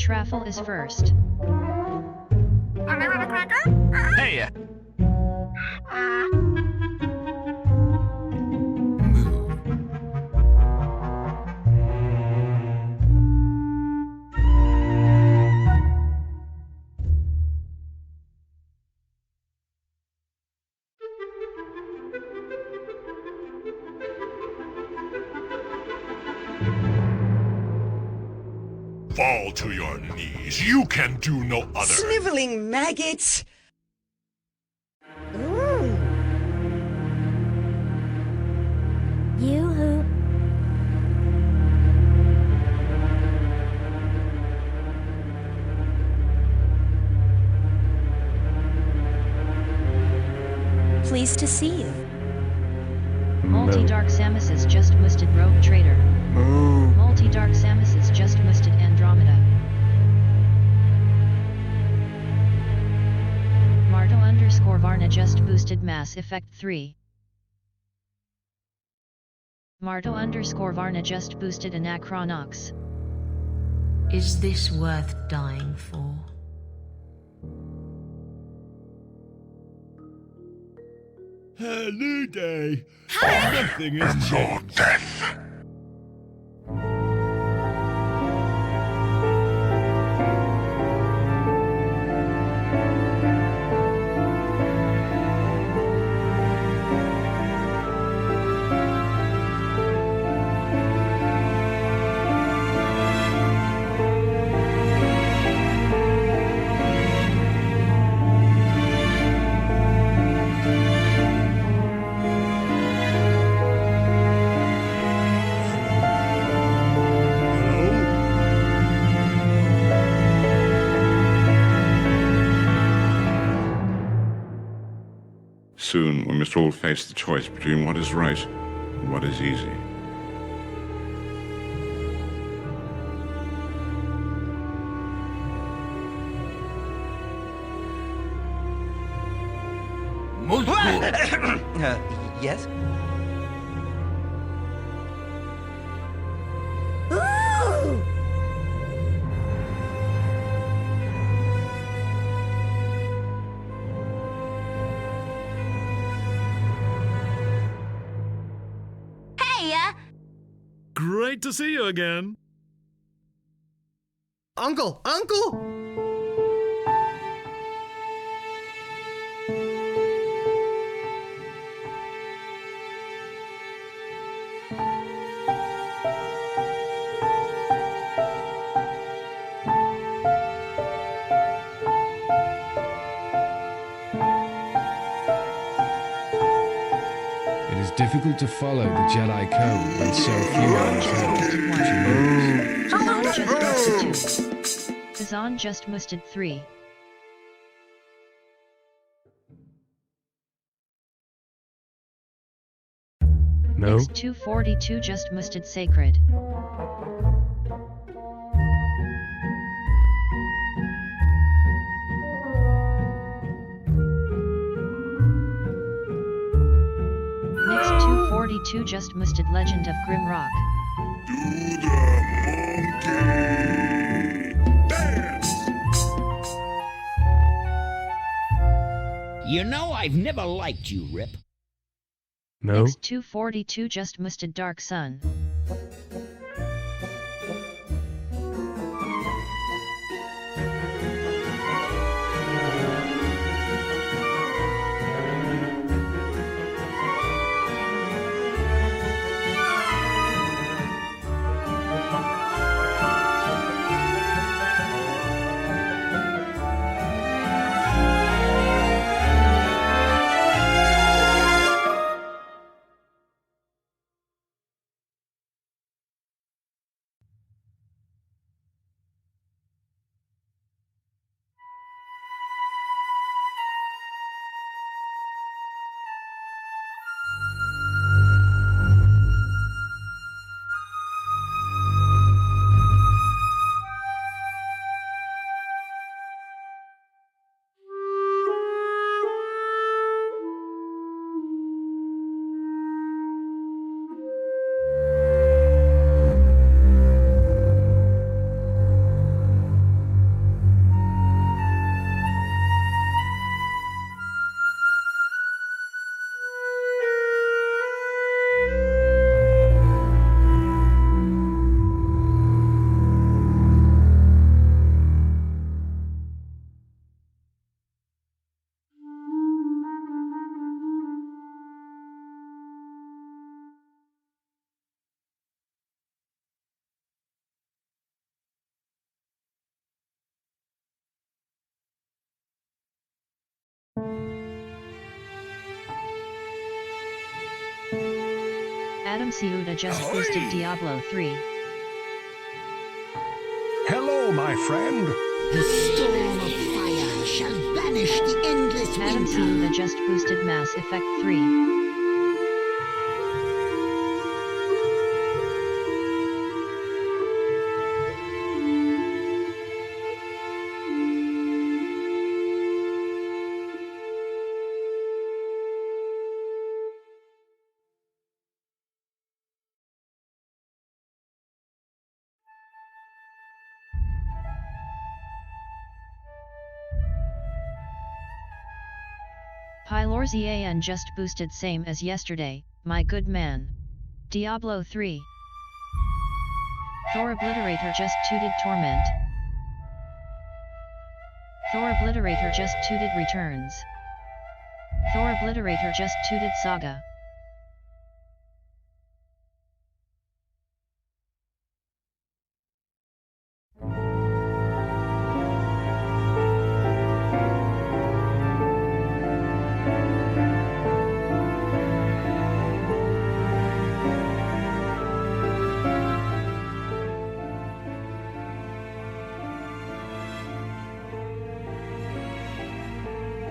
Schraffel is first. Hey! Fall to your knees. You can do no other. Sniveling maggots! Ooh. Yoo-hoo. Pleased to see you. Multi-Dark Samus is just musted Rogue Trader. Multi-Dark Samus is just musted Andromeda. Marto_Varna just boosted Mass Effect 3. Marto_Varna just boosted Anachronox. Is this worth dying for? New day. Nothing is changed. Death. Soon, we must all face the choice between what is right and what is easy. Yes? Great to see you again. Uncle! Uncle! It is difficult to follow the Jedi code when so few are involved. Kazan just musted 3. No? X242 just musted Sacred. X242 just musted Legend of Grimrock. Do the monkey dance. You know, I've never liked you, Rip. No? X242 just musted Dark Sun. Adam Ciuda just boosted Diablo 3. Hello, my friend. The storm of fire shall banish the endless Adam winter. Ciuda just boosted Mass Effect 3. Pylorzian just boosted same as yesterday, my good man. Diablo 3. Thor Obliterator just tooted Torment. Thor Obliterator just tooted Returns. Thor Obliterator just tooted Saga.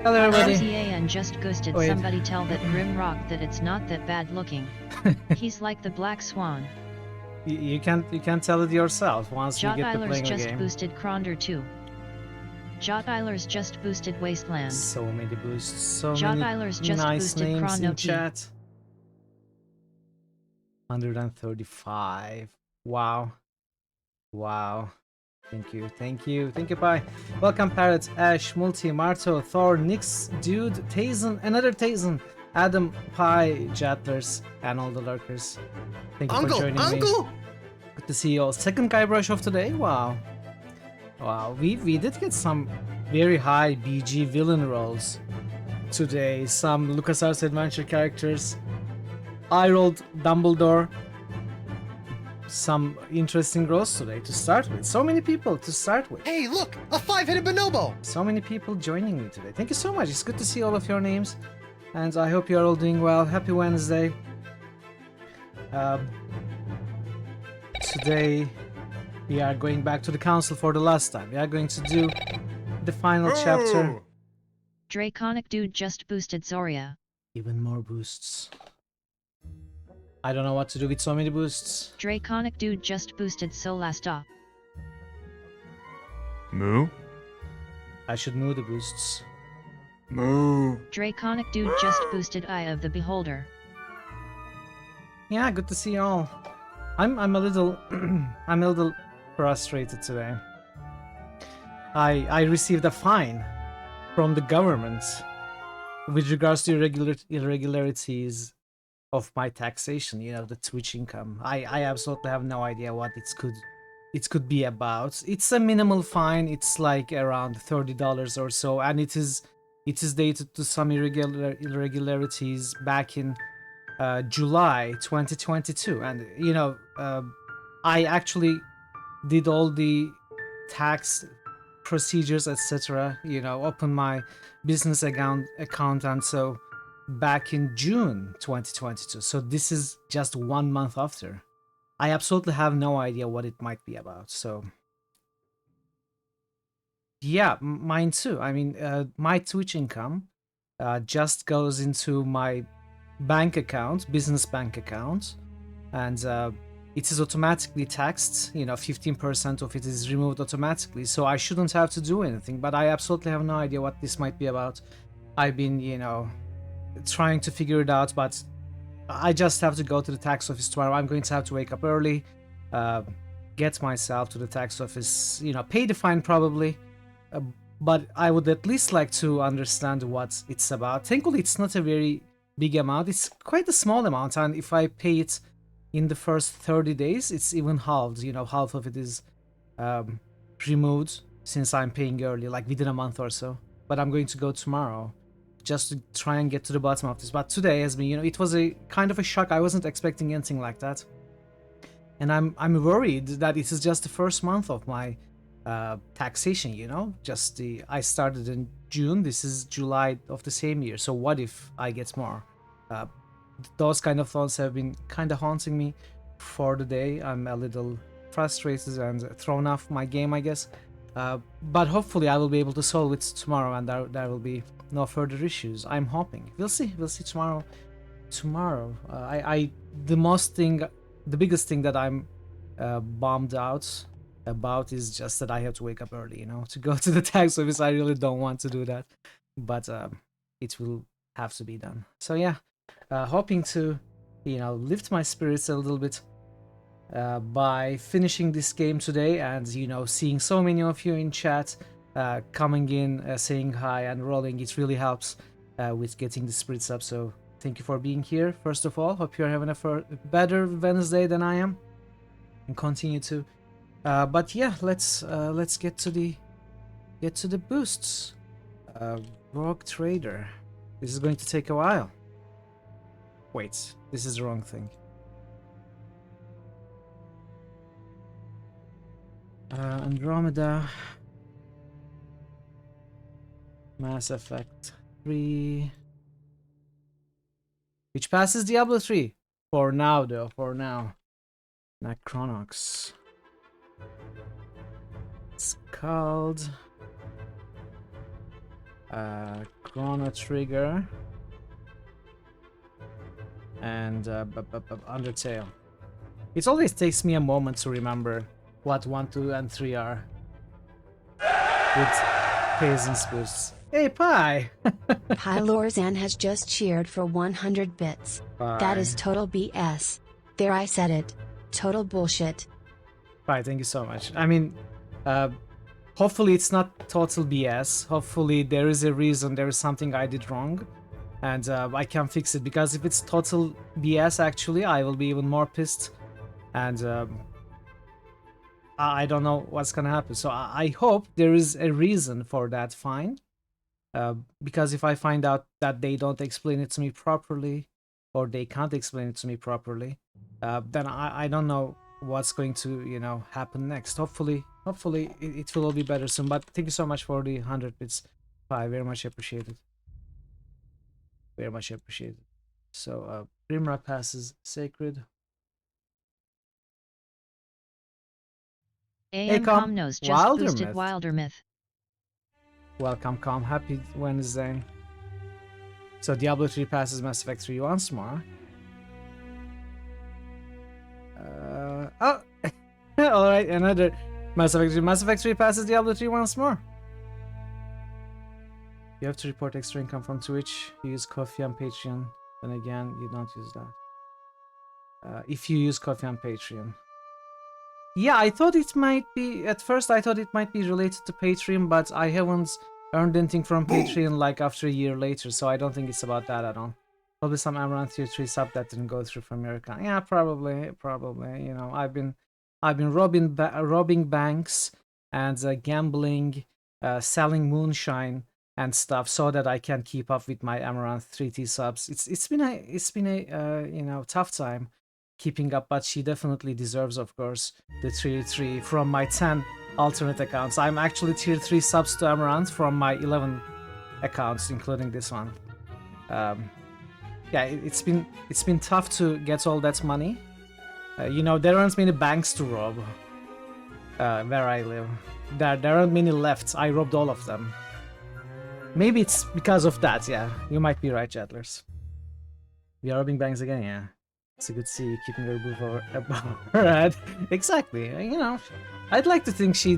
Hello everybody. Pylorzian just ghosted Wait. somebody tell that Grim Rock that it's not that bad looking. He's like the Black Swan. You can't tell it yourself once you Jot get to Eilers playing the just game. boosted Kronder 2. Jot Eilers just boosted Wasteland. So many boosts, so Jot many Eilers just nice boosted names Chrono in T. chat. 135. Wow. Wow. Thank you, bye. Welcome Parrot, Ash, Multi, Marto, Thor, Nix, Dude, Tazen, another Tazen, Adam, Pi, Jatlers, and all the lurkers. Thank you for joining me. Good to see you all. Second Guybrush of today? Wow. Wow, we did get some very high BG villain roles today. Some LucasArts Adventure characters. I rolled Dumbledore. Some interesting roles today to start with. So many people to start with. Hey, look! A 5-headed bonobo! So many people joining me today. Thank you so much. It's good to see all of your names. And I hope you are all doing well. Happy Wednesday. Today we are going back to the council for the last time. We are going to do the final chapter. Draconic Dude just boosted Zoria. Even more boosts. I don't know what to do with so many boosts. Draconic Dude just boosted Solasta. Moo? I should move the boosts. Moo. Draconic Dude just boosted Eye of the Beholder. Yeah, good to see you all. I'm a little I'm a little frustrated today. I received a fine from the government with regards to irregularities of my taxation, you know, the Twitch income. I absolutely have no idea what it could be about. It's a minimal fine. It's like around $30 or so, and it is dated to some irregularities back in July 2022. And you know, I actually did all the tax procedures, etc. You know, open my business account, and so back in June 2022. So this is just 1 month after. I absolutely have no idea what it might be about. So yeah, mine too. I mean, my Twitch income just goes into my bank account, business bank account, and it is automatically taxed. You know, 15% of it is removed automatically, so I shouldn't have to do anything. But I absolutely have no idea what this might be about. I've been, you know, trying to figure it out, but I just have to go to the tax office tomorrow. I'm going to have to wake up early, get myself to the tax office, you know, pay the fine probably, but I would at least like to understand what it's about. Thankfully, it's not a very big amount. It's quite a small amount, and if I pay it in the first 30 days, it's even halved. You know, half of it is removed since I'm paying early, like within a month or so. But I'm going to go tomorrow just to try and get to the bottom of this. But today has been, you know, it was a kind of a shock. I wasn't expecting anything like that, and I'm worried that it is just the first month of my taxation. You know, just I started in June. This is July of the same year. So what if I get more? those kind of thoughts have been kind of haunting me for the day. I'm a little frustrated and thrown off my game, I guess. But hopefully I will be able to solve it tomorrow, and there will be no further issues. I'm hoping. We'll see tomorrow. The biggest thing that I'm bummed out about is just that I have to wake up early, you know, to go to the tax office. I really don't want to do that, but it will have to be done. So yeah, hoping to, you know, lift my spirits a little bit by finishing this game today, and you know, seeing so many of you in chat coming in, saying hi and rolling. It really helps with getting the spirits up. So thank you for being here. First of all, hope you're having a better Wednesday than I am, and continue to. But yeah, let's get to the boosts. Rogue Trader. This is going to take a while. Wait, this is the wrong thing. Andromeda. Mass Effect 3. Which passes Diablo 3. For now, though. For now. Necronox. It's called Chrono Trigger and Undertale. It always takes me a moment to remember what 1, 2, and 3 are with Peasant's boosts. Hey, Pi! Pylorzan has just cheered for 100 bits. That is total BS. There, I said it. Total bullshit. Pi, thank you so much. I mean, hopefully it's not total BS. Hopefully there is a reason, there is something I did wrong, and I can fix it. Because if it's total BS, actually, I will be even more pissed, and I don't know what's gonna happen. So I hope there is a reason for that find. Because if I find out that they don't explain it to me properly, or they can't explain it to me properly, then I don't know what's going to, you know, happen next. Hopefully it will all be better soon. But thank you so much for the 100 bits. I very much appreciate it. Very much appreciate it. So Grimrock passes Sacred. AM Comnos just boosted Wildermyth. Welcome, Com. Happy Wednesday. So Diablo 3 passes Mass Effect 3 once more. Oh! Alright, another Mass Effect 3. Mass Effect 3 passes Diablo 3 once more. You have to report extra income from Twitch. You use Ko-fi and Patreon. Then again, you don't use that. If you use Ko-fi and Patreon. Yeah, I thought it might be... At first, I thought it might be related to Patreon, but I haven't earned anything from Patreon like after a year later, so I don't think it's about that at all. Probably some Amaranth Tier 3 sub that didn't go through from your account. Yeah, probably. You know, I've been robbing banks and gambling, selling moonshine and stuff so that I can keep up with my Amaranth 3T subs. It's been a you know, tough time keeping up, but she definitely deserves, of course, the tier 3 from my 10 alternate accounts. I'm actually tier 3 subs to Amaranth from my 11 accounts, including this one. Yeah, it's been tough to get all that money. You know, there aren't many banks to rob where I live. There aren't many left. I robbed all of them. Maybe it's because of that. Yeah, you might be right, Jadlers. We are robbing banks again. Yeah. It's a good to see you keeping her roof above her head. Exactly. You know, I'd like to think she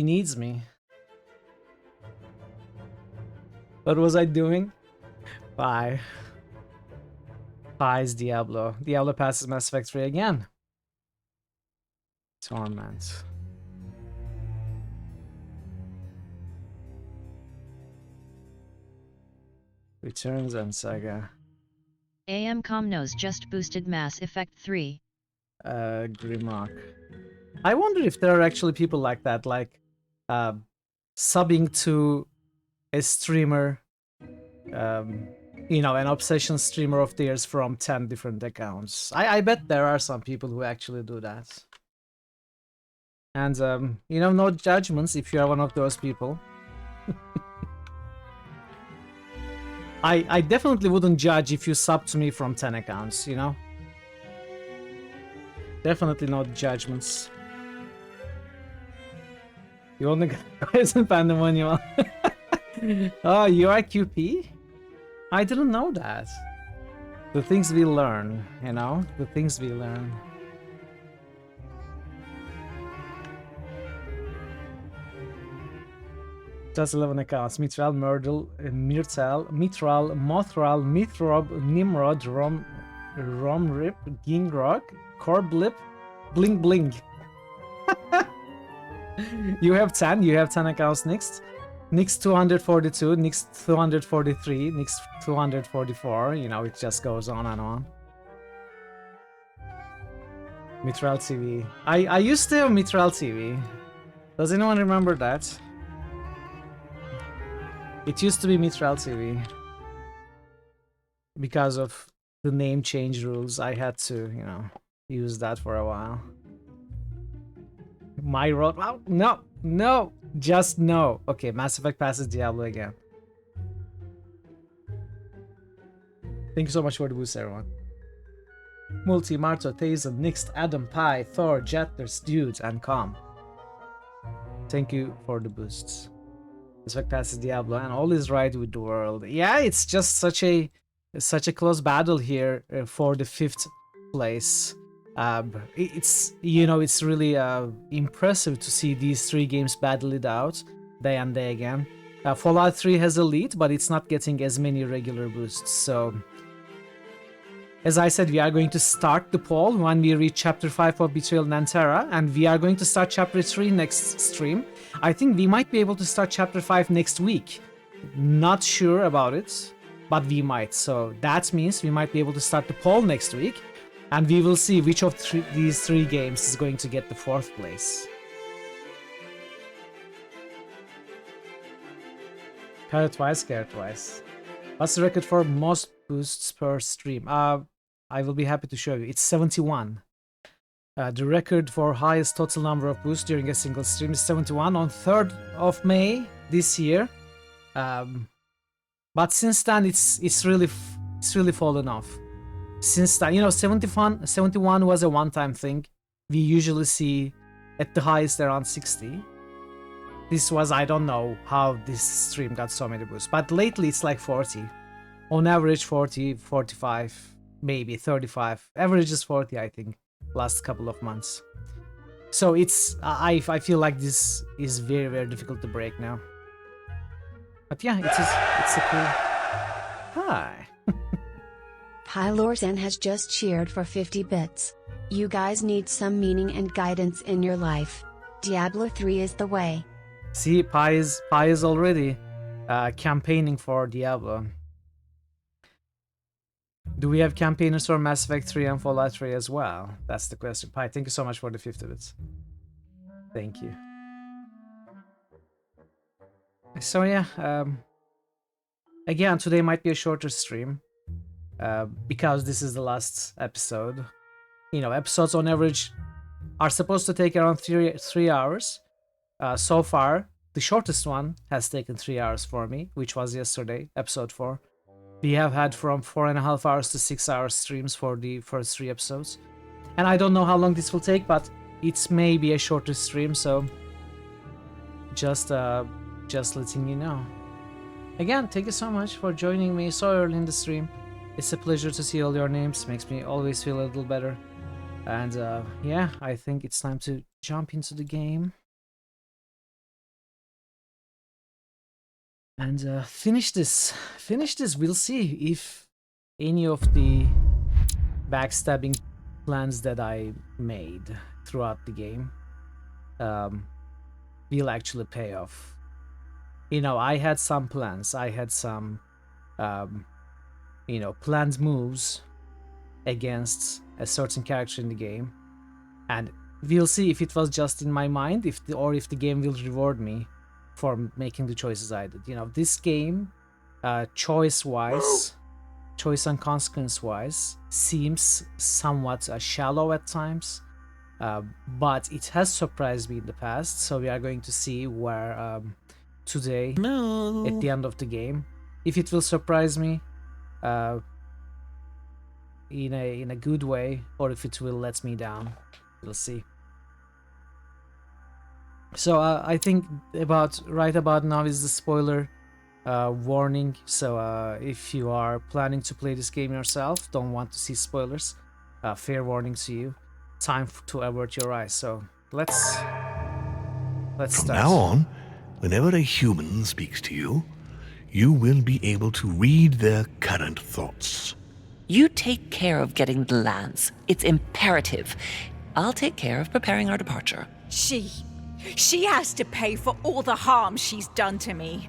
needs me. What was I doing? Bye. Bye's Diablo. Diablo passes Mass Effect 3 again. Torment. Returns and Saga. AM Comnos just boosted Mass Effect 3. Grimrock. I wonder if there are actually people like that, like subbing to a streamer, you know, an obsession streamer of theirs from 10 different accounts. I bet there are some people who actually do that. And, you know, no judgments if you are one of those people. I definitely wouldn't judge if you sub to me from 10 accounts, you know? Definitely not judgments. You only got guys in Pandemonium. Oh, you are QP? I didn't know that. The things we learn, you know? The things we learn. Just 11 accounts. Mitral, Myrtle, Myrtle, Mitral, Mothral, Mithrob, Nimrod, Romrip, Gingrog, Corblip, Bling Bling. You have 10. You have 10 accounts next. Next 242, next 243, next 244. You know, it just goes on and on. Mitral TV. I used to have Mitral TV. Does anyone remember that? It used to be Mitral TV. Because of the name change rules, I had to, you know, use that for a while. My road. Oh, no, no, just no. Okay, Mass Effect passes Diablo again. Thank you so much for the boost, everyone. Multi, Marto, Tazen, Nixt, Adam, Pi, Thor, Jetters, Dude, and Calm. Thank you for the boosts. Mass Effect passes Diablo, and all is right with the world. Yeah, it's just such a close battle here for the 5th place. It's, you know, it's really impressive to see these 3 games battle it out day and day again. Fallout 3 has a lead, but it's not getting as many regular boosts. So, as I said, we are going to start the poll when we reach Chapter 5 of Betrayal Nantera, and we are going to start Chapter 3 next stream. I think we might be able to start Chapter 5 next week. Not sure about it, but we might. So that means we might be able to start the poll next week. And we will see which of these 3 games is going to get the 4th place. Carrot twice, carrot twice. What's the record for most boosts per stream? I will be happy to show you. It's 71. The record for highest total number of boosts during a single stream is 71 on 3rd of May this year. But since then, it's really fallen off. Since then, you know, 71 was a one-time thing. We usually see at the highest around 60. This was, I don't know how this stream got so many boosts, but lately it's like 40. On average 40, 45, maybe 35. Average is 40, I think, last couple of months. So it's, I feel like this is very, very difficult to break now. But yeah, it's a cool... Hi! Pylorzan has just cheered for 50 bits. You guys need some meaning and guidance in your life. Diablo 3 is the way. See, Pi is already campaigning for Diablo. Do we have campaigners for Mass Effect 3 and Fallout 3 as well? That's the question. Pi, thank you so much for the 50 bits. Thank you. So yeah, again, today might be a shorter stream. Because this is the last episode. You know, episodes on average are supposed to take around 3 hours. So far, the shortest one has taken 3 hours for me, which was yesterday, episode 4. We have had from 4.5 hours to 6 hours streams for the first 3 episodes. And I don't know how long this will take, but it's maybe a shorter stream, so just letting you know. Again, thank you so much for joining me so early in the stream. It's a pleasure to see all your names, makes me always feel a little better. And yeah, I think it's time to jump into the game. And finish this. We'll see if any of the backstabbing plans that I made throughout the game will actually pay off. You know, I had some plans. I had some, you know, planned moves against a certain character in the game. And we'll see if it was just in my mind, or if the game will reward me for making the choices I did. You know, this game, choice-wise, choice and consequence-wise, seems somewhat shallow at times, but it has surprised me in the past. So we are going to see where today, at the end of the game, if it will surprise me in a good way, or if it will let me down. We'll see. So I think right about now is the spoiler warning. So if you are planning to play this game yourself, don't want to see spoilers, fair warning to you. Time to avert your eyes. So let's From start. now on, whenever a human speaks to you, you will be able to read their current thoughts. You take care of getting the lands. It's imperative. I'll take care of preparing our departure. She has to pay for all the harm she's done to me.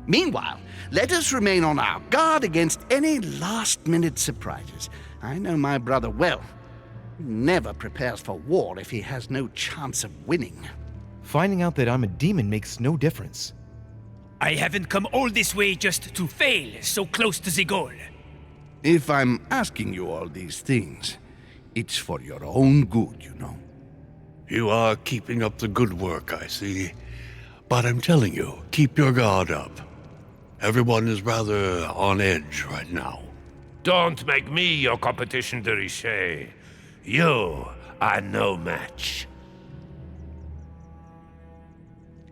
Meanwhile, let us remain on our guard against any last-minute surprises. I know my brother well. He never prepares for war if he has no chance of winning. Finding out that I'm a demon makes no difference. I haven't come all this way just to fail so close to the goal. If I'm asking you all these things, it's for your own good, you know. You are keeping up the good work, I see. But I'm telling you, keep your guard up. Everyone is rather on edge right now. Don't make me your competition, de Richet. You are no match.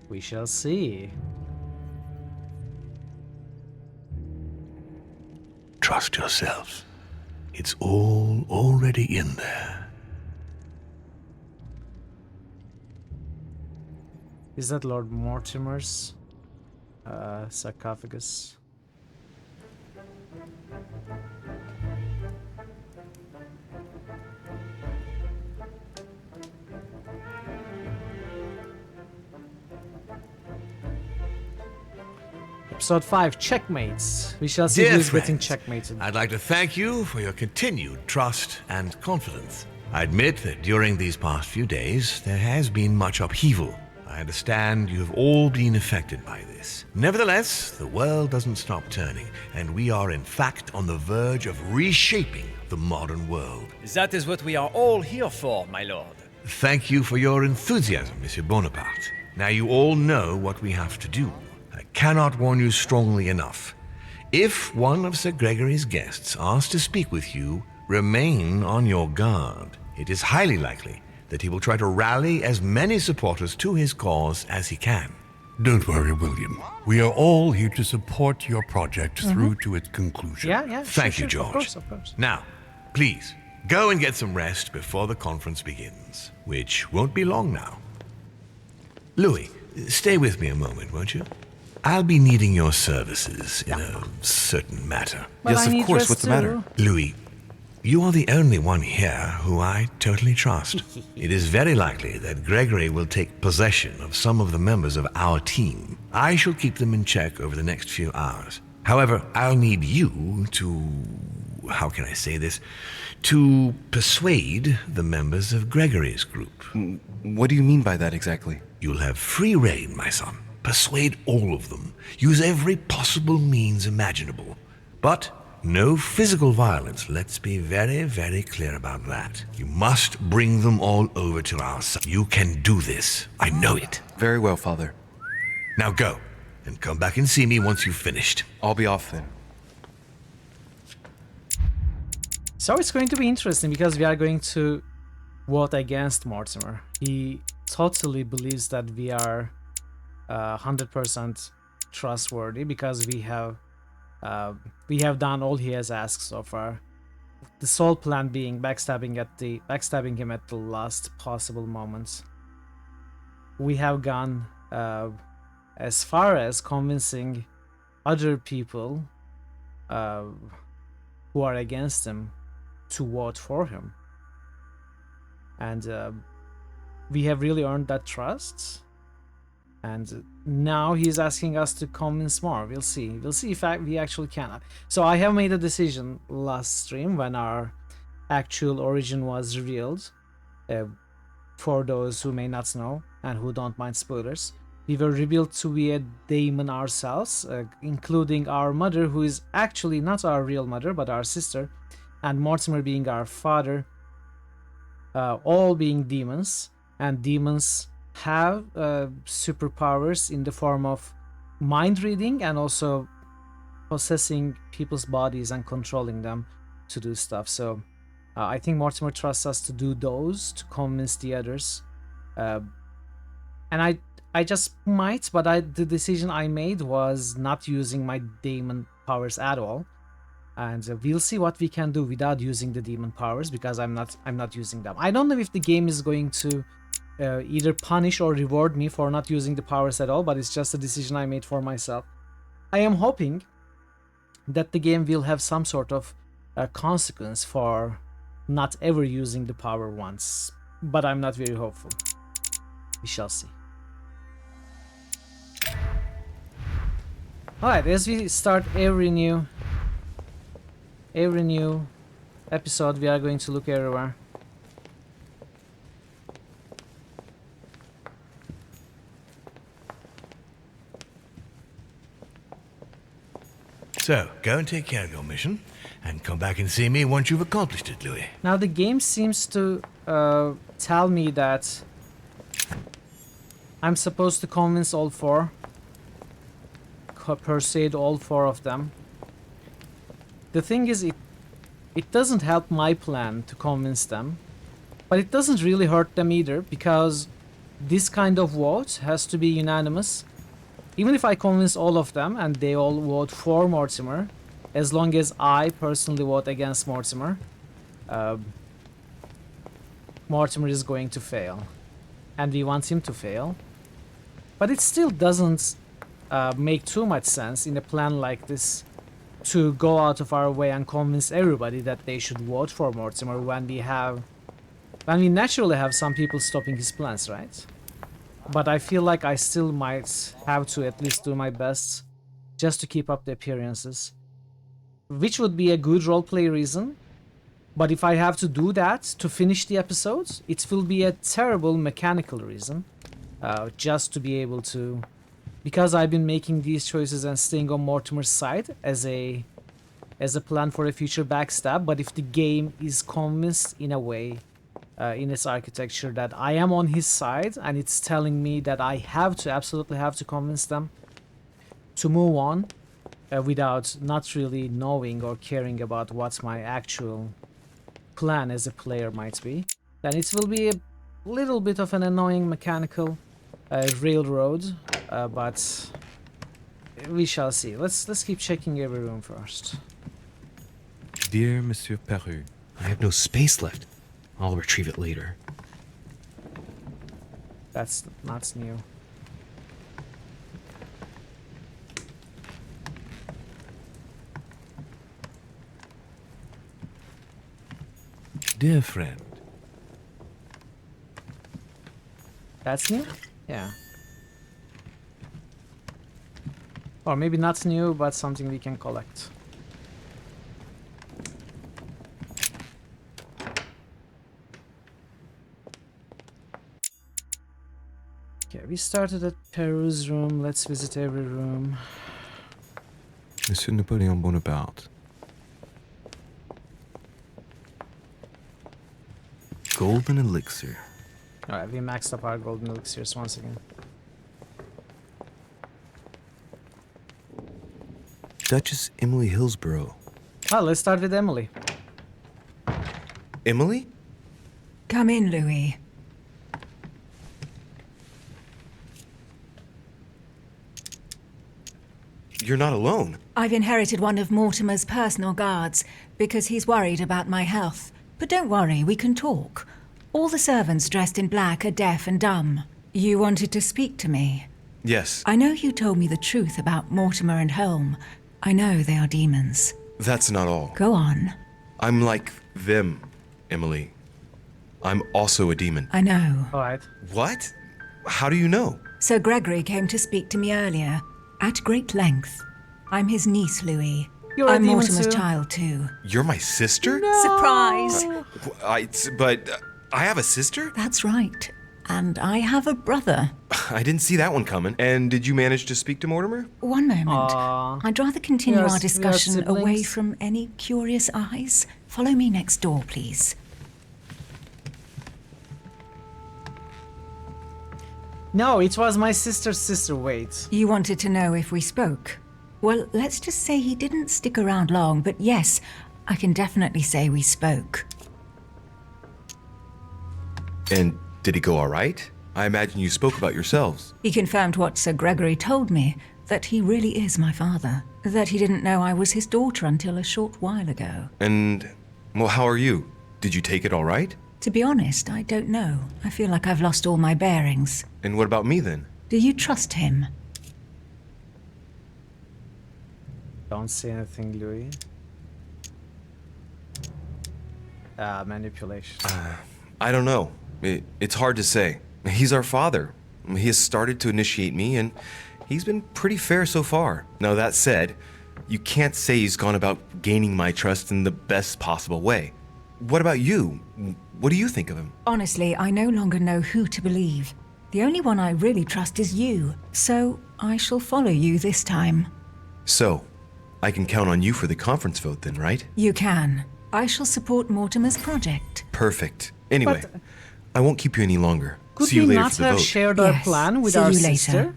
We shall see. Trust yourself. It's all already in there. Is that Lord Mortimer's sarcophagus? Episode 5, Checkmates. We shall see Dear who's getting friends, checkmated. I'd like to thank you for your continued trust and confidence. I admit that during these past few days, there has been much upheaval. I understand you have all been affected by this. Nevertheless, the world doesn't stop turning, and we are in fact on the verge of reshaping the modern world. That is what we are all here for, my lord. Thank you for your enthusiasm, Monsieur Bonaparte. Now you all know what we have to do. I cannot warn you strongly enough. If one of Sir Gregory's guests asks to speak with you, remain on your guard. It is highly likely that he will try to rally as many supporters to his cause as he can. Don't worry, William. We are all here to support your project through to its conclusion. Yeah. Thank you, sure. George. Of course. Now, please, go and get some rest before the conference begins, which won't be long now. Louis, stay with me a moment, won't you? I'll be needing your services in a certain matter. Well, yes, of course. What's the matter? Louis, you are the only one here who I totally trust. It is very likely that Gregory will take possession of some of the members of our team. I shall keep them in check over the next few hours. However, I'll need you to... how can I say this? To persuade the members of Gregory's group. What do you mean by that exactly? You'll have free rein, my son. Persuade all of them. Use every possible means imaginable. But no physical violence. Let's be very, very clear about that. You must bring them all over to our side. You can do this. I know it. Very well, Father. Now go, and come back and see me once you've finished. I'll be off then. So it's going to be interesting because we are going to vote against Mortimer. He totally believes that we are 100% trustworthy because we have done all he has asked so far. The sole plan being backstabbing him at the last possible moments. We have gone as far as convincing other people who are against him to vote for him, and we have really earned that trust. And now he's asking us to convince more. We'll see if we actually can. So I have made a decision last stream when our actual origin was revealed. For those who may not know and who don't mind spoilers, we were revealed to be a demon ourselves, including our mother, who is actually not our real mother but our sister, and Mortimer being our father, all being demons. And demons have superpowers in the form of mind reading and also possessing people's bodies and controlling them to do stuff. So I think Mortimer trusts us to do those to convince the others. And I just might, but the decision I made was not using my demon powers at all. And we'll see what we can do without using the demon powers, because I'm not using them. I don't know if the game is going to either punish or reward me for not using the powers at all, but it's just a decision I made for myself. I am hoping that the game will have some sort of consequence for not ever using the power once, but I'm not very hopeful. We shall see. Alright, as we start every new episode, we are going to look everywhere. So, go and take care of your mission, and come back and see me once you've accomplished it, Louis. Now the game seems to tell me that I'm supposed to convince all four, persuade all four of them. The thing is, it doesn't help my plan to convince them, but it doesn't really hurt them either, because this kind of vote has to be unanimous. Even if I convince all of them and they all vote for Mortimer, as long as I personally vote against Mortimer, Mortimer is going to fail. And we want him to fail. But it still doesn't make too much sense in a plan like this to go out of our way and convince everybody that they should vote for Mortimer when we naturally have some people stopping his plans, right? But I feel like I still might have to at least do my best just to keep up the appearances, which would be a good roleplay reason. But if I have to do that to finish the episodes, it will be a terrible mechanical reason, just to be able to, because I've been making these choices and staying on Mortimer's side as a plan for a future backstab. But if the game is convinced in a way, in its architecture, that I am on his side, and it's telling me that I absolutely have to convince them to move on without not really knowing or caring about what my actual plan as a player might be, then it will be a little bit of an annoying mechanical railroad, but we shall see. Let's keep checking every room first. Dear Monsieur Peru, I have no space left. I'll retrieve it later. That's not new. Dear friend. That's new? Yeah. Or maybe not new, but something we can collect. Okay, we started at Peru's room. Let's visit every room. Monsieur Napoleon Bonaparte. Golden elixir. Alright, we maxed up our golden elixirs once again. Duchess Emily Hillsborough. Oh, let's start with Emily. Emily? Come in, Louis. You're not alone. I've inherited one of Mortimer's personal guards because he's worried about my health. But don't worry, we can talk. All the servants dressed in black are deaf and dumb. You wanted to speak to me? Yes. I know you told me the truth about Mortimer and Holm. I know they are demons. That's not all. Go on. I'm like them, Emily. I'm also a demon. I know. Alright. What? How do you know? Sir Gregory came to speak to me earlier, at great length. I'm his niece, Louis. I'm Mortimer's child, too. You're my sister? No. Surprise! But I have a sister? That's right. And I have a brother. I didn't see that one coming. And did you manage to speak to Mortimer? One moment. I'd rather continue our discussion away siblings. from any curious eyes. Follow me next door, please. No, it was my sister's sister. Wait. You wanted to know if we spoke? Well, let's just say he didn't stick around long, but yes, I can definitely say we spoke. And did it go all right? I imagine you spoke about yourselves. He confirmed what Sir Gregory told me, that he really is my father, that he didn't know I was his daughter until a short while ago. And, well, how are you? Did you take it all right? To be honest, I don't know. I feel like I've lost all my bearings. And what about me then? Do you trust him? Don't say anything, Louis. Manipulation. I don't know. It's hard to say. He's our father. He has started to initiate me, and he's been pretty fair so far. Now, that said, you can't say he's gone about gaining my trust in the best possible way. What about you? What do you think of him? Honestly, I no longer know who to believe. The only one I really trust is you, so I shall follow you this time. So, I can count on you for the conference vote then, right? You can. I shall support Mortimer's project. Perfect. Anyway, But- I won't keep you any longer. Could See you we later not for the have vote. shared our Yes, plan with see our you later. sister?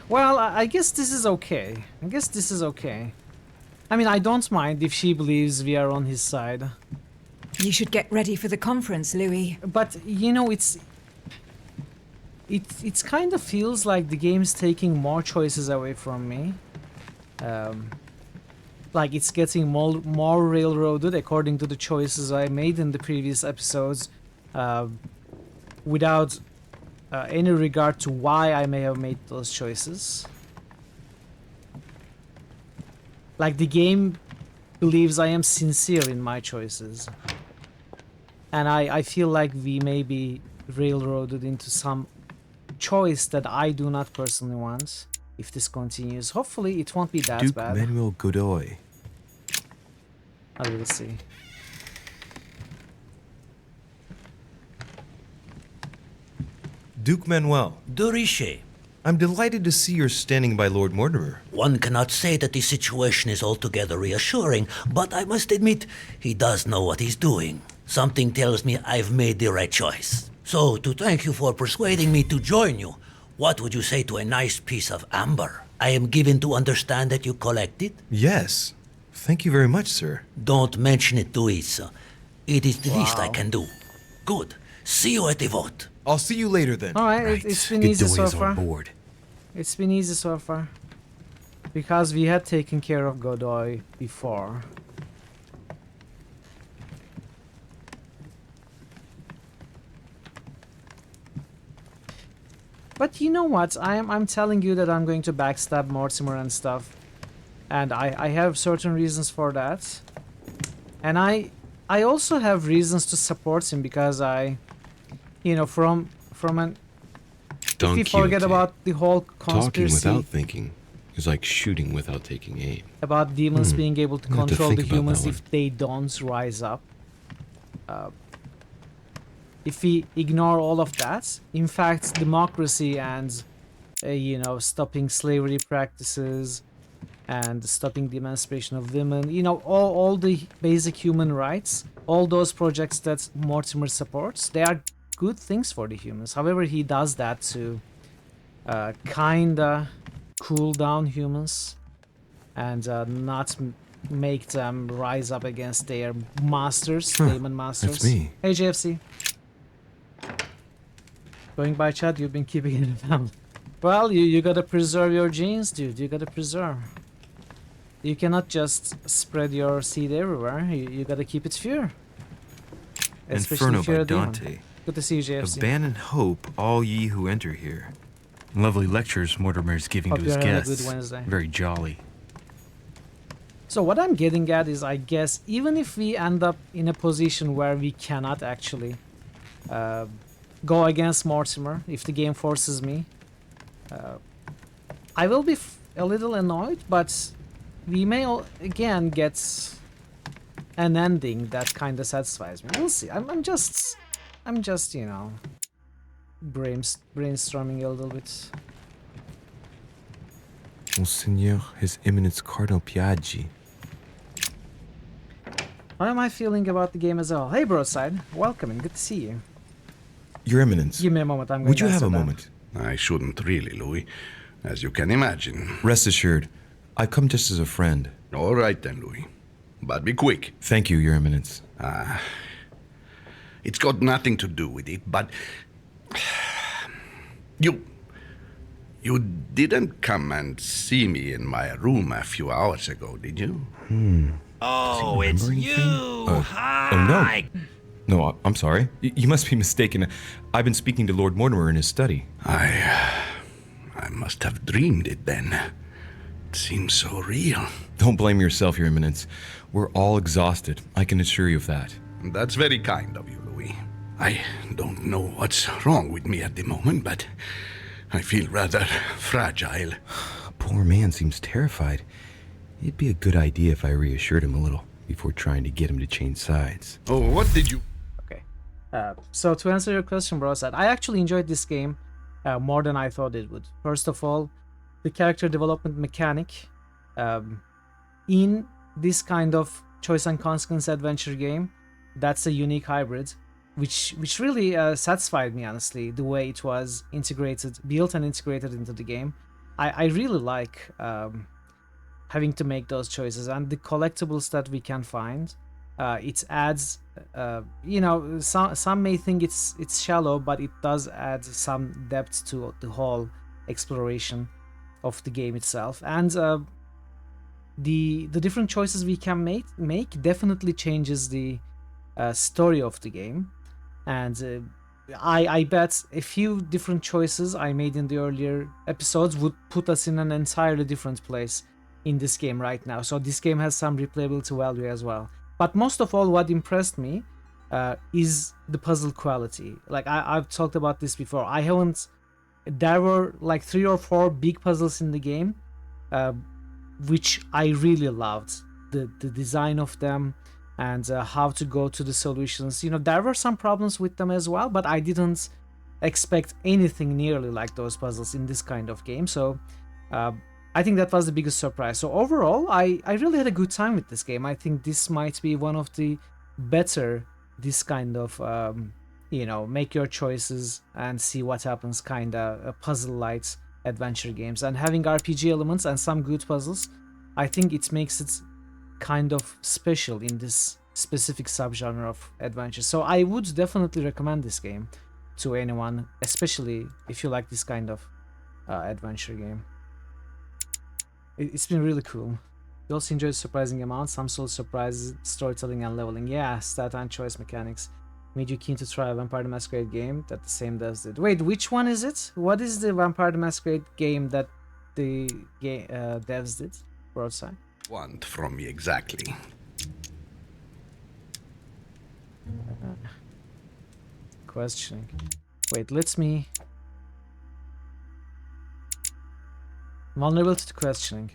Well, I guess this is okay. I mean, I don't mind if she believes we are on his side. You should get ready for the conference, Louis. But, you know, it's kind of feels like the game's taking more choices away from me. Like it's getting more railroaded according to the choices I made in the previous episodes, without any regard to why I may have made those choices. Like the game believes I am sincere in my choices. And I feel like we may be railroaded into some choice that I do not personally want if this continues. Hopefully it won't be that Duke bad. Manuel Godoy. I will see. Duke Manuel, De Richet. I'm delighted to see you're standing by Lord Mortimer. One cannot say that the situation is altogether reassuring, but I must admit he does know what he's doing. Something tells me I've made the right choice. So, to thank you for persuading me to join you, what would you say to a nice piece of amber? I am given to understand that you collect it? Yes. Thank you very much, sir. Don't mention it to Issa. It is the least I can do. Good. See you at the vote. I'll see you later then. Alright, it's been easy so far. It's been easy so far. Because we had taken care of Godoy before. But you know what? I'm telling you that I'm going to backstab Mortimer and stuff. And I have certain reasons for that. And I also have reasons to support him because you know, from an... Don if you forget Quixote. about the whole Talking conspiracy without thinking is like shooting without taking aim. about demons being able to I'll have to control the think about humans that if they don't rise up. If we ignore all of that, in fact, democracy and, you know, stopping slavery practices and stopping the emancipation of women, you know, all the basic human rights, all those projects that Mortimer supports, they are good things for the humans. However, he does that to kinda cool down humans and not make them rise up against their masters, demon masters. That's me. Hey, JFC. Going by chat, you've been keeping it down. Well, you gotta preserve your genes, dude. You gotta preserve. You cannot just spread your seed everywhere. You gotta keep it pure. Especially Inferno if you're by a demon. Dante. Good to see you, JFC. Abandon hope, all ye who enter here. Lovely lectures Mortimer's giving Hope to his you're having a guests. good Wednesday. Very jolly. So what I'm getting at is, I guess, even if we end up in a position where we cannot actually go against Mortimer, if the game forces me, I will be a little annoyed, but we may again get an ending that kind of satisfies me. We'll see. I'm just, you know, brainstorming a little bit. Monseigneur, His Eminence Cardinal Piaggi. How am I feeling about the game as a whole? Hey, Broadside. Welcome and good to see you. Your Eminence. Give me a moment. I'm going Would to you have answer a that. moment? I shouldn't really, Louis, as you can imagine. Rest assured, I've come just as a friend. All right then, Louis. But be quick. Thank you, Your Eminence. It's got nothing to do with it, but... You didn't come and see me in my room a few hours ago, did you? Oh, it's you! Hi! Oh, no. No, I'm sorry. You must be mistaken. I've been speaking to Lord Mortimer in his study. I must have dreamed it then. It seems so real. Don't blame yourself, Your Eminence. We're all exhausted. I can assure you of that. That's very kind of you, Louis. I don't know what's wrong with me at the moment, but I feel rather fragile. Poor man seems terrified. It'd be a good idea if I reassured him a little before trying to get him to change sides. Oh, what did you... Okay. So to answer your question, Brosad, I actually enjoyed this game more than I thought it would. First of all, the character development mechanic in this kind of choice and consequence adventure game, that's a unique hybrid, which really satisfied me, honestly, the way it was built and integrated into the game. I really like having to make those choices, and the collectibles that we can find, it adds, some may think it's shallow, but it does add some depth to the whole exploration of the game itself. And the different choices we can make definitely changes the story of the game. And I bet a few different choices I made in the earlier episodes would put us in an entirely different place in this game right now. So this game has some replayability value as well. But most of all, what impressed me is the puzzle quality. Like I've talked about this before. There were like 3 or 4 big puzzles in the game, which I really loved. The design of them and how to go to the solutions. There were some problems with them as well, but I didn't expect anything nearly like those puzzles in this kind of game. So I think that was the biggest surprise. So overall, I really had a good time with this game. I think this might be one of the better, this kind of, make your choices and see what happens kind of puzzle-light adventure games. And having RPG elements and some good puzzles, I think it makes it kind of special in this specific subgenre of adventure. So I would definitely recommend this game to anyone, especially if you like this kind of adventure game. It's been really cool. You also enjoyed surprising amounts, some sort of surprises, storytelling and leveling. Yeah, stat and choice mechanics made you keen to try a Vampire the Masquerade game that the same devs did. Wait, which one is it? What is the Vampire the Masquerade game that the devs did for outside? Want from me exactly? Questioning. Wait, let's me... Vulnerable to questioning.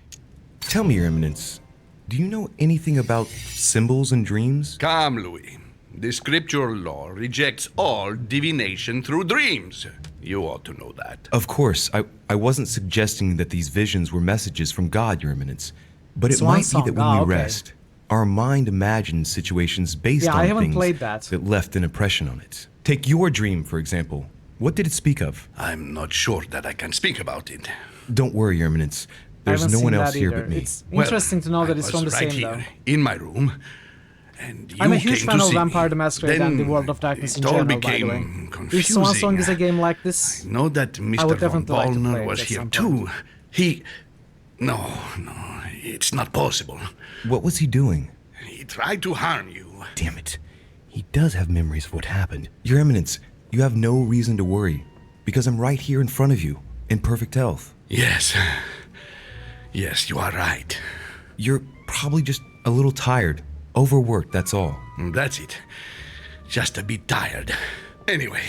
Tell me, Your Eminence, do you know anything about symbols and dreams? Come, Louis. The scriptural law rejects all divination through dreams. You ought to know that. Of course, I wasn't suggesting that these visions were messages from God, Your Eminence. But it might be that when we rest, our mind imagines situations based on things that left an impression on it. Take your dream, for example. What did it speak of? I'm not sure that I can speak about it. Don't worry, Your Eminence. There's no one else here but me. It's interesting to know that it's from the same, though. In my room, and I'm a huge fan of Vampire the Masquerade and the World of Darkness in general, by the way. If Swan Song is a game like this, I know that Mr. Von Ballner was here too. No, it's not possible. What was he doing? He tried to harm you. Damn it. He does have memories of what happened. Your Eminence, you have no reason to worry, because I'm right here in front of you, in perfect health. Yes, you are right. You're probably just a little tired, overworked, that's all. That's it. Just a bit tired. Anyway,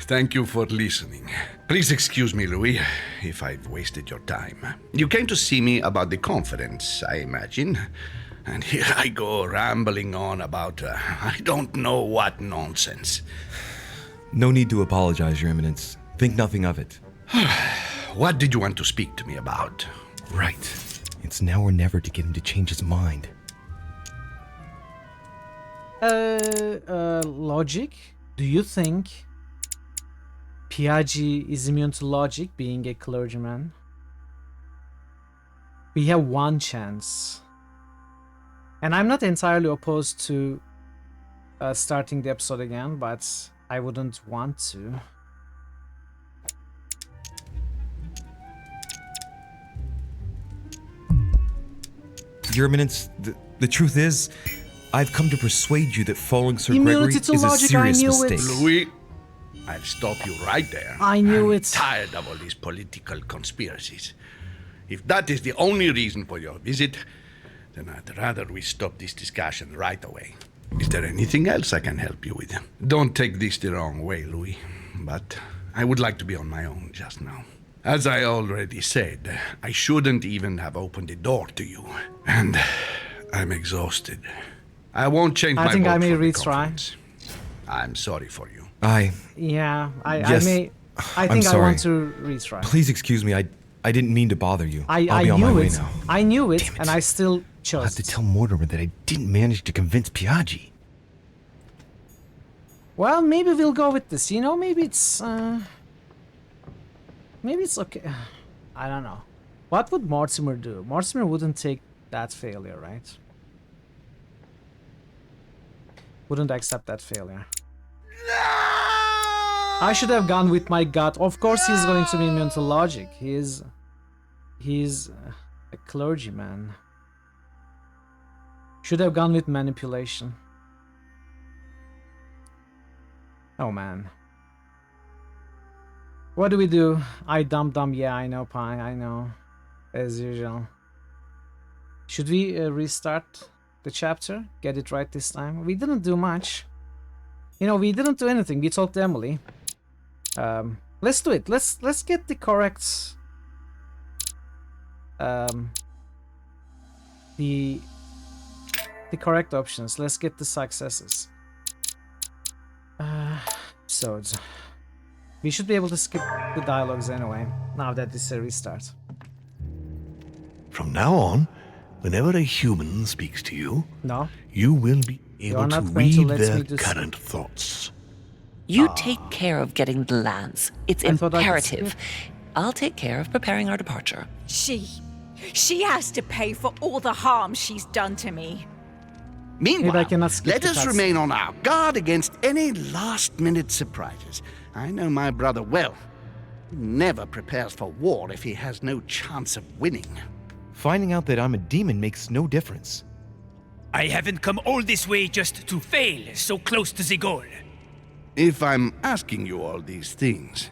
thank you for listening. Please excuse me, Louis, if I've wasted your time. You came to see me about the conference, I imagine. And here I go rambling on about I don't know what nonsense. No need to apologize, Your Eminence. Think nothing of it. What did you want to speak to me about? Right. It's now or never to get him to change his mind. Logic? Do you think Piaggi is immune to logic, being a clergyman. We have one chance. And I'm not entirely opposed to starting the episode again, but I wouldn't want to. Your Eminence, the truth is, I've come to persuade you that following Sir Gregory is a serious mistake. Louis, I'll stop you right there. I knew I'm it. tired of all these political conspiracies. If that is the only reason for your visit, then I'd rather we stop this discussion right away. Is there anything else I can help you with? Don't take this the wrong way, Louis, but I would like to be on my own just now. As I already said, I shouldn't even have opened the door to you, and I'm exhausted. I won't change my I think I vote may for the retry. conference. I'm sorry for you. Yeah, Yes, I think I want to retry. Please excuse me, I didn't mean to bother you. I I'll be on my knew way it. now. I knew it, and I still chose. I'll have to tell Mortimer that I didn't manage to convince Piaggi. Well, maybe we'll go with this. You know, maybe it's okay. I don't know. What would Mortimer do? Mortimer wouldn't take that failure, right? Wouldn't accept that failure. I should have gone with my gut. Of course, he's going to be immune to logic. He's a clergyman. Should have gone with manipulation. Oh man. What do we do? I dumb. Yeah, I know, Pi. I know. As usual. Should we restart the chapter? Get it right this time? We didn't do much. You know, we didn't do anything. We talked to Emily. Let's do it. Let's get the correct the correct options. Let's get the successes. So we should be able to skip the dialogues anyway, now that this is a restart. From now on, whenever a human speaks to you, No. you will be able to not going to read let me their do current thoughts. You take care of getting the lands. It's I thought I could imperative. I'll take care of preparing our departure. She has to pay for all the harm she's done to me. Meanwhile, cannot skip let the us cutscene. remain on our guard against any last-minute surprises. I know my brother well. He never prepares for war if he has no chance of winning. Finding out that I'm a demon makes no difference. I haven't come all this way just to fail so close to the goal. If I'm asking you all these things,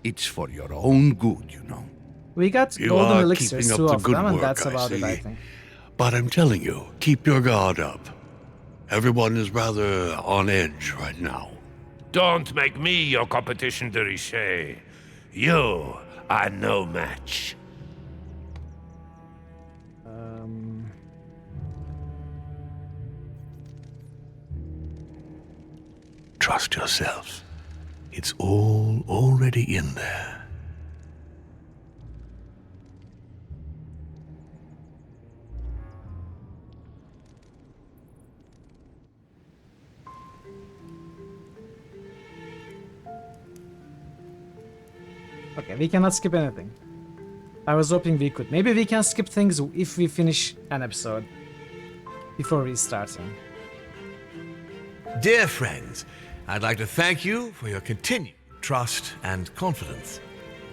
it's for your own good, you know. We got You golden are elixirs, keeping up 2 the of good them, and work, that's I about it, I see. think. But I'm telling you, keep your guard up. Everyone is rather on edge right now. Don't make me your competition, de Richet. You are no match. Trust yourself. It's all already in there. Okay, we cannot skip anything. I was hoping we could. Maybe we can skip things if we finish an episode before restarting. Dear friends, I'd like to thank you for your continued trust and confidence.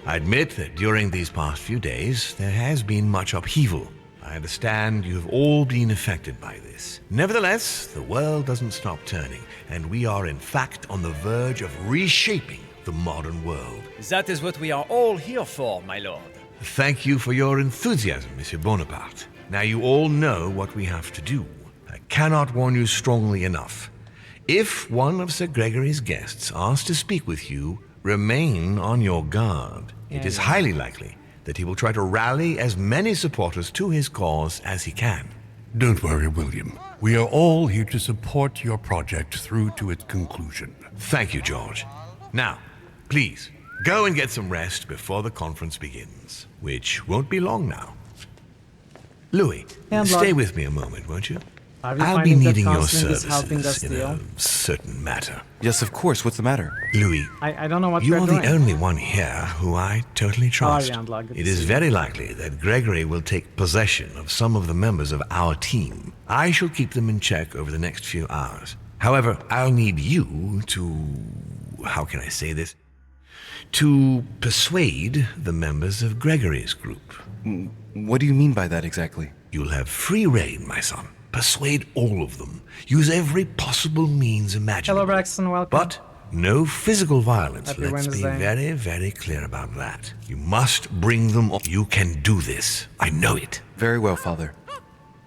I admit that during these past few days, there has been much upheaval. I understand you've all been affected by this. Nevertheless, the world doesn't stop turning, and we are in fact on the verge of reshaping the modern world. That is what we are all here for, my lord. Thank you for your enthusiasm, Monsieur Bonaparte. Now you all know what we have to do. I cannot warn you strongly enough. If one of Sir Gregory's guests asks to speak with you, remain on your guard. It is highly likely that he will try to rally as many supporters to his cause as he can. Don't worry, William. We are all here to support your project through to its conclusion. Thank you, George. Now, please, go and get some rest before the conference begins, which won't be long now. Louis, And stay Lord. with me a moment, won't you? Are we I'll be finding that needing your counseling is helping us services in deal? a certain matter. Yes, of course. What's the matter? Louis, I don't know what you we're are doing. the only one here who I totally trust. Angela, good It to is see you. very likely that Gregory will take possession of some of the members of our team. I shall keep them in check over the next few hours. However, I'll need you to... how can I say this? To persuade the members of Gregory's group. What do you mean by that exactly? You'll have free reign, my son. Persuade all of them. Use every possible means imaginable. Hello, Braxton. Welcome. But no physical violence. Happy Let's be Wednesday. very, very clear about that. You must bring them all. You can do this. I know it. Very well, Father.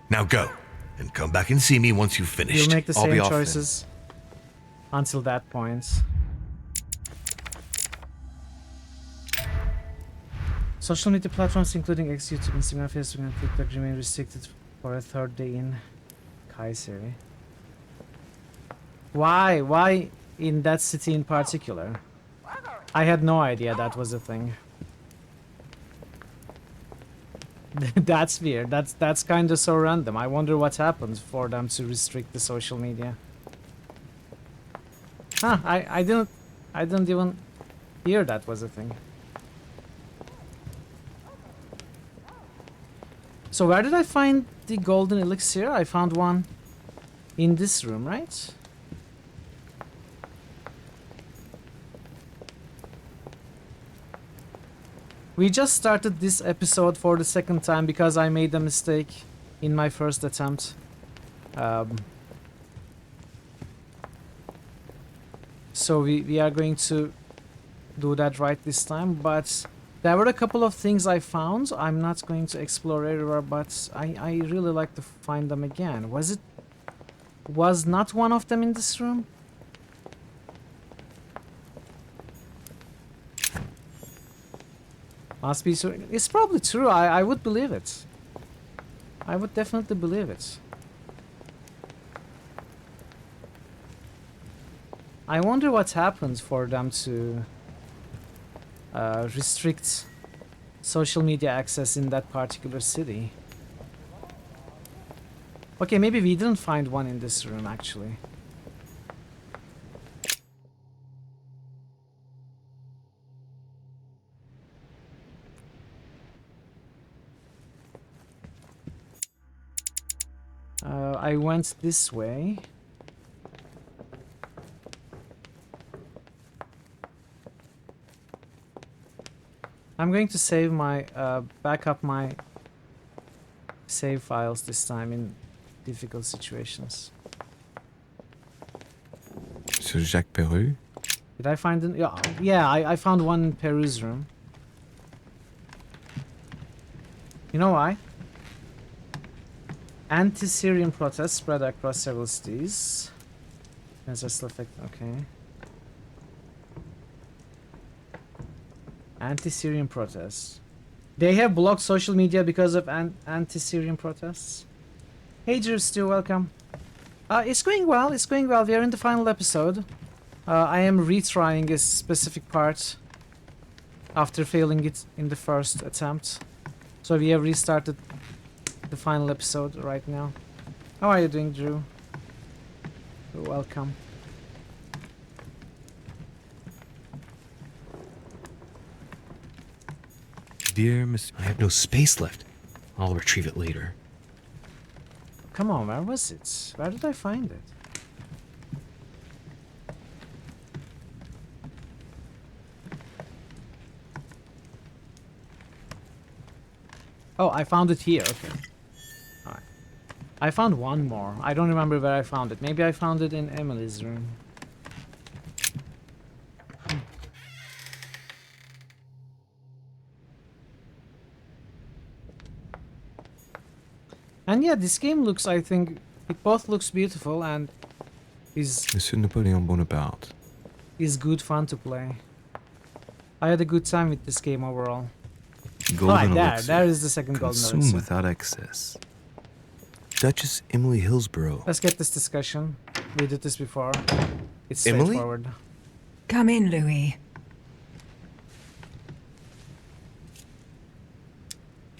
Now go, and come back and see me once you've finished. You'll make the I'll be same off then. choices until that point. Social media platforms including X, YouTube, Instagram, Facebook, and TikTok remain restricted for a third day in Kayseri. Why? Why in that city in particular? I had no idea that was a thing. That's weird. That's kind of so random. I wonder what happens for them to restrict the social media. Huh, I didn't even hear that was a thing. So where did I find the golden elixir? I found one in this room, right? We just started this episode for the second time because I made a mistake in my first attempt. So we are going to do that right this time, but there were a couple of things I found. I'm not going to explore everywhere, but I really like to find them again. Was not one of them in this room? Must be so. It's probably true. I would believe it. I would definitely believe it. I wonder what happens for them to restrict social media access in that particular city. Okay, maybe we didn't find one in this room actually. I went this way. I'm going to save my back up my save files this time in difficult situations. So Jacques Peru? Did I find an... Yeah, I found one in Peru's room. You know why? Anti-Syrian protests spread across several cities. As effect, okay. Anti-Syrian protests. They have blocked social media because of anti-Syrian protests. Hey Drew, still welcome. It's going well, it's going well. We are in the final episode. I am retrying a specific part after failing it in the first attempt. So we have restarted the final episode right now. How are you doing, Drew? You're welcome. Dear Miss, I have no space left. I'll retrieve it later. Come on, where was it? Where did I find it? Oh, I found it here. Okay. Alright. I found one more. I don't remember where I found it. Maybe I found it in Emily's room. And yeah, this game looks, I think, it both looks beautiful and is Monsieur Napoleon Bonaparte. Is good fun to play. I had a good time with this game overall. Golden Alright, there is the second golden Consume elixir. without excess. Duchess Emily Hillsborough. Let's get this discussion. We did this before. It's Emily? straightforward. Come in, Louis.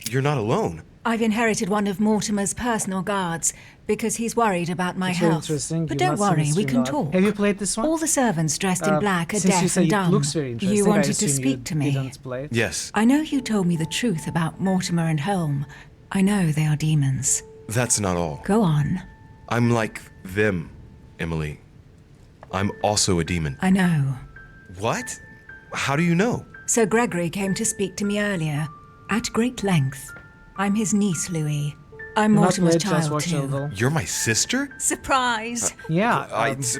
You're not alone. I've inherited one of Mortimer's personal guards because he's worried about my It's very health. interesting. But You've don't not seen worry, the we stream can live. talk. Have you played this one? All the servants dressed in black are Since you deaf say and it dumb. looks very interesting, You I wanted to assume speak you to me. didn't play it. Yes, I know you told me the truth about Mortimer and Holm. I know they are demons. that's not all. Go on. I'm like them, Emily. I'm also a demon. I know. What? How do you know? Sir Gregory came to speak to me earlier, at great length. I'm his niece, Louis. I'm Not Mortimer's late, just child, watch too. it, though. You're my sister? Surprise! Yeah.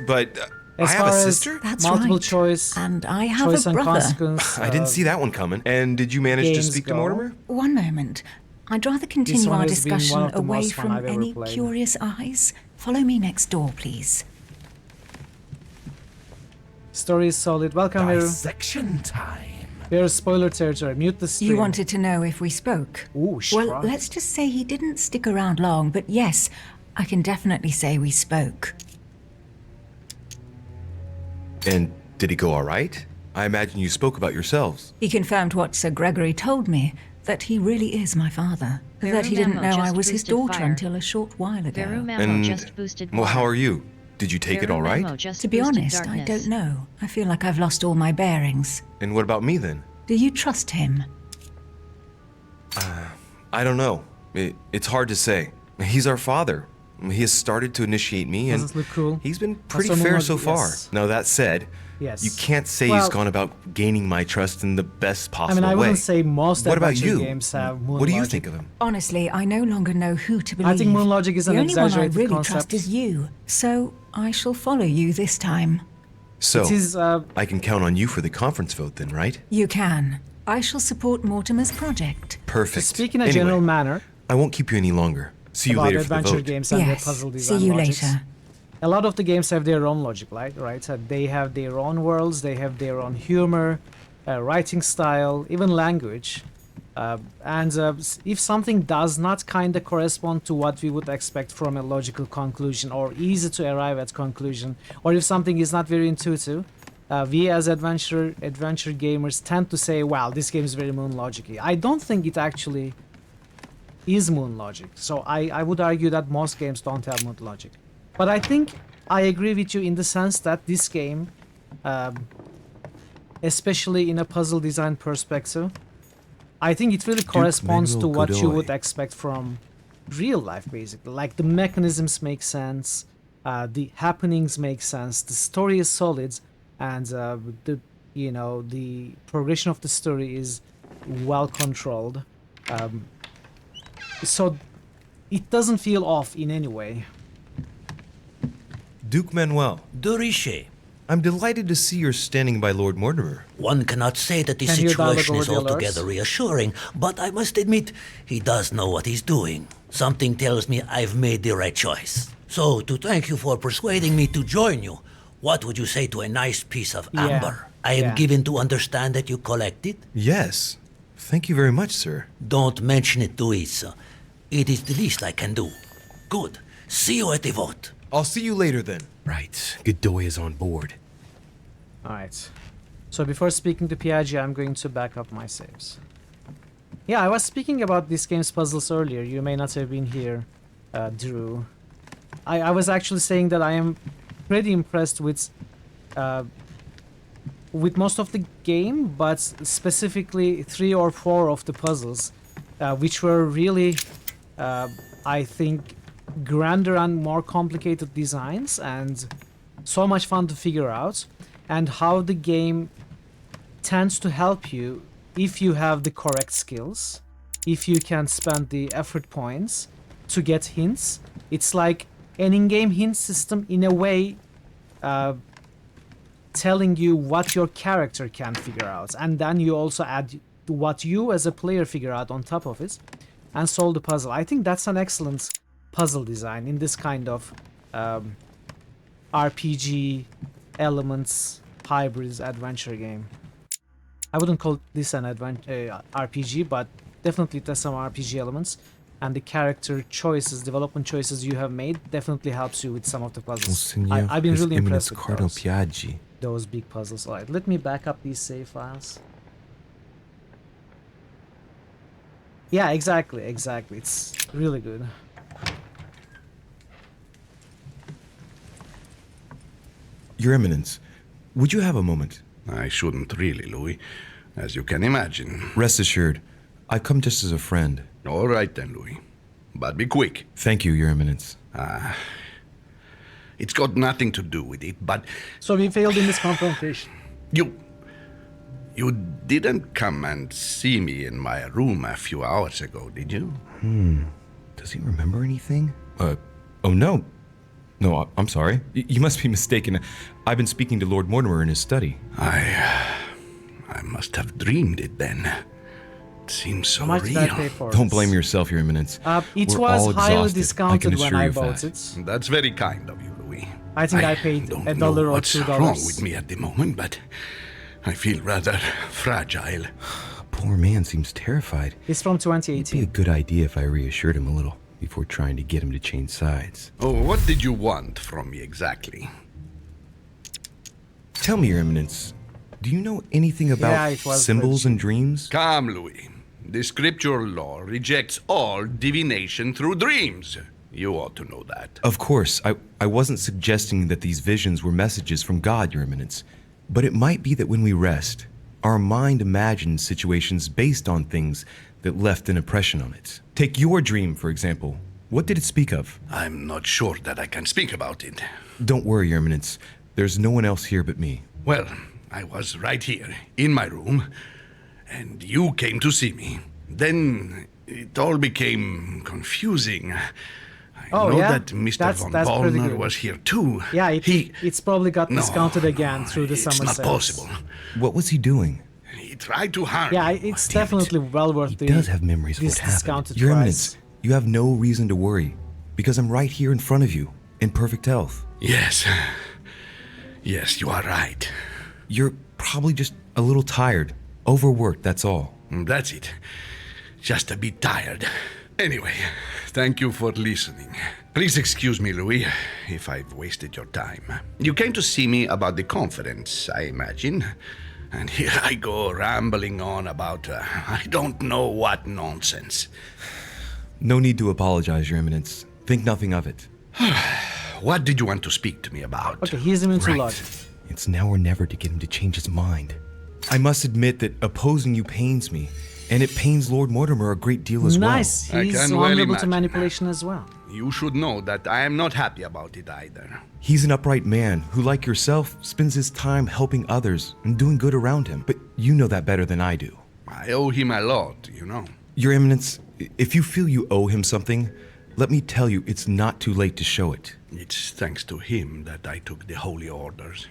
But I As have a far as sister? That's multiple right. choice, And I have choice a and brother. consequence. I didn't see that one coming. And did you manage to games speak to go. Mortimer? One moment. I'd rather This continue one our has been one discussion of the away most fun from I've ever any played. curious eyes. Follow me next door, please. Story is solid. Welcome, Eru. Dissection time. We're spoiler territory. Mute the stream. You wanted to know if we spoke. Ooh, Well, right. let's just say he didn't stick around long, but yes, I can definitely say we spoke. And did he go all right? I imagine you spoke about yourselves. He confirmed what Sir Gregory told me, that he really is my father. Veru That he didn't Mammo know I just was his boosted daughter fire. until a short while ago. Veru Mammo And, just boosted well, how water. are you? Did you take it Veru all right? Mammo just To be boosted honest, I darkness. don't know. I feel like I've lost all my bearings. And what about me then? Do you trust him? I don't know. It's hard to say. He's our father. He has started to initiate me, and Does it look cool? he's been That's pretty so fair more- so far. yes. Now, that said, Yes. you can't say Well, he's gone about gaining my trust in the best I possible mean, I way. wouldn't say most What about adventure you? games have moon What do you logic. think of him? Honestly, I no longer know who to believe. I think moon logic is an the only one I exaggerated really concept. trust is you. So I shall follow you this time. So, It is, I can count on you for the conference vote then, right? You can. I shall support Mortimer's project. Perfect. to speak in a Anyway, general manner I won't keep you any longer. See you about later for the adventure vote. games and Yes, their puzzle design see you logics. later. A lot of the games have their own logic, right? So they have their own worlds, they have their own humor, writing style, even language. If something does not kind of correspond to what we would expect from a logical conclusion or easy to arrive at conclusion, or if something is not very intuitive, we as adventure gamers tend to say, "Wow, this game is very moon logic-y." I don't think it actually is moon logic. So I would argue that most games don't have moon logic. But I think I agree with you in the sense that this game, especially in a puzzle design perspective, I think it really corresponds to Manuel what you Godoy. would expect from real life, basically. Like the mechanisms make sense, the happenings make sense, the story is solid, and the progression of the story is well controlled. So it doesn't feel off in any way. Duke Manuel, De Richet. I'm delighted to see you're standing by Lord Mortimer. One cannot say that the Can you dialogue situation over is the alerts? altogether reassuring, but I must admit, he does know what he's doing. Something tells me I've made the right choice. So, to thank you for persuading me to join you, what would you say to a nice piece of Yeah, amber? I am yeah. given to understand that you collect it? Yes. Thank you very much, sir. Don't mention it to Issa. It is the least I can do. Good. See you at the vote. I'll see you later then. Right. Godoy is on board. Alright. So before speaking to PIG, I'm going to back up my saves. Yeah, I was speaking about this game's puzzles earlier. You may not have been here, Drew. I was actually saying that I am pretty impressed with most of the game, but specifically 3 or 4 of the puzzles, which were really, I think, grander and more complicated designs and so much fun to figure out, and how the game tends to help you if you have the correct skills, if you can spend the effort points to get hints. It's like an in-game hint system in a way, telling you what your character can figure out, and then you also add what you as a player figure out on top of it and solve the puzzle. I think that's an excellent puzzle design in this kind of RPG elements hybrids adventure game. I wouldn't call this an RPG, but definitely it has some RPG elements, and the character choices, development choices you have made definitely helps you with some of the puzzles. I've been really impressed with those big puzzles. Alright, let me back up these save files. Yeah, exactly. It's really good. Your Eminence, would you have a moment? I shouldn't really, Louis, as you can imagine. Rest assured, I've come just as a friend. All right then, Louis. But be quick. Thank you, Your Eminence. It's got nothing to do with it, but... So we failed in this confrontation. You didn't come and see me in my room a few hours ago, did you? Does he remember anything? Oh no. No, I'm sorry. You must be mistaken. I've been speaking to Lord Mortimer in his study. I must have dreamed it then. It seems so How much real. did I pay for Don't it? blame yourself, Your Eminence. It We're was all highly exhausted, discounted when assure I you of bought that. it. That's very kind of you, Louis. I think I paid don't $1 know or what's $2. wrong with me at the moment, but I feel rather fragile. Poor man seems terrified. It's from It'd be a 2018. good idea if I reassured him a little before trying to get him to change sides. Oh, what did you want from me exactly? Tell me, Your Eminence, do you know anything about symbols and dreams? Come, Louis. The scriptural law rejects all divination through dreams. You ought to know that. Of course, I wasn't suggesting that these visions were messages from God, Your Eminence. But it might be that when we rest, our mind imagines situations based on things that left an impression on it. Take your dream, for example. What did it speak of? I'm not sure that I can speak about it. Don't worry, Your Eminence. There's no one else here but me. Well, I was right here, in my room, and you came to see me. Then it all became confusing. I know that Mr. von Ballner was here too. Yeah, it's probably got discounted again through the summer It's not sales. possible. What was he doing? He tried to harm Yeah, me. it's definitely well worth He does have memories of this what happened. discounted Your price. Eminence, you have no reason to worry, because I'm right here in front of you, in perfect health. Yes. Yes, you are right. You're probably just a little tired, overworked, that's all. That's it. Just a bit tired. Anyway, thank you for listening. Please excuse me, Louis, if I've wasted your time. You came to see me about the conference, I imagine. And here I go rambling on about I don't know what nonsense. No need to apologize, Your Eminence. Think nothing of it. What did you want to speak to me about? Okay, he's immune to logic. It's now or never to get him to change his mind. I must admit that opposing you pains me, and it pains Lord Mortimer a great deal as Nice, well. he's vulnerable to manipulation as well. You should know that I am not happy about it either. He's an upright man who, like yourself, spends his time helping others and doing good around him. But you know that better than I do. I owe him a lot, you know. Your Eminence, if you feel you owe him something, let me tell you it's not too late to show it. It's thanks to him that I took the Holy Orders.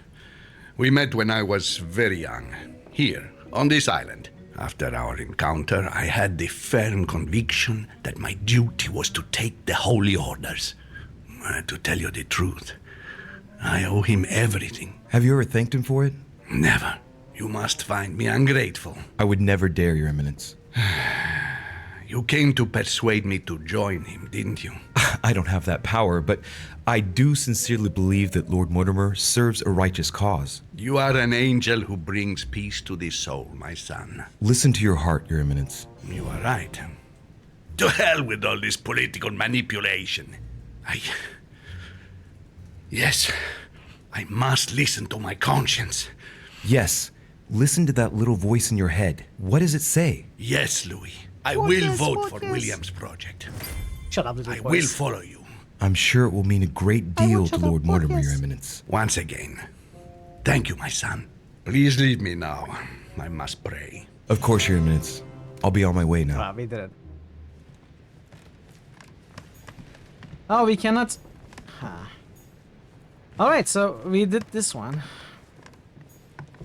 We met when I was very young, here, on this island. After our encounter, I had the firm conviction that my duty was to take the Holy Orders. To tell you the truth, I owe him everything. Have you ever thanked him for it? Never. You must find me ungrateful. I would never dare, Your Eminence. You came to persuade me to join him, didn't you? I don't have that power, but I do sincerely believe that Lord Mortimer serves a righteous cause. You are an angel who brings peace to the soul, my son. Listen to your heart, Your Eminence. You are right. To hell with all this political manipulation. Yes, I must listen to my conscience. Yes, listen to that little voice in your head. What does it say? Yes, Louis. I will vote for William's project. Shut up, little I voice. will follow you. I'm sure it will mean a great deal to Lord Mortimer, Your Eminence. Once again, thank you, my son. Please leave me now. I must pray. Of course, Your Eminence. I'll be on my way now. Wow, we did it. Oh, we cannot... Alright, so we did this one.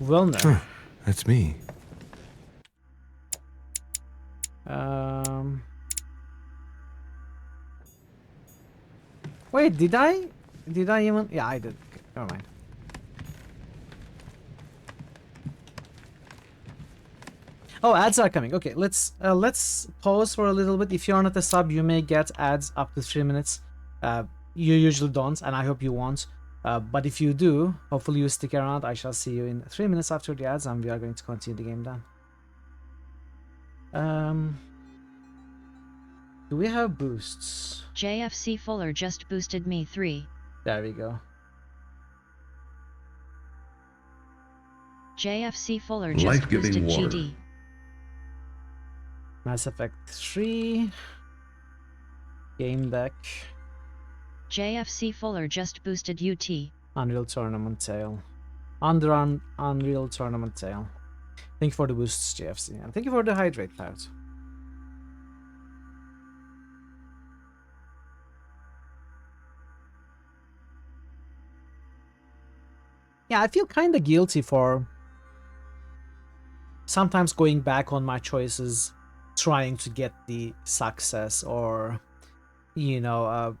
Wilner. Huh, that's me. Wait, did I even... Yeah, I did. Okay, never mind. Oh, ads are coming. Okay, let's pause for a little bit. If you're not a sub, you may get ads up to 3 minutes. You usually don't, and I hope you won't. But if you do, hopefully you stick around. I shall see you in 3 minutes after the ads, and we are going to continue the game then. Do we have boosts? JFC Fuller just boosted me 3. There we go. JFC Fuller just boosted GD. Mass Effect 3. Game deck. JFC Fuller just boosted UT. Unreal Tournament Tale. Unreal Tournament Tale. Thank you for the boosts, JFC. And thank you for the hydrate part. Yeah, I feel kind of guilty for sometimes going back on my choices, trying to get the success, or, you know,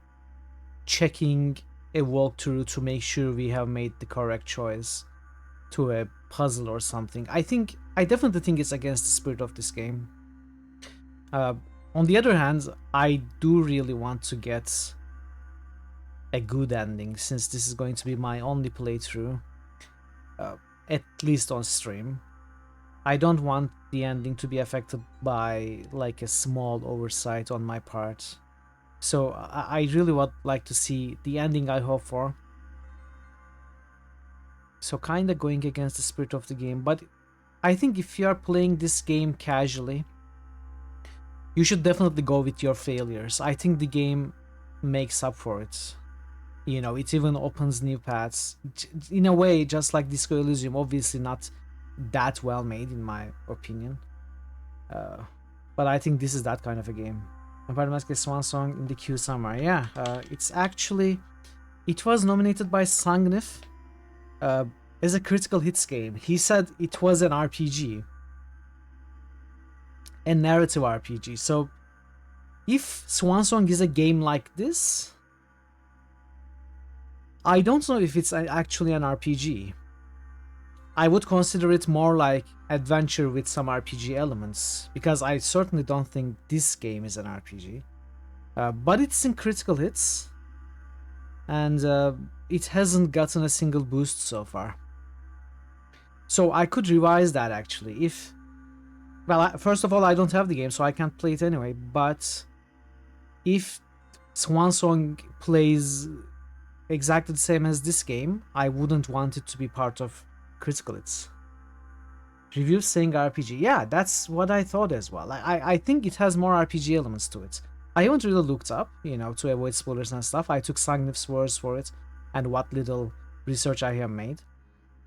checking a walkthrough to make sure we have made the correct choice to a puzzle or something. I definitely think it's against the spirit of this game. On the other hand, I do really want to get a good ending, since this is going to be my only playthrough, at least on stream. I don't want the ending to be affected by like a small oversight on my part. So I really would like to see the ending I hope for. So kind of going against the spirit of the game. But I think if you are playing this game casually, you should definitely go with your failures. I think the game makes up for it. You know, it even opens new paths. In a way, just like Disco Elysium, obviously not that well made in my opinion. But I think this is that kind of a game. Vampire Masquerade Swan Song in the queue somewhere. Yeah, it's actually... It was nominated by Sangnif as a critical hits game. He said it was an RPG. A narrative RPG. So, if Swan Song is a game like this, I don't know if it's actually an RPG. I would consider it more like adventure with some RPG elements, because I certainly don't think this game is an RPG. But it's in critical hits, and it hasn't gotten a single boost so far. So I could revise that actually. If, well, first of all, I don't have the game, so I can't play it anyway. But if Swan Song plays exactly the same as this game, I wouldn't want it to be part of critical hits. Review saying RPG. Yeah, that's what I thought as well. I think it has more RPG elements to it. I haven't really looked up, you know, to avoid spoilers and stuff. I took Sangnif's words for it and what little research I have made.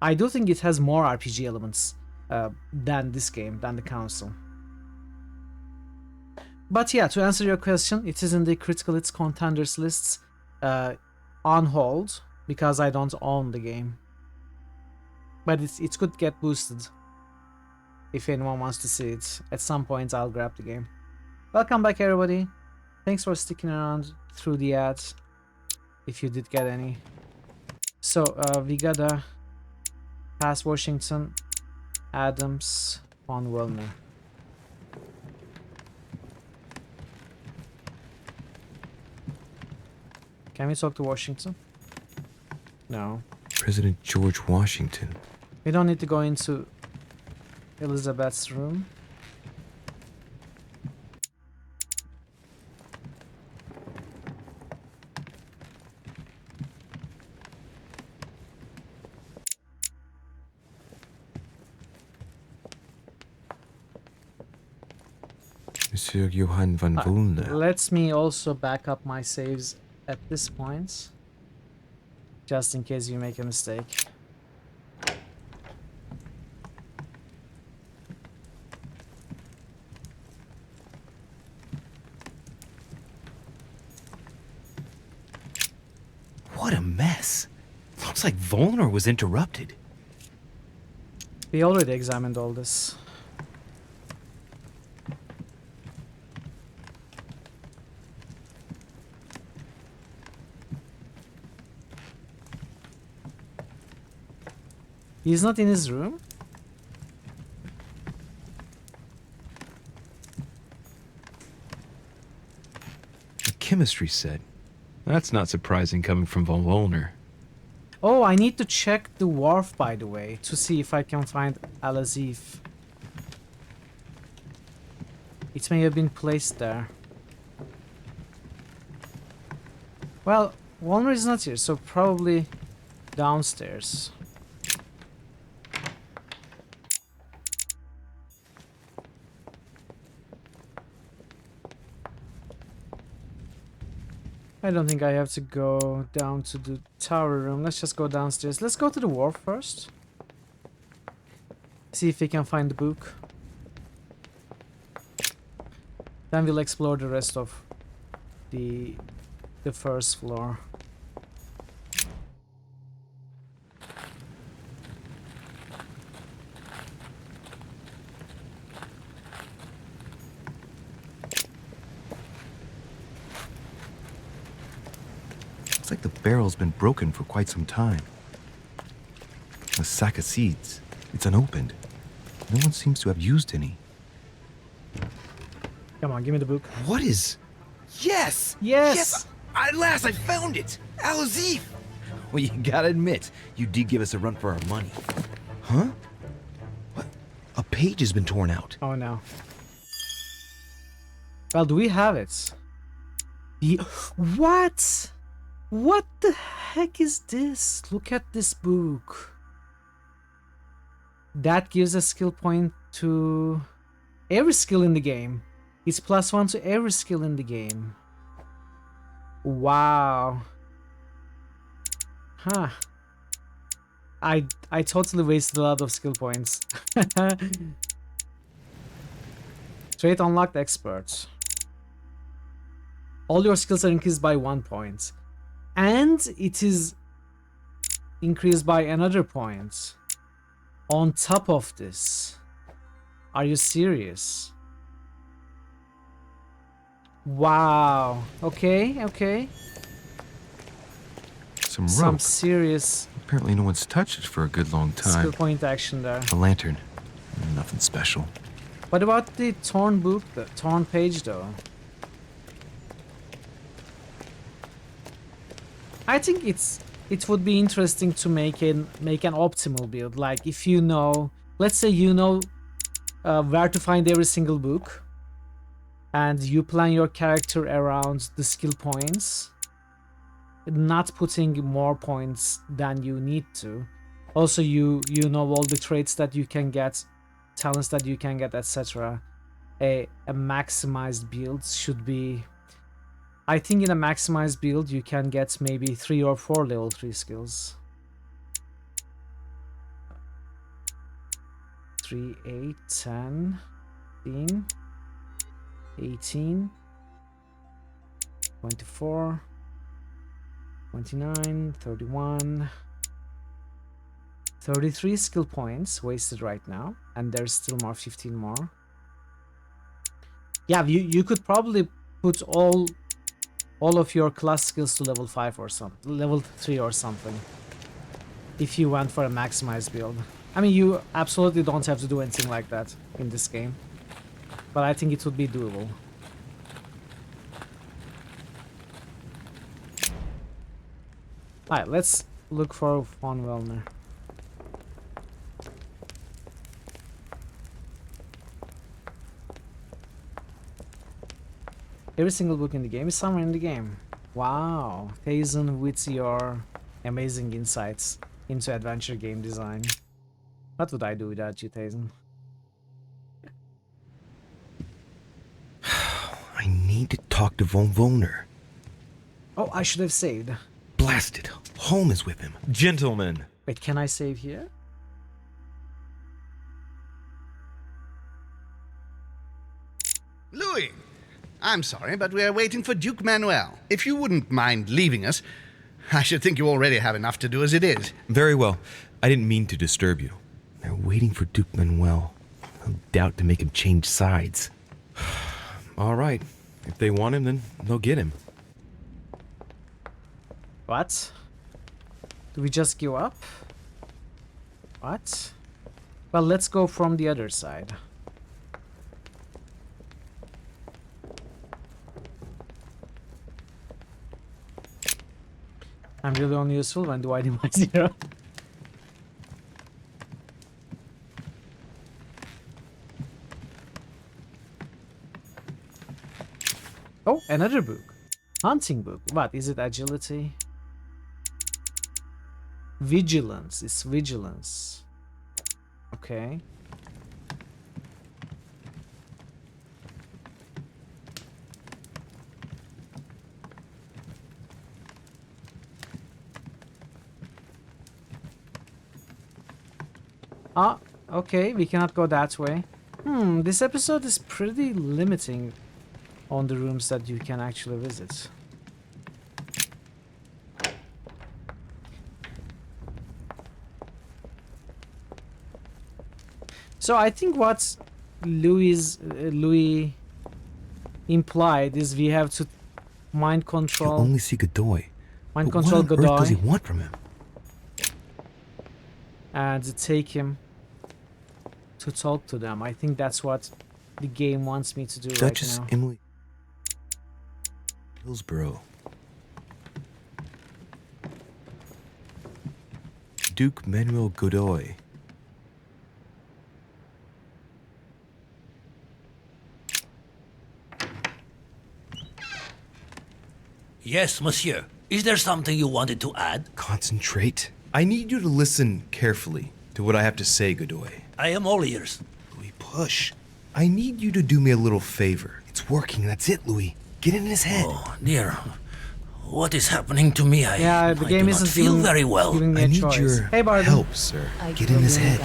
I do think it has more RPG elements than this game, than the Council. But yeah, to answer your question, it is in the critical hits contenders lists on hold because I don't own the game. But it could get boosted if anyone wants to see it. At some point I'll grab the game. Welcome back everybody. Thanks for sticking around through the ads, if you did get any. So we gotta pass Washington, Adams, Von Wellner. Can we talk to Washington? No. President George Washington. We don't need to go into Elizabeth's room. Monsieur Johann von Wulner. Let me also back up my saves at this point, just in case you make a mistake. What a mess. Looks like Volnor was interrupted. We already examined all this. He's not in his room? A chemistry set. That's not surprising coming from von Wulner. Oh, I need to check the wharf, by the way, to see if I can find Al-Azif. It may have been placed there. Well, Walner is not here, so probably downstairs. I don't think I have to go down to the tower room. Let's just go downstairs. Let's go to the wharf first. See if we can find the book. Then we'll explore the rest of the first floor. Looks like the barrel's been broken for quite some time. A sack of seeds. It's unopened. No one seems to have used any. Come on, give me the book. What is... Yes! Yes! Yes! At last I found it! Al-Azif! Well, you gotta admit, you did give us a run for our money. Huh? What? A page has been torn out. Oh no. Well, do we have it? What? What the heck is this? Look at this book. That gives a skill point to every skill in the game. It's +1 to every skill in the game. Wow. Huh. I totally wasted a lot of skill points. Trait unlocked expert. All your skills are increased by 1 point. And it is increased by another point. On top of this. Are you serious? Wow. Okay, okay. Some rope. Some serious... Apparently no one's touched it for a good long time. Skill point action there. A lantern. Nothing special. What about the torn book, the torn page though? I think it would be interesting to make an optimal build. Like if you know, let's say you know where to find every single book, and you plan your character around the skill points, not putting more points than you need to. Also, you know all the traits that you can get, talents that you can get, etc. A maximized build should be... I think in a maximized build you can get maybe 3 or 4 level 3 skills. 3, 8, 10, 15, 18, 24, 29, 31, 33 skill points wasted right now, and there's still more, 15 more. Yeah, you could probably put all of your class skills to level 5 or something, level 3 or something, if you went for a maximized build. I mean, you absolutely don't have to do anything like that in this game, but I think it would be doable. Alright, let's look for Von Wellner. Every single book in the game is somewhere in the game. Wow, Hazen with your amazing insights into adventure game design. What would I do without you, Hazen? I need to talk to Von Wellner. Oh, I should have saved. Blasted. Home is with him. Gentlemen. Wait, can I save here? Louis! I'm sorry, but we are waiting for Duke Manuel. If you wouldn't mind leaving us, I should think you already have enough to do as it is. Very well. I didn't mean to disturb you. They're waiting for Duke Manuel. No doubt to make him change sides. All right. If they want him, then they'll get him. What? Do we just give up? What? Well, let's go from the other side. I'm really only useful when dividing by 0. Oh, another book. Hunting book. What is it? Agility? Vigilance. It's vigilance. Okay. Ah, okay, we cannot go that way. This episode is pretty limiting on the rooms that you can actually visit. So I think what Louis implied is we have to mind control. You only see Godoy. Mind But control what on earth does he Godoy want from him? and take him to talk to them. I think that's what the game wants me to do Duchess right now. Emily Hillsborough. Duke Manuel Godoy. Yes, monsieur. Is there something you wanted to add? Concentrate. I need you to listen carefully to what I have to say, Godoy. I am all ears. Louis, push. I need you to do me a little favor. It's working, that's it, Louis. Get in his head. Oh, dear. What is happening to me? Yeah, the game do isn't not feel giving, very well. giving me I a need choice. your Hey, Barden. help, sir. Get in his head.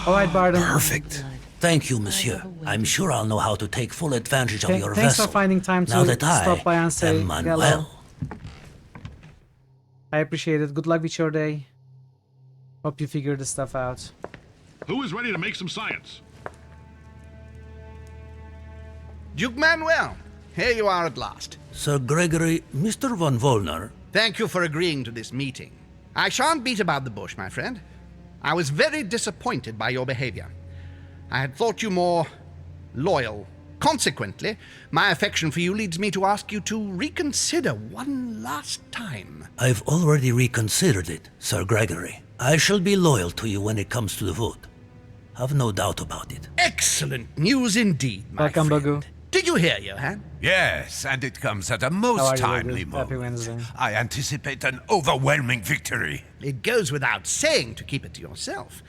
Alright, Barden. Perfect. Thank you, monsieur. I'm sure I'll know how to take full advantage of your Thanks vessel. for finding time now to that stop by and say am hello. unwell. I appreciate it. Good luck with your day. Hope you figure this stuff out. Who is ready to make some science? Duke Manuel, here you are at last. Sir Gregory, Mr. von Wollner. Thank you for agreeing to this meeting. I shan't beat about the bush, my friend. I was very disappointed by your behavior. I had thought you more loyal. Consequently, my affection for you leads me to ask you to reconsider one last time. I've already reconsidered it, Sir Gregory. I shall be loyal to you when it comes to the vote. Have no doubt about it. Excellent news indeed, my Welcome, friend. Bagu. Did you hear, Johan? Yes, and it comes at a How are most you, timely Bagu? moment. Happy Wednesday. I anticipate an overwhelming victory. It goes without saying to keep it to yourself.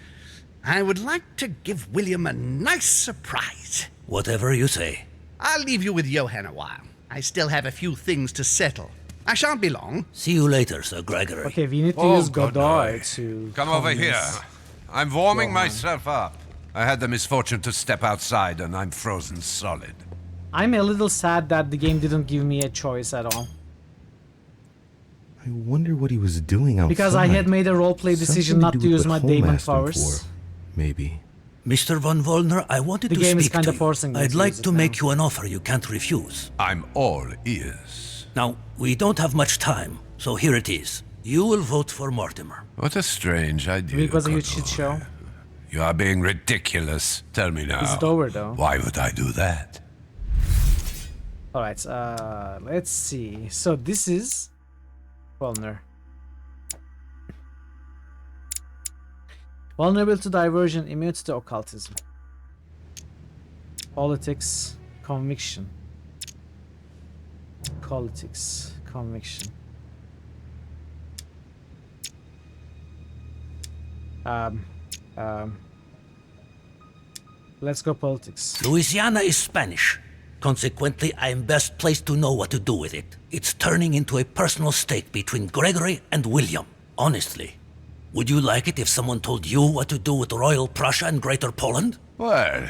I would like to give William a nice surprise. Whatever you say. I'll leave you with Johan a while. I still have a few things to settle. I shan't be long. See you later, Sir Gregory. Okay, we need to Oh, use Godoy Godoy. to Come over here. convince I'm warming Johan. myself up. I had the misfortune to step outside and I'm frozen solid. I'm a little sad that the game didn't give me a choice at all. I wonder what he was doing outside. Because I had made a roleplay decision not to do with use what my Holm Daemon asked him powers. for, maybe. Mr. von Wollner, I wanted The to game is speak kinda to you. forcing me I'd to like use it to now. make you an offer you can't refuse. I'm all ears. Now, we don't have much time, so here it is. You will vote for Mortimer. What a strange idea. It was a huge Godoy. shit show. You are being ridiculous. Tell me now. Is it over though? Why would I do that? Alright, let's see. So this is Wallner. Vulnerable to diversion, immune to occultism. Politics, conviction. Politics, conviction. Let's go politics. Louisiana is Spanish. Consequently, I am best placed to know what to do with it. It's turning into a personal stake between Gregory and William. Honestly, would you like it if someone told you what to do with Royal Prussia and Greater Poland? Well,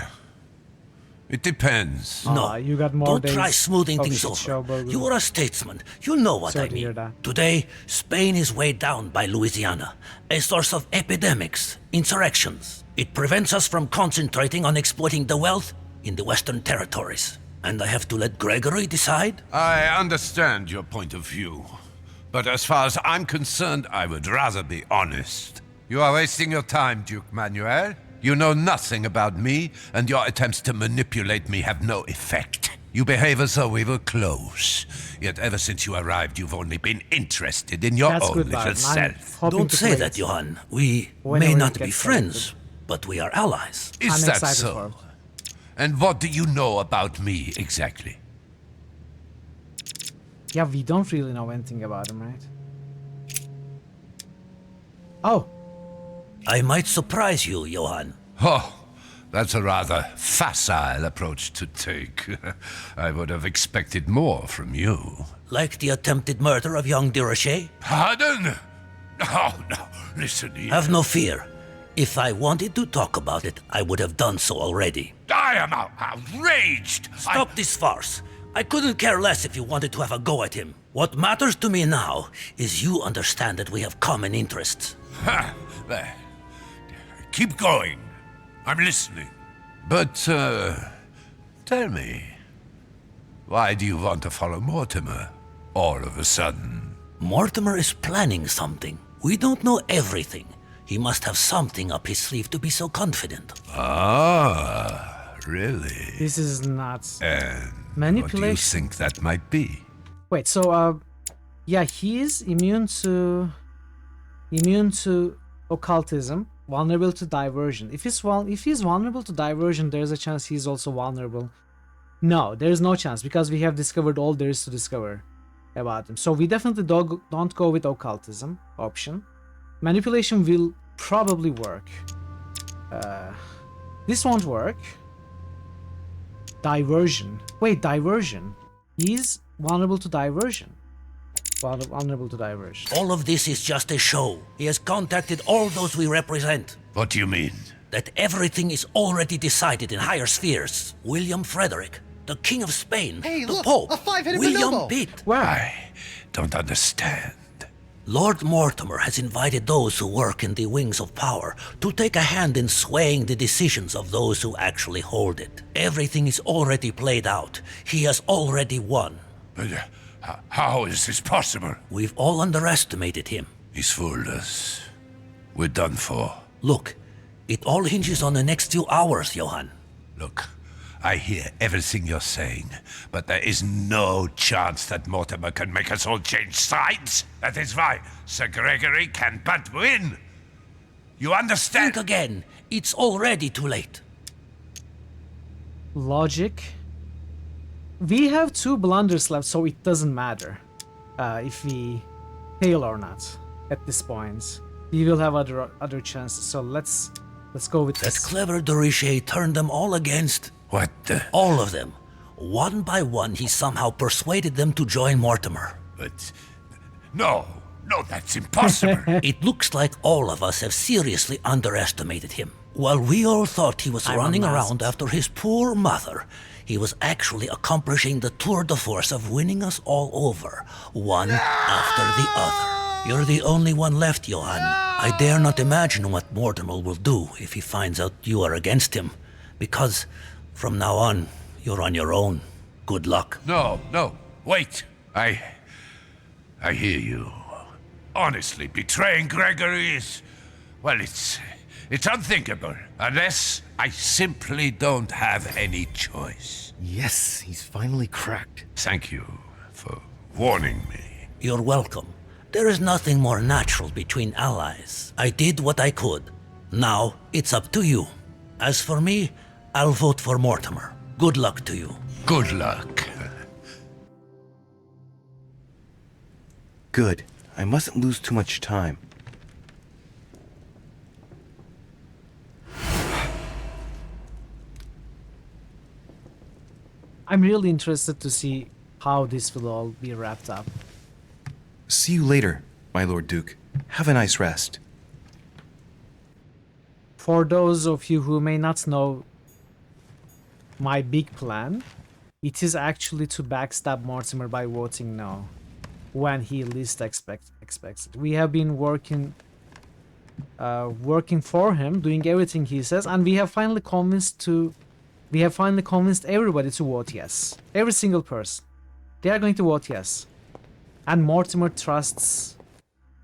it depends. No, you got more don't days try smoothing of things shit over. show, Bogu. You are a statesman. You know what Sorry I to hear mean. that. Today, Spain is weighed down by Louisiana, a source of epidemics, insurrections. It prevents us from concentrating on exploiting the wealth in the Western territories. And I have to let Gregory decide? I understand your point of view. But as far as I'm concerned, I would rather be honest. You are wasting your time, Duke Manuel. You know nothing about me, and your attempts to manipulate me have no effect. You behave as though we were close. Yet ever since you arrived, you've only been interested in your That's own good, little Baron. I'm self. hoping Don't to say play that, it Johan. We whenever may it not gets be friends, but we are allies. Is I'm that excited so? for it. And what do you know about me exactly? Yeah, we don't really know anything about him, right? Oh. I might surprise you, Johann. Oh, that's a rather facile approach to take. I would have expected more from you. Like the attempted murder of young Durocher? Pardon? Oh, no, listen here. Have no fear. If I wanted to talk about it, I would have done so already. I am outraged! Stop this farce. I couldn't care less if you wanted to have a go at him. What matters to me now is you understand that we have common interests. Ha! There. Keep going. I'm listening. But, tell me, why do you want to follow Mortimer all of a sudden? Mortimer is planning something. We don't know everything. He must have something up his sleeve to be so confident. Ah, really? This is nuts. And manipulation. what do you think that might be? Wait, so yeah, he is immune to occultism, vulnerable to diversion. If he's vulnerable to diversion, there's a chance he's also vulnerable. No, there's no chance because we have discovered all there is to discover about him. So we definitely don't go with occultism option. Manipulation will probably work. This won't work. Diversion. Wait, diversion. He's vulnerable to diversion. Vulnerable to diversion. All of this is just a show. He has contacted all those we represent. What do you mean? That everything is already decided in higher spheres. William Frederick, the King of Spain, Hey, the look, Pope, a five-headed William bonobo. Pitt. I don't understand. Lord Mortimer has invited those who work in the wings of power to take a hand in swaying the decisions of those who actually hold it. Everything is already played out. He has already won. But how is this possible? We've all underestimated him. He's fooled us. We're done for. Look, it all hinges on the next few hours, Johann. Look, I hear everything you're saying, but there is no chance that Mortimer can make us all change sides. That is why Sir Gregory can but win. You understand? Think again. It's already too late. Logic. We have 2 blunders left, so it doesn't matter if we fail or not at this point. We will have other chances, so let's go with That this. clever Durocher turned them all against... What the... All of them. One by one, he somehow persuaded them to join Mortimer. But... No, that's impossible. It looks like all of us have seriously underestimated him. While we all thought he was running around after his poor mother, he was actually accomplishing the tour de force of winning us all over, one after the other. You're the only one left, Johann. I dare not imagine what Mortimer will do if he finds out you are against him, because from now on, you're on your own. Good luck. No, wait. I hear you. Honestly, betraying Gregory is... Well, it's unthinkable. Unless I simply don't have any choice. Yes, he's finally cracked. Thank you for warning me. You're welcome. There is nothing more natural between allies. I did what I could. Now, it's up to you. As for me, I'll vote for Mortimer. Good luck to you. Good luck. Good. I mustn't lose too much time. I'm really interested to see how this will all be wrapped up. See you later, my Lord Duke. Have a nice rest. For those of you who may not know my big plan, it is actually to backstab Mortimer by voting no when he least expects it. We have been working for him, doing everything he says, and we have finally convinced everybody to vote yes. Every single person. They are going to vote yes. And Mortimer trusts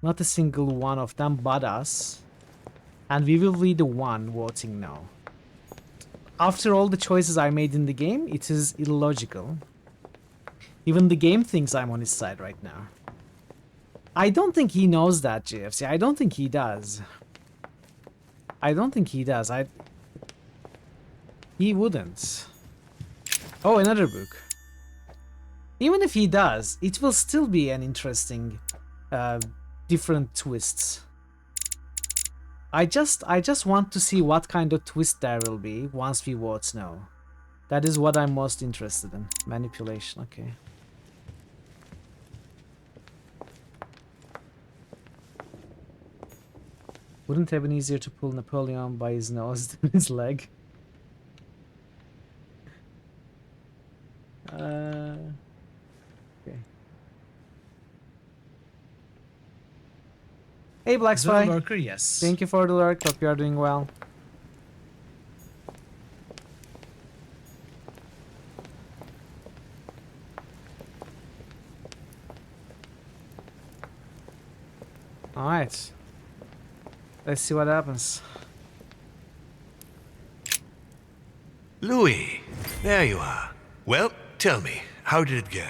not a single one of them but us. And we will be the one voting no. After all the choices I made in the game, it is illogical. Even the game thinks I'm on his side right now. I don't think he knows that, JFC. I don't think he does. He wouldn't. Oh, another book. Even if he does, it will still be an interesting, different twists. I just want to see what kind of twist there will be once we vote no. That is what I'm most interested in. Manipulation, okay. Wouldn't it have been easier to pull Napoleon by his nose than his leg? Okay. Hey, Black Spy. Lurker, yes. Thank you for the lurk. Hope you are doing well. Alright. Let's see what happens. Louis, there you are. Well, tell me, how did it go?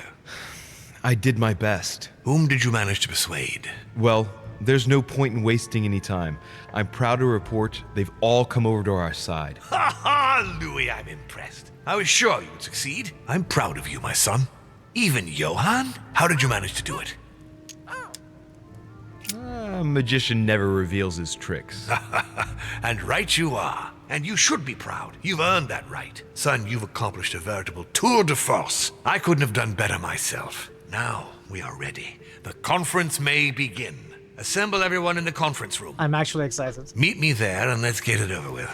I did my best. Whom did you manage to persuade? Well, there's no point in wasting any time. I'm proud to report they've all come over to our side. Ha ha, Louis, I'm impressed. I was sure you would succeed. I'm proud of you, my son. Even Johann? How did you manage to do it? A magician never reveals his tricks. And right you are. And you should be proud. You've earned that right. Son, you've accomplished a veritable tour de force. I couldn't have done better myself. Now we are ready. The conference may begin. Assemble everyone in the conference room. I'm actually excited. Meet me there and let's get it over with.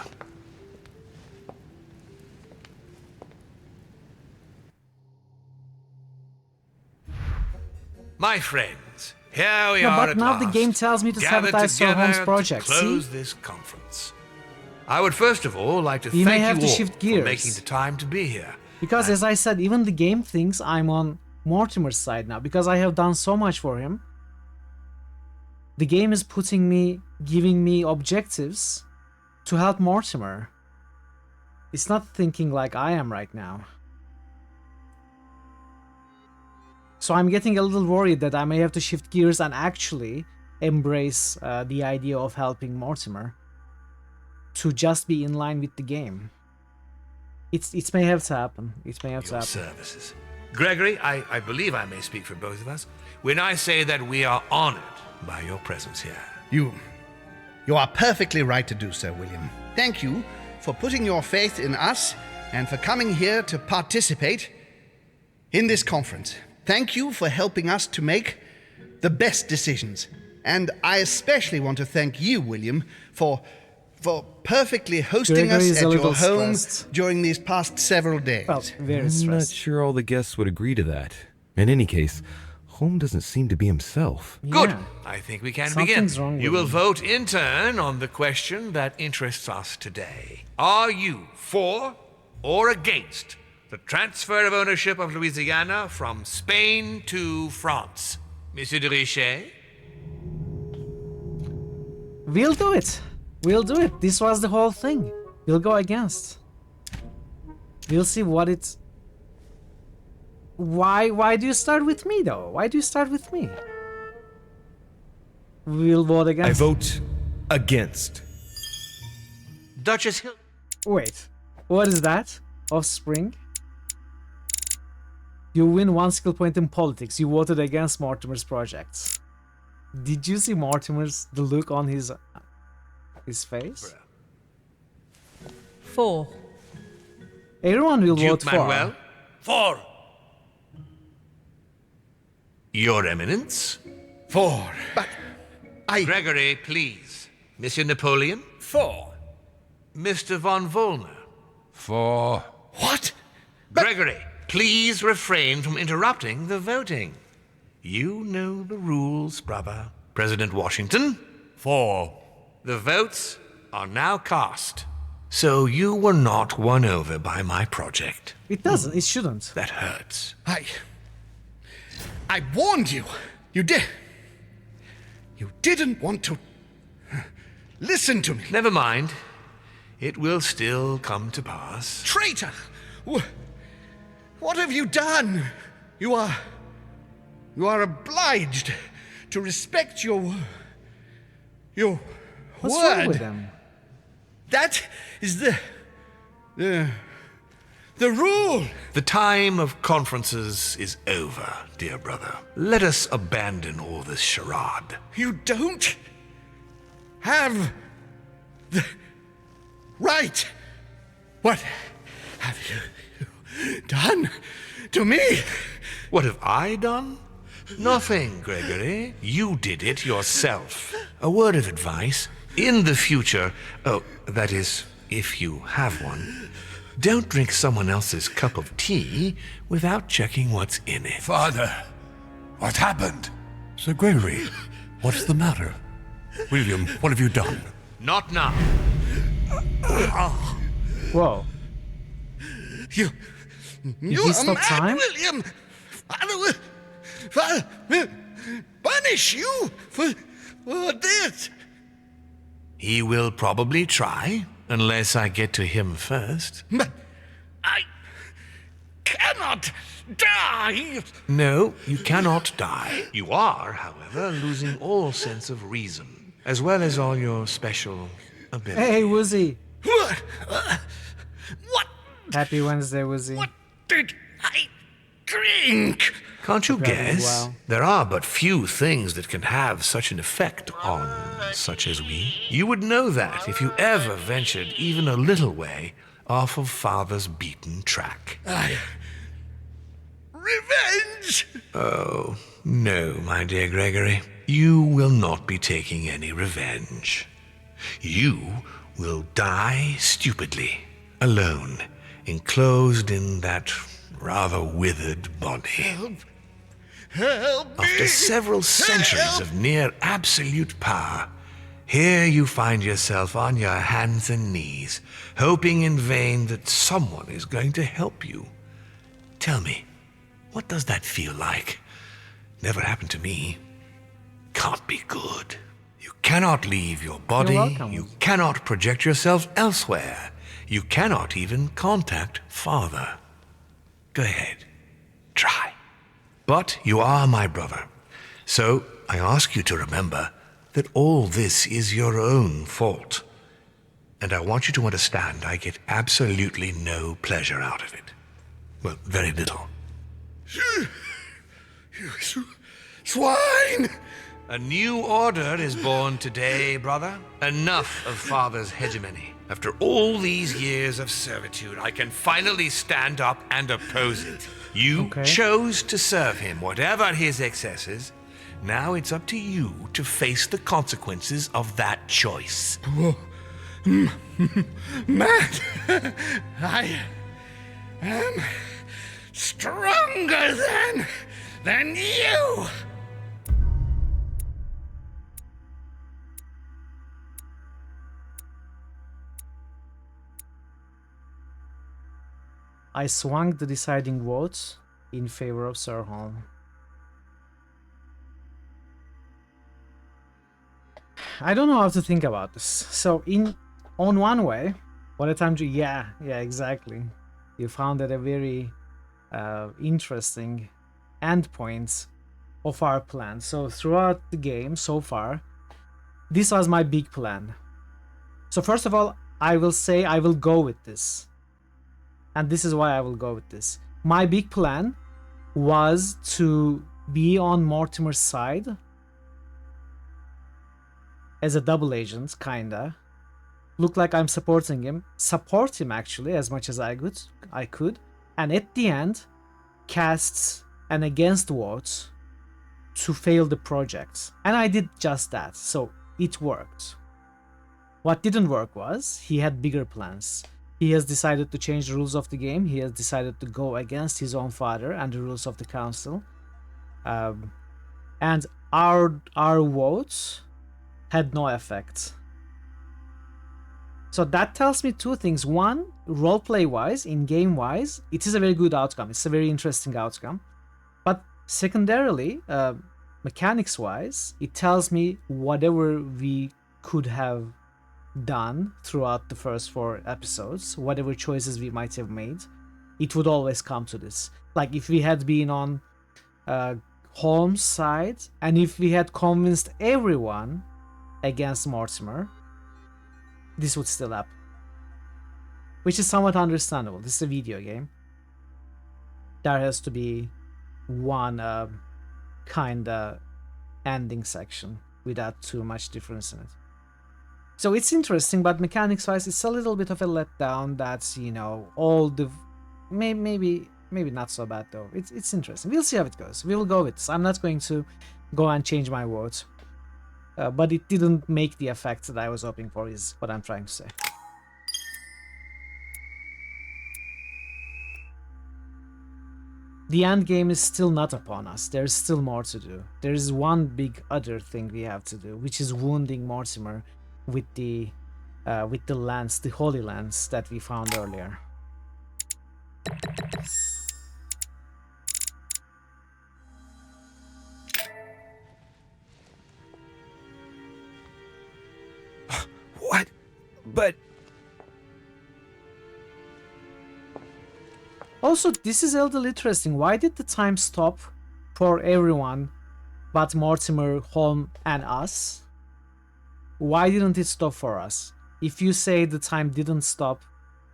My friends, here we are but at now last, the game tells me to gathered sabotage Sir together Holmes' to project. close See? this conference. I would first of all like to You may thank have you to all shift for gears. making the time to be here. Because as I said, even the game thinks I'm on Mortimer's side now. Because I have done so much for him. The game is giving me objectives to help Mortimer. It's not thinking like I am right now. So I'm getting a little worried that I may have to shift gears and actually embrace the idea of helping Mortimer to just be in line with the game. It may have to happen. It may have to Your happen. services. Gregory, I believe I may speak for both of us when I say that we are honored by your presence here. You are perfectly right to do so, William. Thank you for putting your faith in us and for coming here to participate in this conference. Thank you for helping us to make the best decisions. And I especially want to thank you, William, for perfectly hosting Gregory is us a at little your home stressed. during these past several days. Well, very I'm not stressed. sure all the guests would agree to that. In any case, Holmes doesn't seem to be himself. Good. Yeah. I think we can Something's begin. wrong You with will him. vote in turn on the question that interests us today. Are you for or against the transfer of ownership of Louisiana from Spain to France? Monsieur de Richet? We'll do it. We'll do it. This was the whole thing. We'll go against. We'll see what it's... Why do you start with me, though? Why do you start with me? We'll vote against. I vote against. Duchess Hill. Wait. What is that? Offspring? You win 1 skill point in politics. You voted against Mortimer's projects. Did you see the look on his face? 4. Everyone will Duke vote for. Manuel? For. Your Eminence? For. But Gregory, please. Monsieur Napoleon? For. Mr. von Volner? For. What? Gregory, please refrain from interrupting the voting. You know the rules, brother. President Washington? For. The votes are now cast. So you were not won over by my project. It doesn't. It shouldn't. That hurts. I warned you. You did. You didn't want to listen to me. Never mind. It will still come to pass. Traitor! What have you done? You are obliged to respect your What's word. wrong with them? That is the The rule! The time of conferences is over, dear brother. Let us abandon all this charade. You don't have the right. What have you done to me? What have I done? Nothing, Gregory. You did it yourself. A word of advice. In the future, that is, if you have one, don't drink someone else's cup of tea without checking what's in it. Father, what happened? Sir Gregory, what's the matter? William, what have you done? Not now. Whoa. You Did he stop mad, time? William. Father will punish you for this. He will probably try, unless I get to him first. But I cannot die. No, you cannot die. You are, however, losing all sense of reason, as well as all your special abilities. Hey, Woozy. What Happy Wednesday, Woozy. did I drink? Can't you Very guess? well. There are but few things that can have such an effect on such as we. You would know that if you ever ventured even a little way off of Father's beaten track. Revenge! Oh, no, my dear Gregory. You will not be taking any revenge. You will die stupidly, alone, enclosed in that rather withered body. Help me! After several centuries of near absolute power, here you find yourself on your hands and knees, hoping in vain that someone is going to help you. Tell me, what does that feel like? Never happened to me. Can't be good. You cannot leave your body. You're welcome. You cannot project yourself elsewhere. You cannot even contact Father. Go ahead. Try. But you are my brother. So I ask you to remember that all this is your own fault. And I want you to understand I get absolutely no pleasure out of it. Well, very little. You swine! A new order is born today, brother. Enough of Father's hegemony. After all these years of servitude, I can finally stand up and oppose it. You chose to serve him, whatever his excesses. Now it's up to you to face the consequences of that choice. Matt, I am stronger than you. I swung the deciding vote in favor of Sirholm. I don't know how to think about this. So on one way, by the time yeah, exactly. You found that a very interesting endpoint of our plan. So throughout the game so far, this was my big plan. So first of all, I will say I will go with this. And this is why I will go with this. My big plan was to be on Mortimer's side as a double agent, kinda. Look like I'm supporting him. Support him actually as much as I could. And at the end, cast an against vote to fail the project. And I did just that. So it worked. What didn't work was he had bigger plans. He has decided to change the rules of the game. He has decided to go against his own father and the rules of the council. And our votes had no effect. So that tells me two things. One, roleplay wise, in game wise, it is a very good outcome. It's a very interesting outcome. But secondarily, mechanics wise, it tells me whatever we could have done throughout the first 4 episodes, whatever choices we might have made, it would always come to this. Like if we had been on Holmes' side and if we had convinced everyone against Mortimer, this would still happen. which is somewhat understandable. This is a video game. There has to be one kind of ending section without too much difference in it. So it's interesting, but mechanics-wise, it's a little bit of a letdown. That's, you know, all the maybe not so bad though. It's interesting. We'll see how it goes. We'll go with this. I'm not going to go and change my vote, but it didn't make the effect that I was hoping for. Is what I'm trying to say. The end game is still not upon us. There's still more to do. There's one big other thing we have to do, which is wounding Mortimer with the lance, the holy lance that we found earlier. What? But... Also, this is a little interesting. Why did the time stop for everyone but Mortimer, Holm, and us? Why didn't it stop for us? If you say the time didn't stop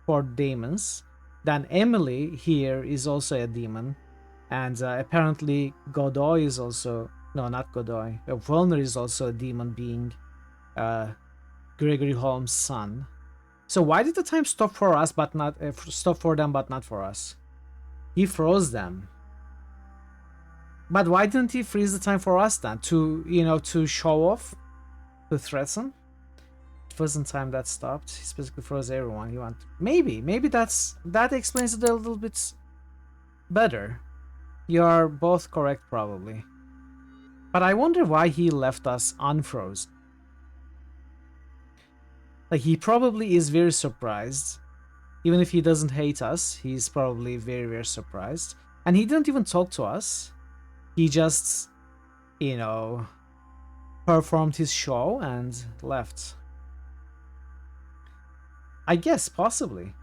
for demons, then Emily here is also a demon. And apparently Godoy is also... No, not Godoy. Wellner is also a demon being Gregory Holmes' son. So why did the time stop for us but not stop for them but not for us? He froze them. But why didn't he freeze the time for us then? To, you know, to show off? To threaten? It wasn't time that stopped. He basically froze everyone. He want maybe that explains it a little bit better. You are both correct probably. But I wonder why he left us unfrozen. Like, he probably is very surprised. Even if he doesn't hate us, he's probably very, very surprised. And he didn't even talk to us. He just, you know, performed his show and left. I guess, possibly.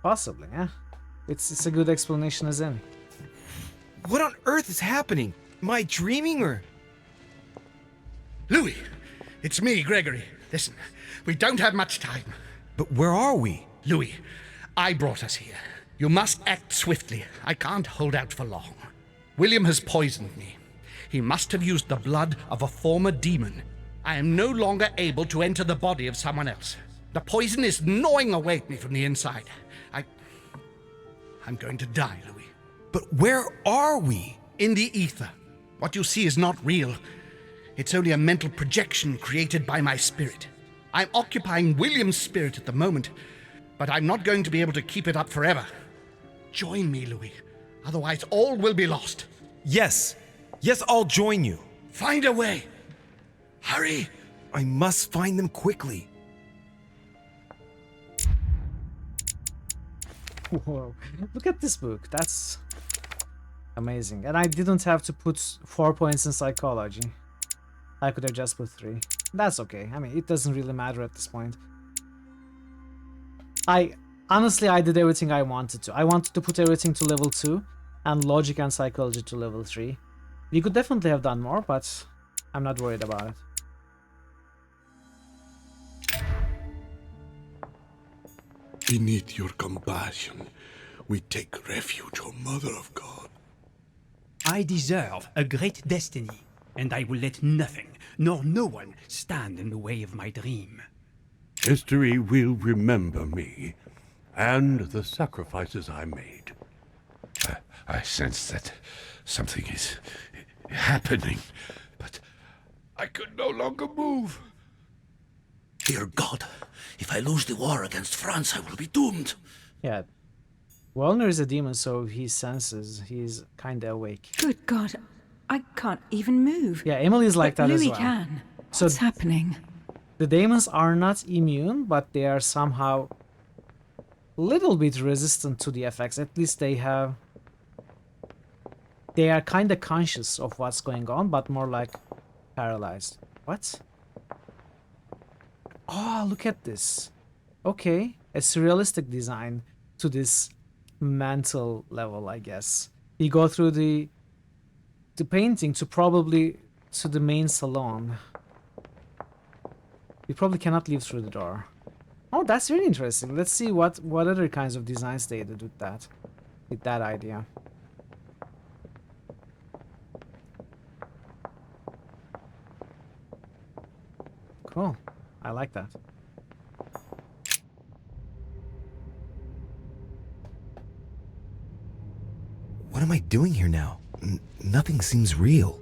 Possibly, yeah. It's a good explanation as any. What on earth is happening? Am I dreaming or... Louis, it's me, Gregory. Listen, we don't have much time. But where are we? Louis, I brought us here. You must act swiftly. I can't hold out for long. William has poisoned me. He must have used the blood of a former demon. I am no longer able to enter the body of someone else. The poison is gnawing away at me from the inside. I'm going to die, Louis. But where are we? In the ether. What you see is not real. It's only a mental projection created by my spirit. I'm occupying William's spirit at the moment, but I'm not going to be able to keep it up forever. Join me, Louis. Otherwise, all will be lost. Yes. Yes, I'll join you. Find a way. Hurry. I must find them quickly. Whoa. Look at this book. That's amazing. And I didn't have to put 4 points in psychology. I could have just put 3. That's okay. I mean, it doesn't really matter at this point. Honestly, I did everything I wanted to. I wanted to put everything to level 2 and logic and psychology to level 3. We could definitely have done more, but I'm not worried about it. Beneath your compassion, we take refuge, O Mother of God. I deserve a great destiny, and I will let nothing, nor no one, stand in the way of my dream. History will remember me, and the sacrifices I made. I sense that something is happening, but I could no longer move. Dear God, if I lose the war against France, I will be doomed. Yeah. Wellner is a demon, so he senses. He's kinda awake. Good God, I can't even move. Yeah, Emily's like that Louis as well. can. So what's happening? The demons are not immune, but they are somehow a little bit resistant to the effects. At least they have... They are kinda conscious of what's going on, but more like paralyzed. What? Oh, look at this. Okay, a surrealistic design to this mental level, I guess. You go through the painting to probably to the main salon. We probably cannot leave through the door. Oh, that's really interesting. Let's see what other kinds of designs they did with that idea. Cool. I like that. What am I doing here now? Nothing seems real.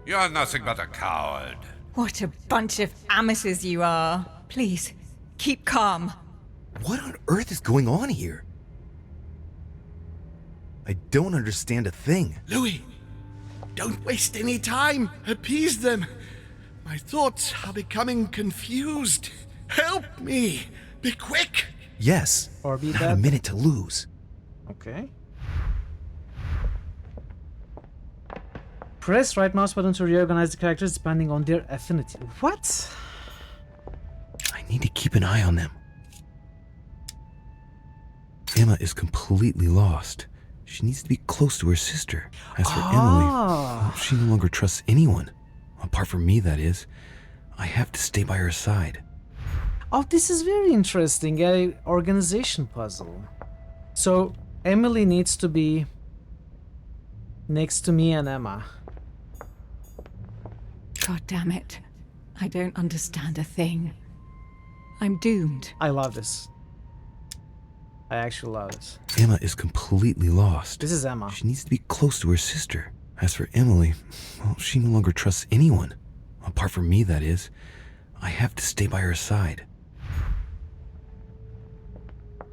You're nothing but a coward. What a bunch of amateurs you are. Please, keep calm. What on earth is going on here? I don't understand a thing. Louis, don't waste any time. Appease them. My thoughts are becoming confused. Help me. Be quick. Yes. Or be Not dead. a minute to lose. Okay. Press right mouse button to reorganize the characters depending on their affinity. What? I need to keep an eye on them. Emma is completely lost. She needs to be close to her sister. As for Emily, well, she no longer trusts anyone. Apart from me, that is. I have to stay by her side. Oh, this is very interesting. A organization puzzle. So Emily needs to be next to me and Emma. God damn it. I don't understand a thing. I'm doomed. I love this. I actually love this. Emma is completely lost. This is Emma. She needs to be close to her sister. As for Emily, well, she no longer trusts anyone. Apart from me, that is. I have to stay by her side.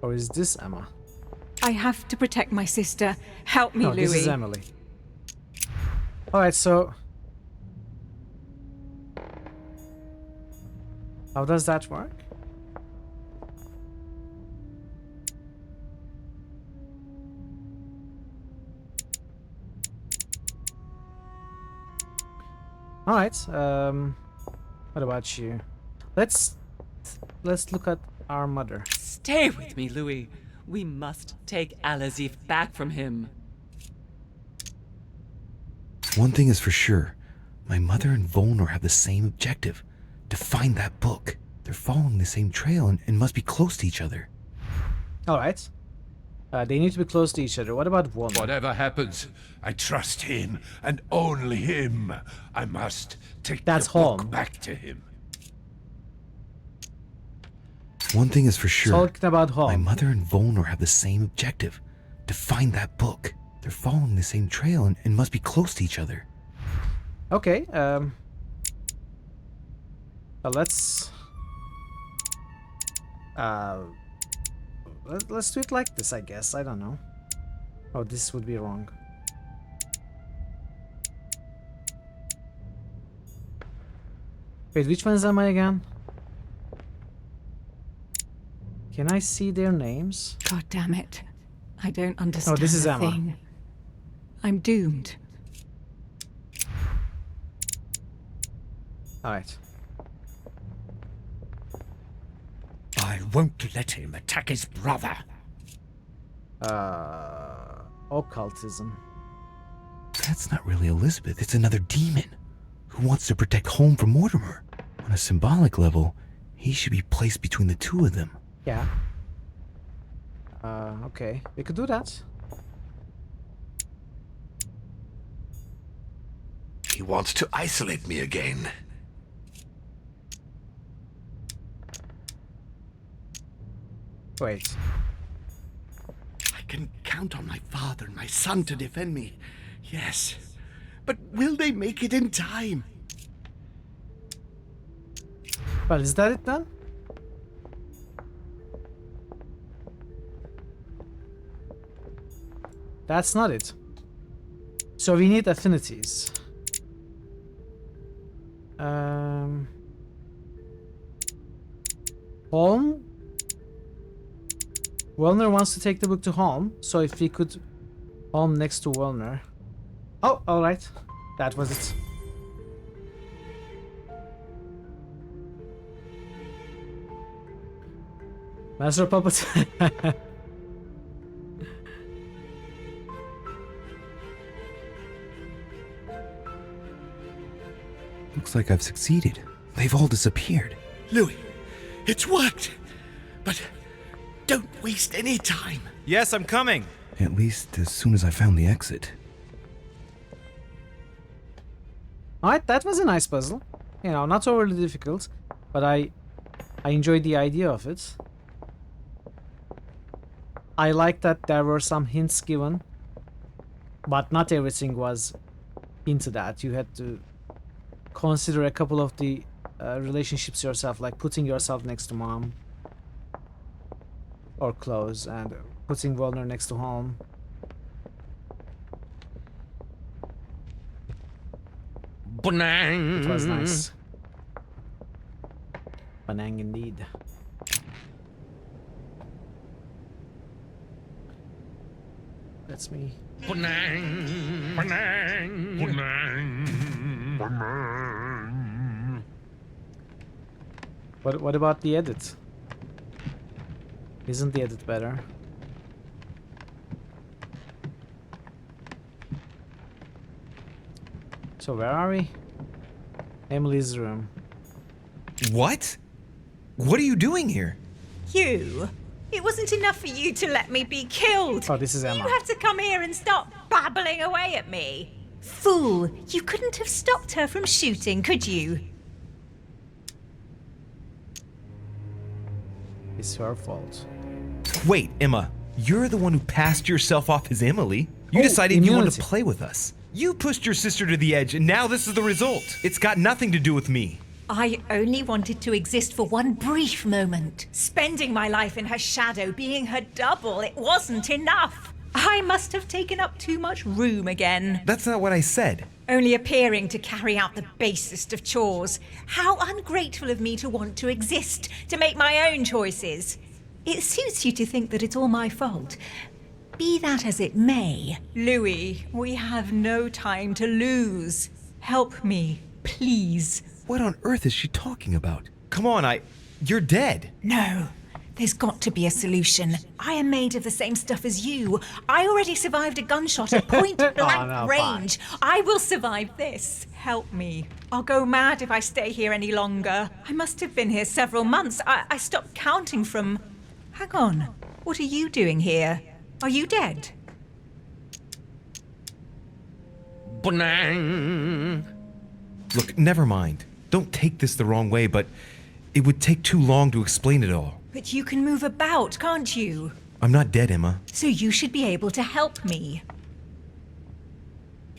Or is this Emma? I have to protect my sister. Help me, No, Louis. this is Emily. Alright, so... how does that work? Alright, what about you? Let's look at our mother. Stay with me, Louis. We must take Al-Azif back from him. One thing is for sure. My mother and Volnor have the same objective. To find that book. They're following the same trail and must be close to each other. Alright. They need to be close to each other. What about Volnor? Whatever happens, I trust him and only him. I must take That's the book home. back to him. One thing is for sure. Talking about home. My mother and Volnor have the same objective. To find that book. They're following the same trail and must be close to each other. Okay, let's let's do it like this, I guess. I don't know. Oh, this would be wrong. Wait, which ones am I again? Can I see their names? God damn it. I don't understand this is a Emma. thing. I'm doomed. Alright. I won't let him attack his brother. Occultism. That's not really Elizabeth. It's another demon who wants to protect home from Mortimer. On a symbolic level, he should be placed between the two of them. Yeah. Okay. We could do that. He wants to isolate me again. Wait. I can count on my father and my son to defend me. Yes. But will they make it in time? Well, is that it then? That's not it. So we need affinities. Home. Wellner wants to take the book to home, so if we could home next to Wellner. Oh, alright. That was it. Master Puppet. Looks like I've succeeded. They've all disappeared. Louis, it's worked. But don't waste any time. Yes, I'm coming. At least as soon as I found the exit. Alright, that was a nice puzzle. You know, not overly difficult, but I enjoyed the idea of it. I like that there were some hints given, but not everything was hinted at. You had to consider a couple of the relationships yourself, like putting yourself next to mom or close, and putting Volner next to home. It was nice. Banang indeed. That's me. What about the edit? Isn't the edit better? So where are we? Emily's room. What? What are you doing here? You? It wasn't enough for you to let me be killed. Oh, this is Emma. You had to come here and start babbling away at me. Fool, you couldn't have stopped her from shooting, could you? It's her fault. Wait, Emma, you're the one who passed yourself off as Emily. You decided you wanted to play with us. You pushed your sister to the edge, and now this is the result. It's got nothing to do with me. I only wanted to exist for one brief moment. Spending my life in her shadow, being her double, it wasn't enough. I must have taken up too much room again. That's not what I said. Only appearing to carry out the basest of chores. How ungrateful of me to want to exist, to make my own choices. It suits you to think that it's all my fault. Be that as it may, Louis, we have no time to lose. Help me, please. What on earth is she talking about? Come on, you're dead. No, there's got to be a solution. I am made of the same stuff as you. I already survived a gunshot at point blank range. I will survive this. Help me. I'll go mad if I stay here any longer. I must have been here several months. I stopped counting from... Hang on. What are you doing here? Are you dead? Look, never mind. Don't take this the wrong way, but it would take too long to explain it all. But you can move about, can't you? I'm not dead, Emma. So you should be able to help me.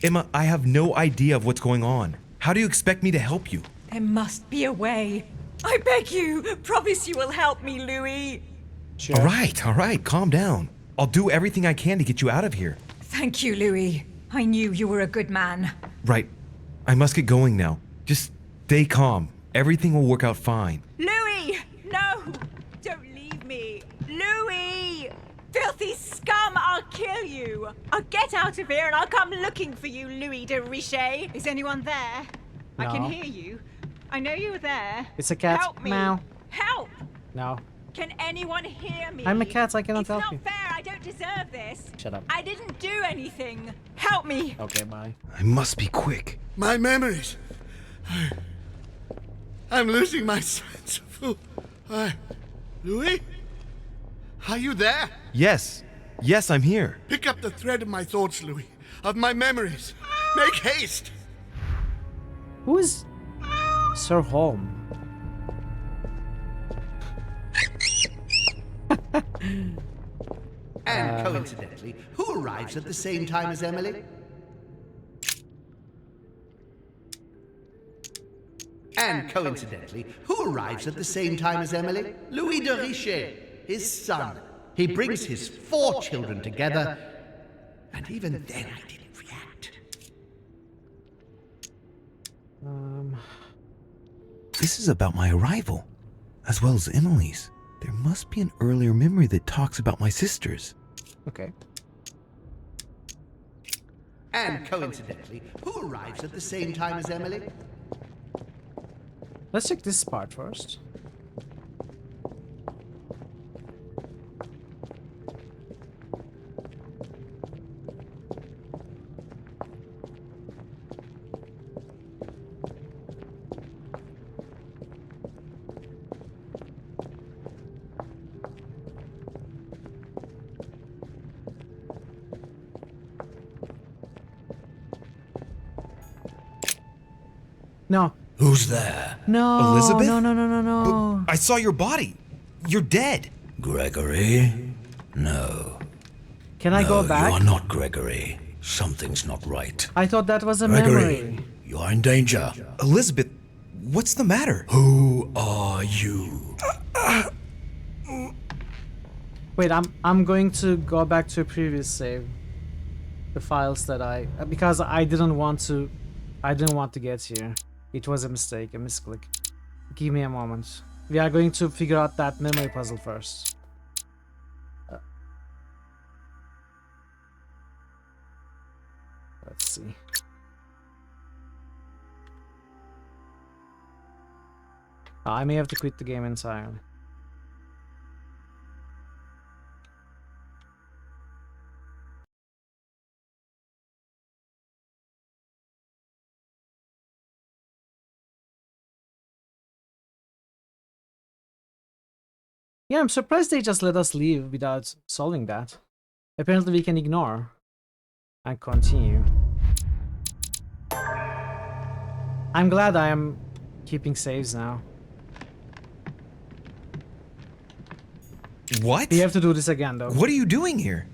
Emma, I have no idea of what's going on. How do you expect me to help you? There must be a way. I beg you, promise you will help me, Louis. Sure. All right, calm down. I'll do everything I can to get you out of here. Thank you, Louis. I knew you were a good man. Right. I must get going now. Just stay calm. Everything will work out fine. Louis! No! Don't leave me! Louis! Filthy scum! I'll kill you! I'll get out of here and I'll come looking for you, Louis de Richet. Is anyone there? No. I can hear you. I know you're there. It's a cat. Help me! Meow. Help! No. Can anyone hear me? I'm a cat, I cannot help you. It's not fair, I don't deserve this. Shut up. I didn't do anything. Help me! Okay, bye. I must be quick. My memories. I'm losing my sense of who... Louis? Are you there? Yes, I'm here. Pick up the thread of my thoughts, Louis. Of my memories. Make haste! Who is Sir Holm? And coincidentally, who arrives at the same time as Emily? And coincidentally, who arrives at the same time as Emily? Louis de Richet, his son. He brings his 4 children together, and even then I didn't react. This is about my arrival, as well as Emily's. There must be an earlier memory that talks about my sisters. Okay. And coincidentally, who arrives at the same time as Emily? Let's check this part first. No. Who's there? No. Elizabeth? No. I saw your body. You're dead. Gregory? No. Can I go back? You are not Gregory. Something's not right. I thought that was a Gregory, memory. you are in danger. Elizabeth, what's the matter? Who are you? Wait, I'm going to go back to a previous save. The files that because I didn't want to get here. It was a mistake, a misclick. Give me a moment. We are going to figure out that memory puzzle first. Let's see. I may have to quit the game entirely. Yeah, I'm surprised they just let us leave without solving that. Apparently we can ignore and continue. I'm glad I am keeping saves now. What? We have to do this again, though. What are you doing here?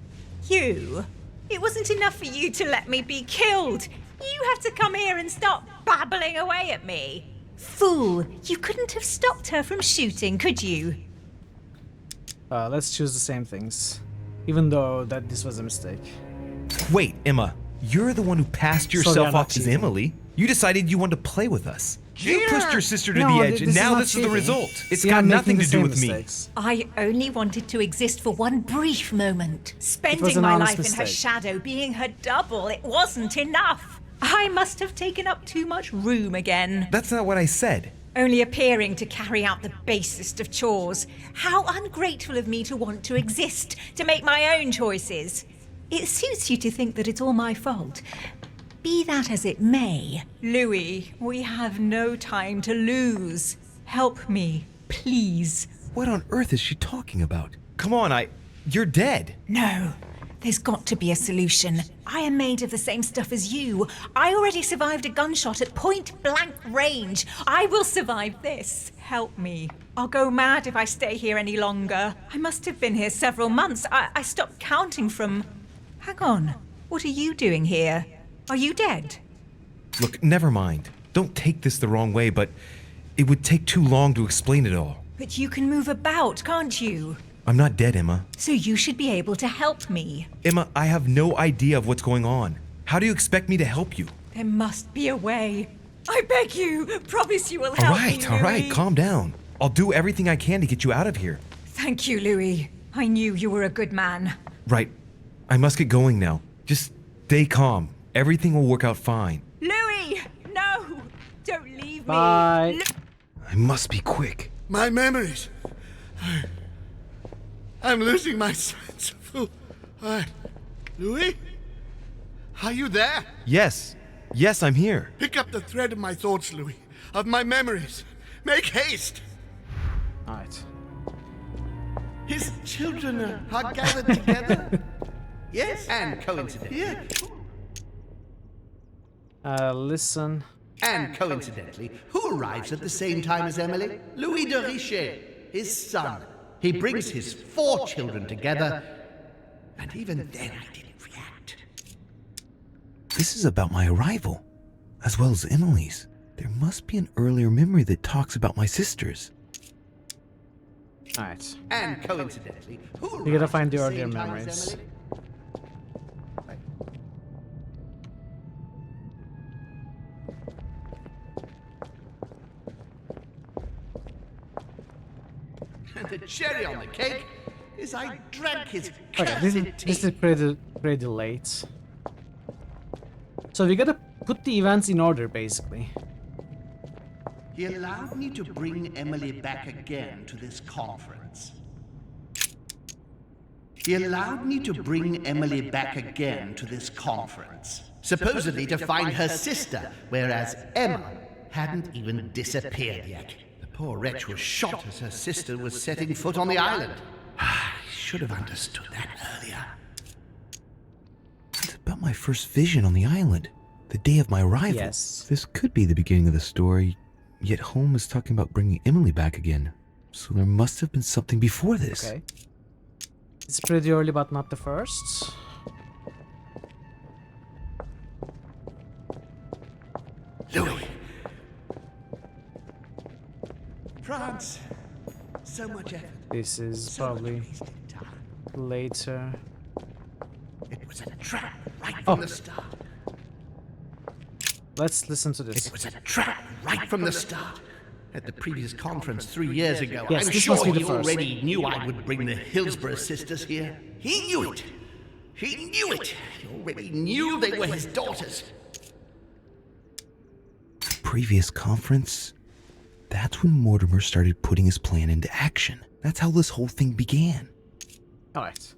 You? It wasn't enough for you to let me be killed. You have to come here and start babbling away at me. Fool, you couldn't have stopped her from shooting, could you? Let's choose the same things. Even though that this was a mistake. Wait, Emma, you're the one who passed yourself off as Emily. You decided you wanted to play with us. You pushed your sister to the edge, and now this is the result. It's got nothing to do with me. I only wanted to exist for one brief moment. Spending my life in her shadow, being her double, it wasn't enough. I must have taken up too much room again. That's not what I said. Only appearing to carry out the basest of chores. How ungrateful of me to want to exist, to make my own choices. It suits you to think that it's all my fault. Be that as it may, Louis, we have no time to lose. Help me, please. What on earth is she talking about? Come on, you're dead. No, there's got to be a solution. I am made of the same stuff as you. I already survived a gunshot at point-blank range. I will survive this. Help me. I'll go mad if I stay here any longer. I must have been here several months. I stopped counting from... Hang on. What are you doing here? Are you dead? Look, never mind. Don't take this the wrong way, but it would take too long to explain it all. But you can move about, can't you? I'm not dead, Emma. So you should be able to help me. Emma, I have no idea of what's going on. How do you expect me to help you? There must be a way. I beg you, promise you will help me, All right, calm down. I'll do everything I can to get you out of here. Thank you, Louis. I knew you were a good man. Right. I must get going now. Just stay calm. Everything will work out fine. Louis! No! Don't leave me! Bye. I must be quick. My memories. I'm losing my sense of who Louis? Are you there? Yes, I'm here. Pick up the thread of my thoughts, Louis. Of my memories. Make haste! Alright. His children are gathered together. Yes? And coincidentally. Yeah. Listen. And coincidentally, who arrives at the same time as Emily? Louis de Richet, his son. He brings his 4 children together, and even then I didn't react. This is about my arrival, as well as Emily's. There must be an earlier memory that talks about my sisters. Alright. And coincidentally, who We gotta find the arrives earlier at same time as memories. Emily? And the cherry on the cake is I drank his Okay, this is pretty late. So we gotta put the events in order, basically. He allowed me to bring Emily back again to this conference. He allowed me to bring Emily back again to this conference, supposedly to find her sister, whereas Emma hadn't even disappeared yet. The poor wretch was shot as her sister was setting foot on the island. I should have understood that earlier. It's about my first vision on the island. The day of my arrival. Yes. This could be the beginning of the story, yet Holm is talking about bringing Emily back again. So there must have been something before this. Okay. It's pretty early, but not the first. Louis! France! So much effort. This is probably later. It was a trap right from the start. Let's listen to this. It was a trap right from the start. At the previous conference 3 years ago, Yes, I'm this sure must be the he first. already knew I would bring the Hillsborough sisters here. He knew it. He knew it. He already knew they were his daughters. Previous conference? That's when Mortimer started putting his plan into action. That's how this whole thing began. Alright.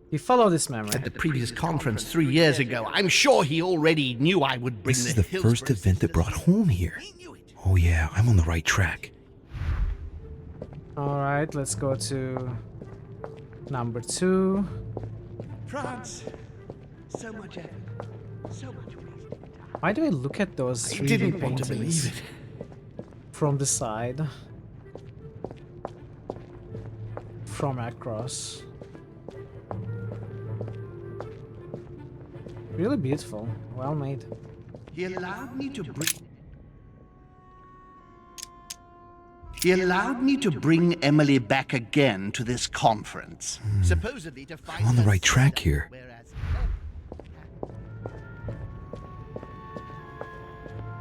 You follow this memory. At the previous conference 3 years ago, I'm sure he already knew I would bring This the is the Hillsborough first event that brought Holm here. Oh yeah, I'm on the right track. Alright, let's go to number 2. France, so much effort, so much wasted time. Why do I look at those I 3D didn't want to paintings believe it. from the side? From across. Really beautiful. Well made. He allowed me to bring Emily back again to this conference. Supposedly to find I'm on the her right track sister, here. whereas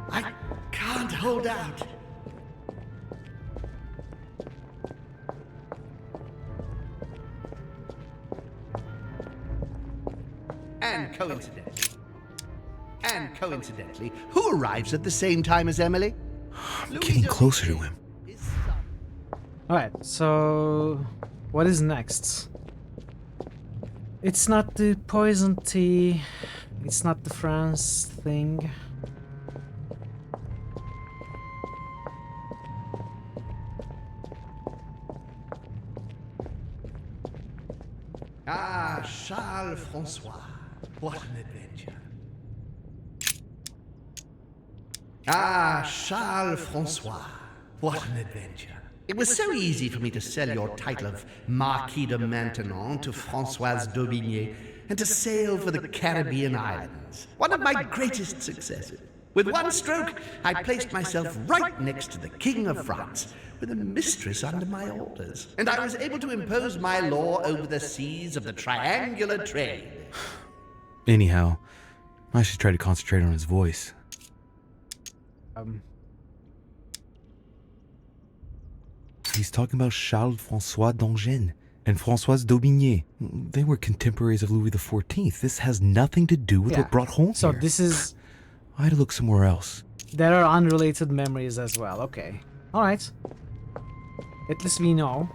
I can't hold out. And coincidentally, who arrives at the same time as Emily? I'm getting closer to him. Alright, so what is next? It's not the poison tea. It's not the France thing. Ah, Charles Francois. What an adventure. Ah, Charles Francois. What an adventure. It was so easy for me to sell your title of Marquis de Maintenon to Françoise d'Aubigné and to sail for the Caribbean islands. One of my greatest successes. With one stroke, I placed myself right next to the King of France, with a mistress under my orders. And I was able to impose my law over the seas of the triangular trade. Anyhow, I should try to concentrate on his voice. He's talking about Charles François d'Angennes and Françoise d'Aubigné. They were contemporaries of Louis XIV. This has nothing to do with what brought Holm So here. this is... I had to look somewhere else. There are unrelated memories as well. Okay. Alright. At least we know.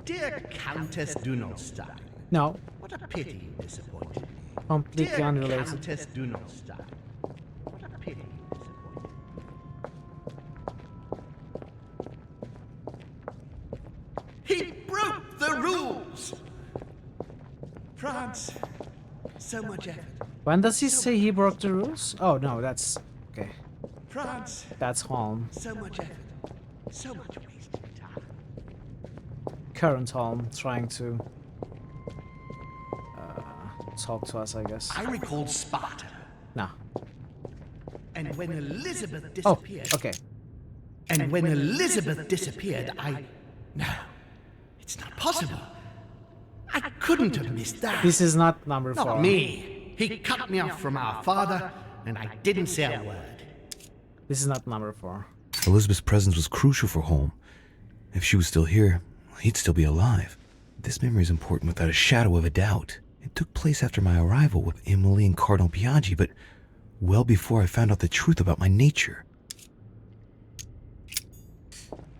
Dear Countess Dunolstein. No. What a pity you disappointed me. Completely Dear unrelated. Countess Dunolstein. What a pity you disappointed me. He broke the rules! France, so much effort. When does he say he broke the rules? Oh no, that's... Okay. France, That's Holm. so much effort. So much wasted time. Current Holm trying to... talk to us, I guess. I recalled Sparta. No. And when Elizabeth disappeared... Oh, okay. And when Elizabeth disappeared, No, it's not possible. I couldn't have missed that. This is not number 4. Not me. He cut me off from our father, and I didn't say a word. This is not number 4. Elizabeth's presence was crucial for Holm. If she was still here, he'd still be alive. This memory is important without a shadow of a doubt. It took place after my arrival with Emily and Cardinal Biaggi, but well before I found out the truth about my nature.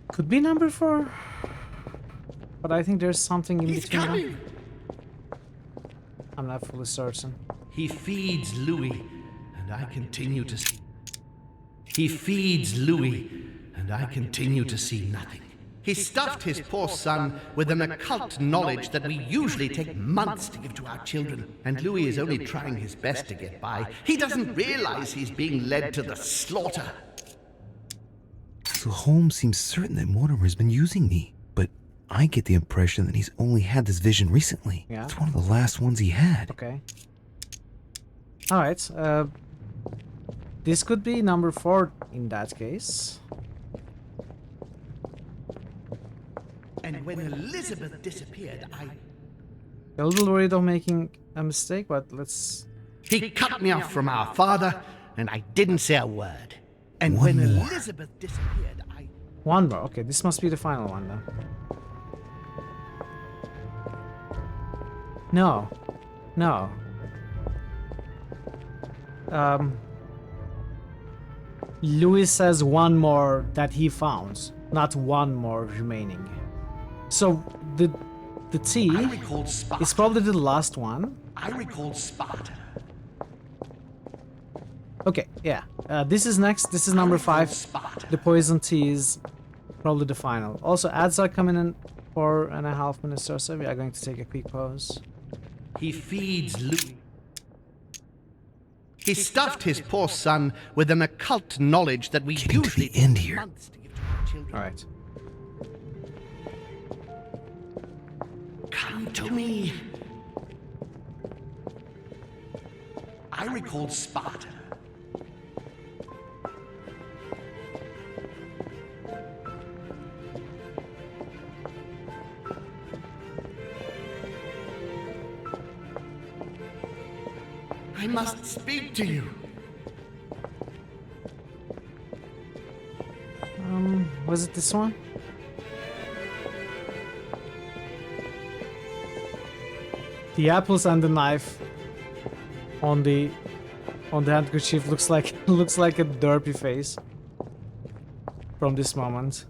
Could be number 4. But I think there's something in He's between. coming. I'm not fully certain. He feeds Louis, and I continue to see. He feeds Louis, and I continue to see nothing. He stuffed his poor son with an occult knowledge that we usually take months to give to our children, and Louis is only trying his best to get by. He doesn't realize he's being led to the slaughter. So Holmes seems certain that Mortimer's been using me, but I get the impression that he's only had this vision recently. Yeah. It's one of the last ones he had. Okay. Alright, this could be number 4 in that case. And when Elizabeth disappeared, A little worried of making a mistake, but let's... He cut me off from our father, and I didn't say a word. And when Elizabeth disappeared, One more. Okay, this must be the final one then. No. No. Louis says one more that he found, not one more remaining. So the T is probably the last one. I recalled Sparta. Okay, yeah. This is next. This is number 5. The poison tea is probably the final. Also, ads are coming in 4.5 minutes or so. We are going to take a quick pause. He feeds Louis. He stuffed his poor son with an occult knowledge that we usually take months to give to our children. All right. Come to me. I recalled Sparta. I must speak to you. Was it this one? The apples and the knife on the handkerchief looks like a derpy face from this moment.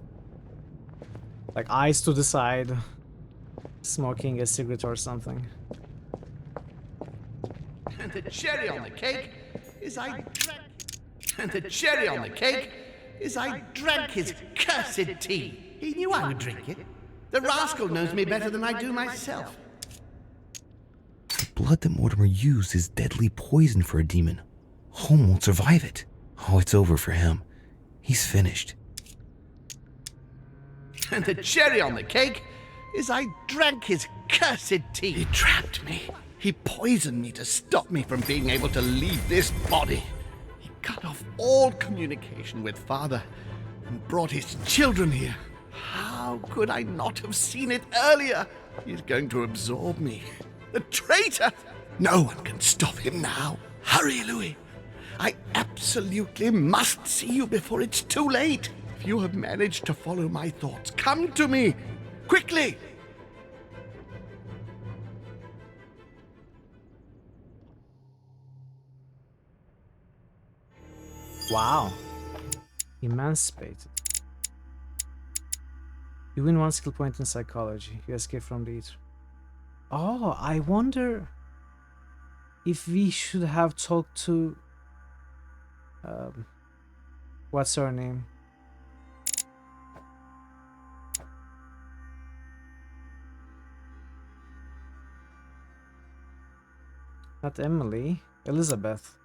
Like eyes to the side, smoking a cigarette or something. And the cherry on the cake is I drank. And the cherry on the cake is I drank his cursed tea. He knew I would drink it. The rascal knows me better than I do myself. The blood that Mortimer used is deadly poison for a demon. Holmes won't survive it. Oh, it's over for him. He's finished. And the cherry on the cake is I drank his cursed tea. He trapped me. He poisoned me to stop me from being able to leave this body. He cut off all communication with Father and brought his children here. How could I not have seen it earlier? He's going to absorb me. The traitor! No one can stop him now. Hurry, Louis. I absolutely must see you before it's too late. If you have managed to follow my thoughts, come to me. Quickly! Wow. Emancipated. You win 1 skill point in psychology. You escape from the ether. Oh, I wonder if we should have talked to... what's her name? Not Emily. Elizabeth.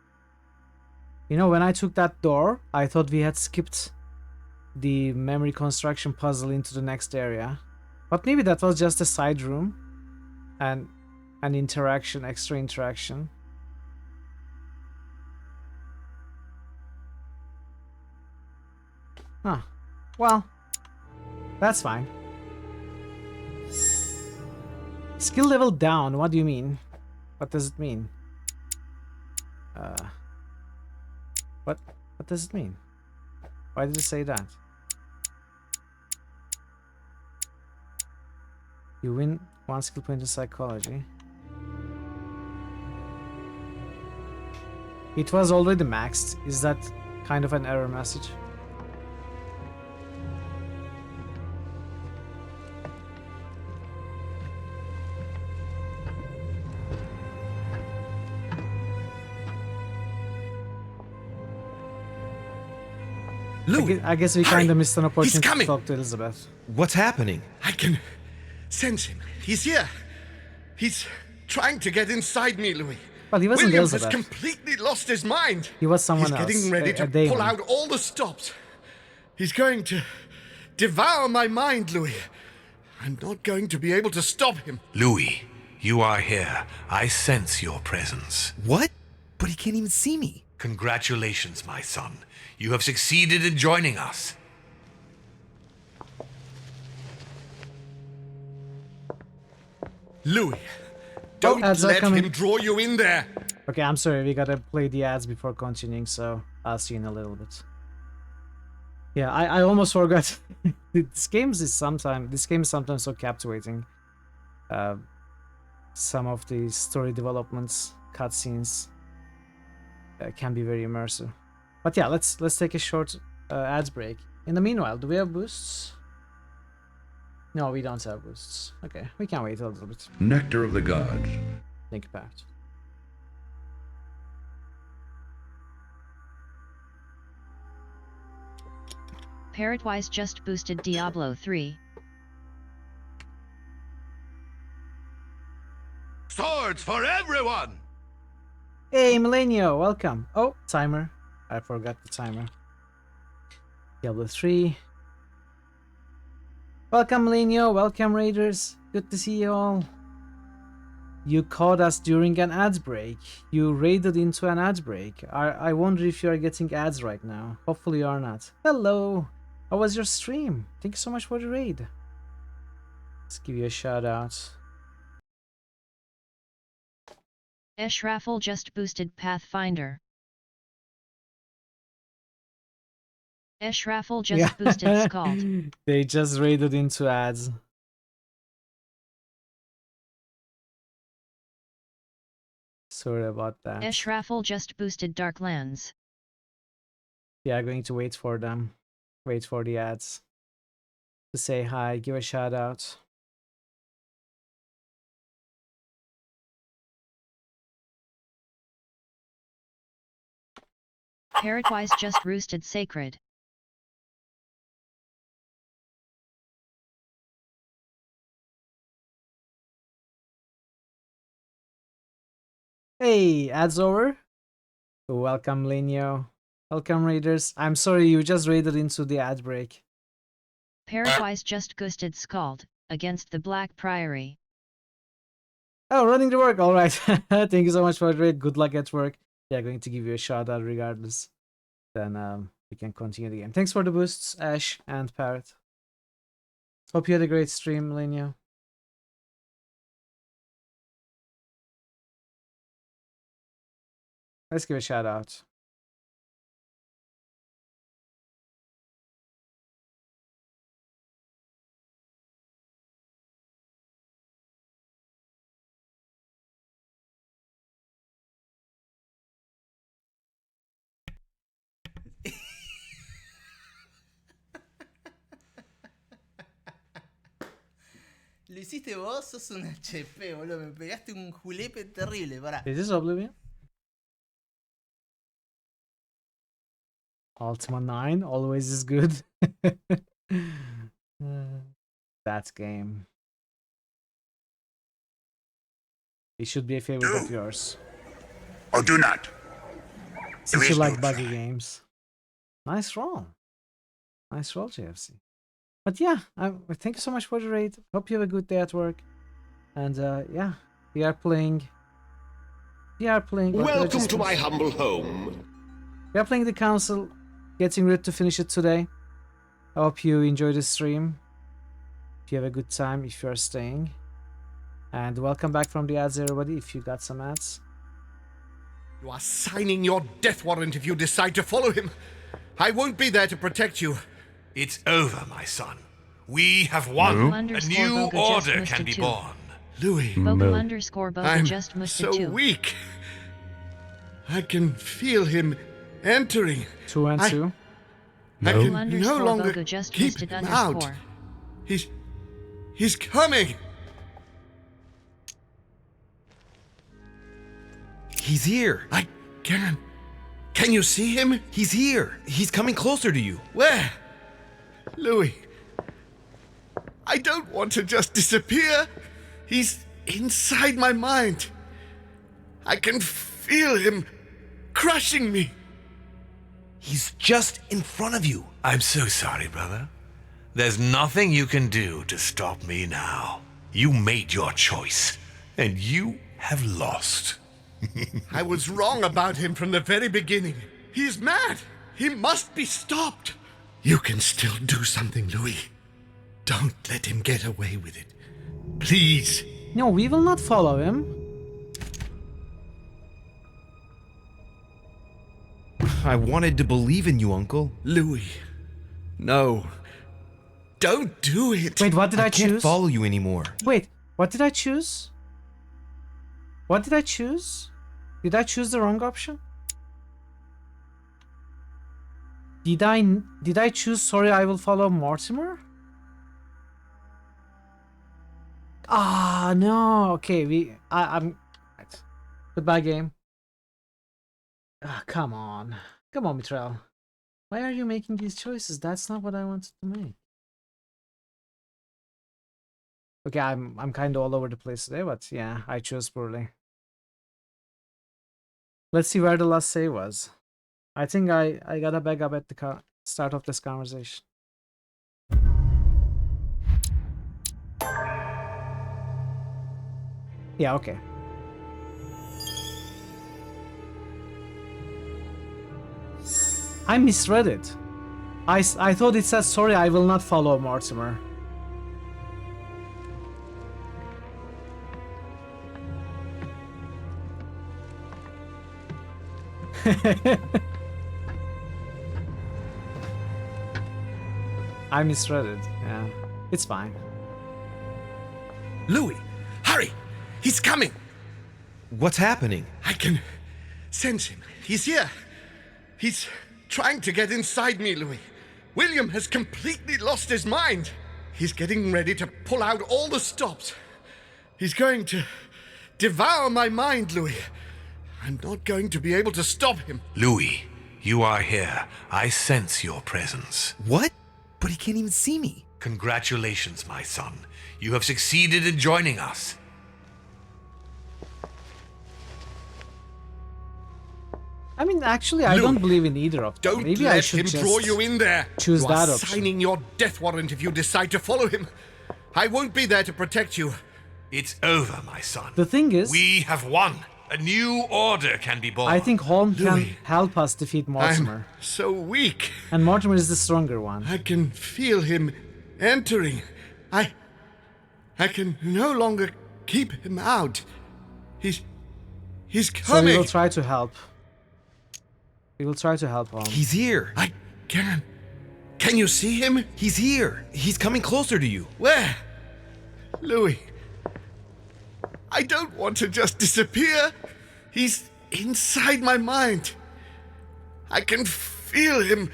You know, when I took that door, I thought we had skipped the memory construction puzzle into the next area. But maybe that was just a side room and an interaction, extra interaction. Huh. Well, that's fine. Skill level down, what do you mean? What does it mean? What does it mean? Why did it say that? You win 1 skill point in psychology. It was already maxed. Is that kind of an error message? I guess we kind of missed an opportunity to coming. talk to Elizabeth. What's happening? I can sense him. He's here. He's trying to get inside me, Louis. Well, he wasn't William has Elizabeth. completely lost his mind. He was someone He's else. getting ready to Damon. pull out all the stops. He's going to devour my mind, Louis. I'm not going to be able to stop him. Louis, you are here. I sense your presence. What? But he can't even see me. Congratulations, my son. You have succeeded in joining us. Louis, don't ads are let coming. him draw you in there. Okay, I'm sorry, we gotta play the ads before continuing, so I'll see you in a little bit. Yeah, I almost forgot. This game is sometimes so captivating. Some of the story developments, cutscenes, can be very immersive. But yeah, let's take a short ads break. In the meanwhile, do we have boosts? No, we don't have boosts. Okay, we can wait a little bit. Nectar of the Gods. Think about it. Parrotwise just boosted Diablo 3. Swords for everyone! Hey, Millenio, welcome. Oh, timer. I forgot the timer. Diablo 3. Welcome, Millenio. Welcome, Raiders. Good to see you all. You caught us during an ad break. You raided into an ad break. I wonder if you are getting ads right now. Hopefully you are not. Hello. How was your stream? Thank you so much for the raid. Let's give you a shout out. Raffle just boosted Pathfinder. Raffle just boosted Scald. They just raided into ads. Sorry about that. Raffle just boosted Darklands. Yeah, going to wait for them. Wait for the ads. To say hi, give a shout out. Parrotwise just roosted Sacred. Hey, ads over. Welcome, Lenio. Welcome, Raiders. I'm sorry you just raided into the ad break. Parrotwise just boosted Scald against the Black Priory. Oh, running the work. All right. Thank you so much for the raid. Good luck at work. They're going to give you a shout out regardless. Then we can continue the game. Thanks for the boosts, Ash and Parrot. Hope you had a great stream, Lenio. Let's give a shout out. Lo hiciste vos, sos un HP, boludo. Me pegaste un julepe terrible, pará. Is this Oblivion? Ultima 9 always is good. That game. It should be a favorite of yours. Or do not. Since you like buggy games. Nice roll. Nice roll, JFC. But yeah, thank you so much for the raid. Hope you have a good day at work. And yeah, we are playing. Welcome to my humble home. We are playing the Council. Getting ready to finish it today. I hope you enjoy the stream. If you have a good time, if you are staying. And welcome back from the ads, everybody, if you got some ads. You are signing your death warrant if you decide to follow him. I won't be there to protect you. It's over, my son. We have won. A new order can be born. Louis, Boga just I'm Mr. so 2. weak. I can feel him entering. 2 and 2. I can no Boga longer just keep boosted him out. _ He's coming. He's here. I can Can you see him? He's here. He's coming closer to you. Where? Louis. I don't want to just disappear. He's inside my mind. I can feel him crushing me. He's just in front of you. I'm so sorry, brother. There's nothing you can do to stop me now. You made your choice, and you have lost. I was wrong about him from the very beginning. He's mad. He must be stopped. You can still do something, Louis. Don't let him get away with it. Please. No, we will not follow him. I wanted to believe in you, Uncle. Louis. No. Don't do it. Wait, what did I choose? I can't follow you anymore. Wait, what did I choose? What did I choose? Did I choose the wrong option? Did I choose sorry I will follow Mortimer? Ah, no. Okay, I'm right. Goodbye, game. Ah, come on. Come on, Mithril. Why are you making these choices? That's not what I wanted to make. Okay, I'm kind of all over the place today, but yeah, I chose poorly. Let's see where the last save was. I think I gotta back up at the start of this conversation. Yeah, okay. I misread it. I thought it said sorry I will not follow Mortimer. I misread it. Yeah, it's fine. Louis, hurry! He's coming! What's happening? I can sense him. He's here. He's trying to get inside me, Louis. William has completely lost his mind. He's getting ready to pull out all the stops. He's going to devour my mind, Louis. I'm not going to be able to stop him. Louis, you are here. I sense your presence. What? But he can't even see me. Congratulations, my son. You have succeeded in joining us. I mean, actually, I don't believe in either of them. Don't Maybe let I should him just draw you in there. choose you that are option. signing your death warrant if you decide to follow him. I won't be there to protect you. It's over, my son. The thing is, We have won. A new order can be born. I think Holm can Louis, help us defeat Mortimer. I'm so weak. And Mortimer is the stronger one. I can feel him entering. I can no longer keep him out. He's So coming. we will try to help. We will try to help Holm. He's here. I can. Can you see him? He's here. He's coming closer to you. Where? Louis. I don't want to just disappear. He's inside my mind. I can feel him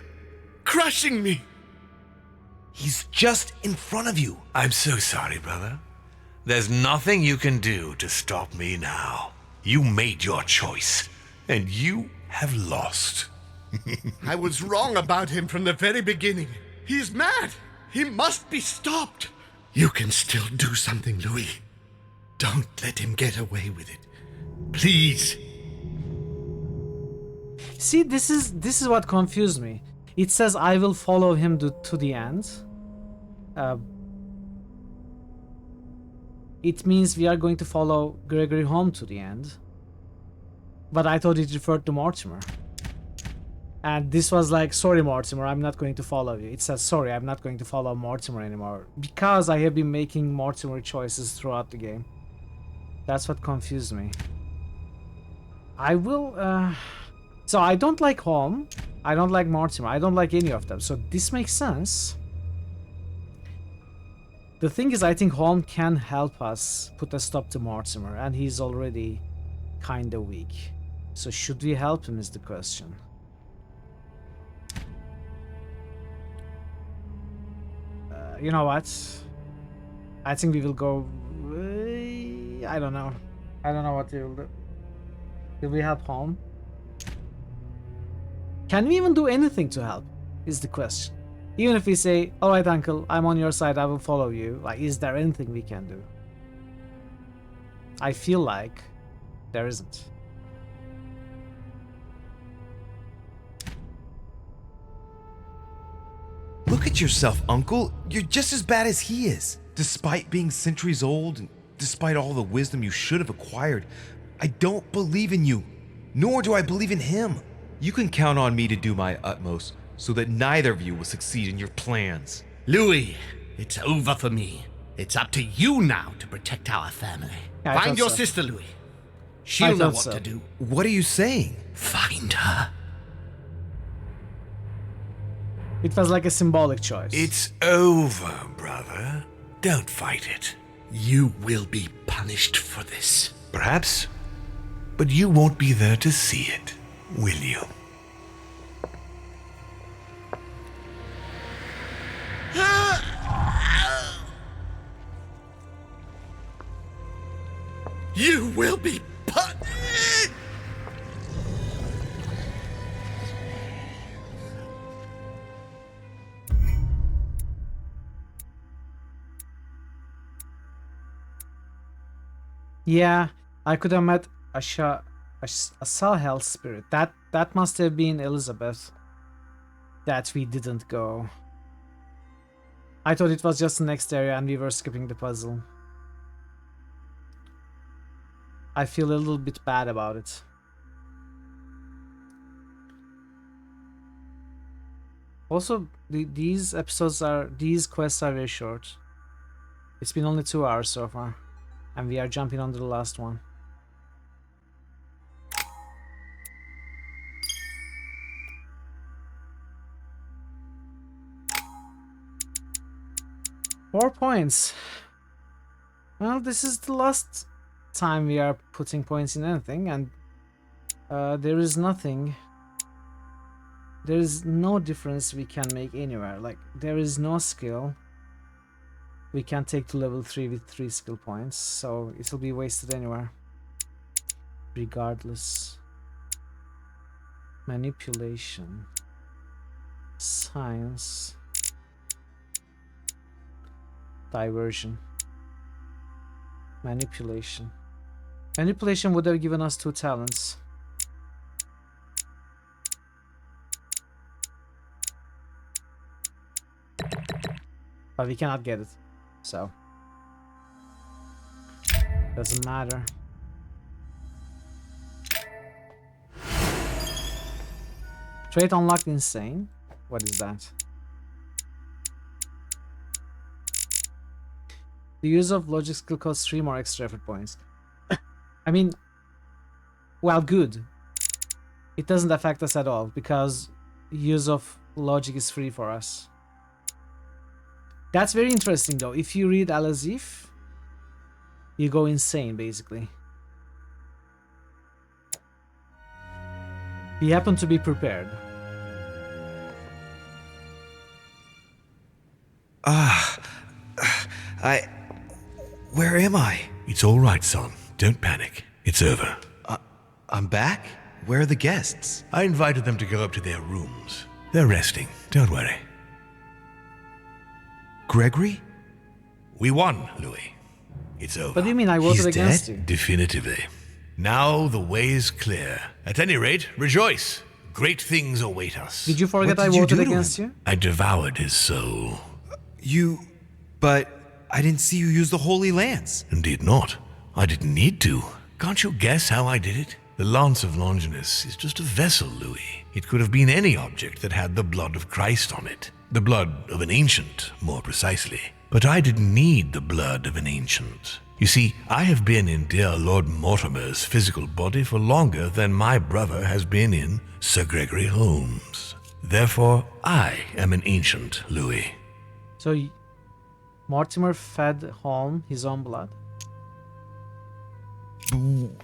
crushing me. He's just in front of you. I'm so sorry, brother. There's nothing you can do to stop me now. You made your choice, and you have lost. I was wrong about him from the very beginning. He's mad. He must be stopped. You can still do something, Louis. Don't let him get away with it. Please. See, this is what confused me. It says I will follow him to the end. It means we are going to follow Gregory home to the end. But I thought it referred to Mortimer. And this was like, sorry Mortimer, I'm not going to follow you. It says, sorry, I'm not going to follow Mortimer anymore. Because I have been making Mortimer choices throughout the game. That's what confused me. I will, so I don't like Holm. I don't like Mortimer. I don't like any of them. So this makes sense. The thing is, I think Holm can help us put a stop to Mortimer. And he's already kinda weak. So should we help him is the question. You know what? I think we will go... I don't know. I don't know what we will do. Will we help Holm? Can we even do anything to help? Is the question. Even if we say, alright uncle, I'm on your side, I will follow you. Like, is there anything we can do? I feel like there isn't. Look at yourself, Uncle. You're just as bad as he is. Despite being centuries old, and despite all the wisdom you should have acquired, I don't believe in you, nor do I believe in him. You can count on me to do my utmost so that neither of you will succeed in your plans. Louis, it's over for me. It's up to you now to protect our family. Find your sister, Louis. She'll know what to do. What are you saying? Find her. It was like a symbolic choice. It's over, brother. Don't fight it. You will be punished for this. Perhaps, but you won't be there to see it, will you? You will be punished! Yeah, I could have met a Sahel spirit. That must have been Elizabeth. That we didn't go. I thought it was just the next area and we were skipping the puzzle. I feel a little bit bad about it. Also, these quests are very short. It's been only 2 hours so far, and we are jumping on to the last one. Four points. Well, this is the last time we are putting points in anything, and there is nothing. There is no difference we can make anywhere. Like, there is no skill we can take to level 3 with 3 skill points, so it will be wasted anywhere. Regardless. Manipulation. Science. Diversion. Manipulation. Manipulation would have given us 2 talents. But we cannot get it, so doesn't matter. Trait unlocked insane. What is that? The use of logic skill costs 3 more extra effort points. I mean, well, good. It doesn't affect us at all because use of logic is free for us. That's very interesting though. If you read Al-Azif, you go insane basically. We happen to be prepared. Where am I? It's all right, son. Don't panic. It's over. I'm back? Where are the guests? I invited them to go up to their rooms. They're resting. Don't worry. Gregory? We won, Louis. It's over. What do you mean I voted against you? Definitively. Now the way is clear. At any rate, rejoice. Great things await us. Did you forget I voted against you? I devoured his soul. But I didn't see you use the Holy Lance. Indeed not. I didn't need to. Can't you guess how I did it? The Lance of Longinus is just a vessel, Louis. It could have been any object that had the blood of Christ on it. The blood of an ancient, more precisely. But I didn't need the blood of an ancient. You see, I have been in dear Lord Mortimer's physical body for longer than my brother has been in Sir Gregory Holmes. Therefore, I am an ancient, Louis. So, Mortimer fed Holmes his own blood?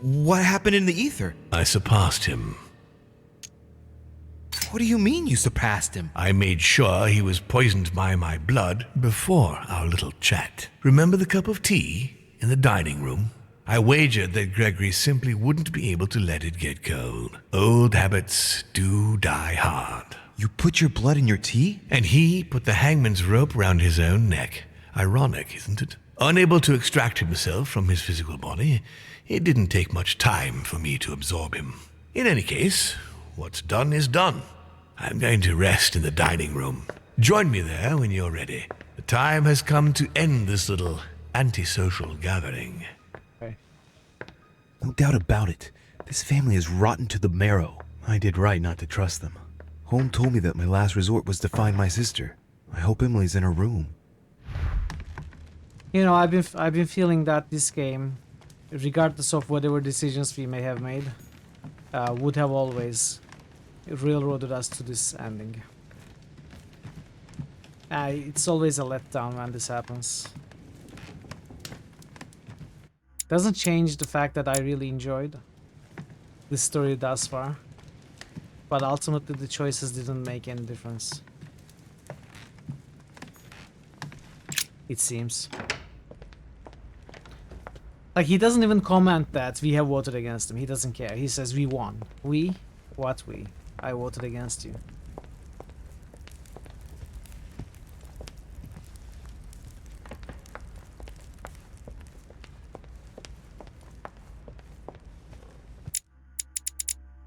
What happened in the ether? I surpassed him. What do you mean you surpassed him? I made sure he was poisoned by my blood before our little chat. Remember the cup of tea in the dining room? I wagered that Gregory simply wouldn't be able to let it get cold. Old habits do die hard. You put your blood in your tea? And he put the hangman's rope round his own neck. Ironic, isn't it? Unable to extract himself from his physical body, it didn't take much time for me to absorb him. In any case, what's done is done. I'm going to rest in the dining room. Join me there when you're ready. The time has come to end this little antisocial gathering. Okay. No doubt about it. This family is rotten to the marrow. I did right not to trust them. Holm told me that my last resort was to find my sister. I hope Emily's in her room. You know, I've been feeling that this game, regardless of whatever decisions we may have made, would have always railroaded us to this ending. It's always a letdown when this happens. Doesn't change the fact that I really enjoyed this story thus far, but ultimately the choices didn't make any difference. It seems. Like, he doesn't even comment that we have voted against him. He doesn't care. He says we won. We? What we? I voted against you.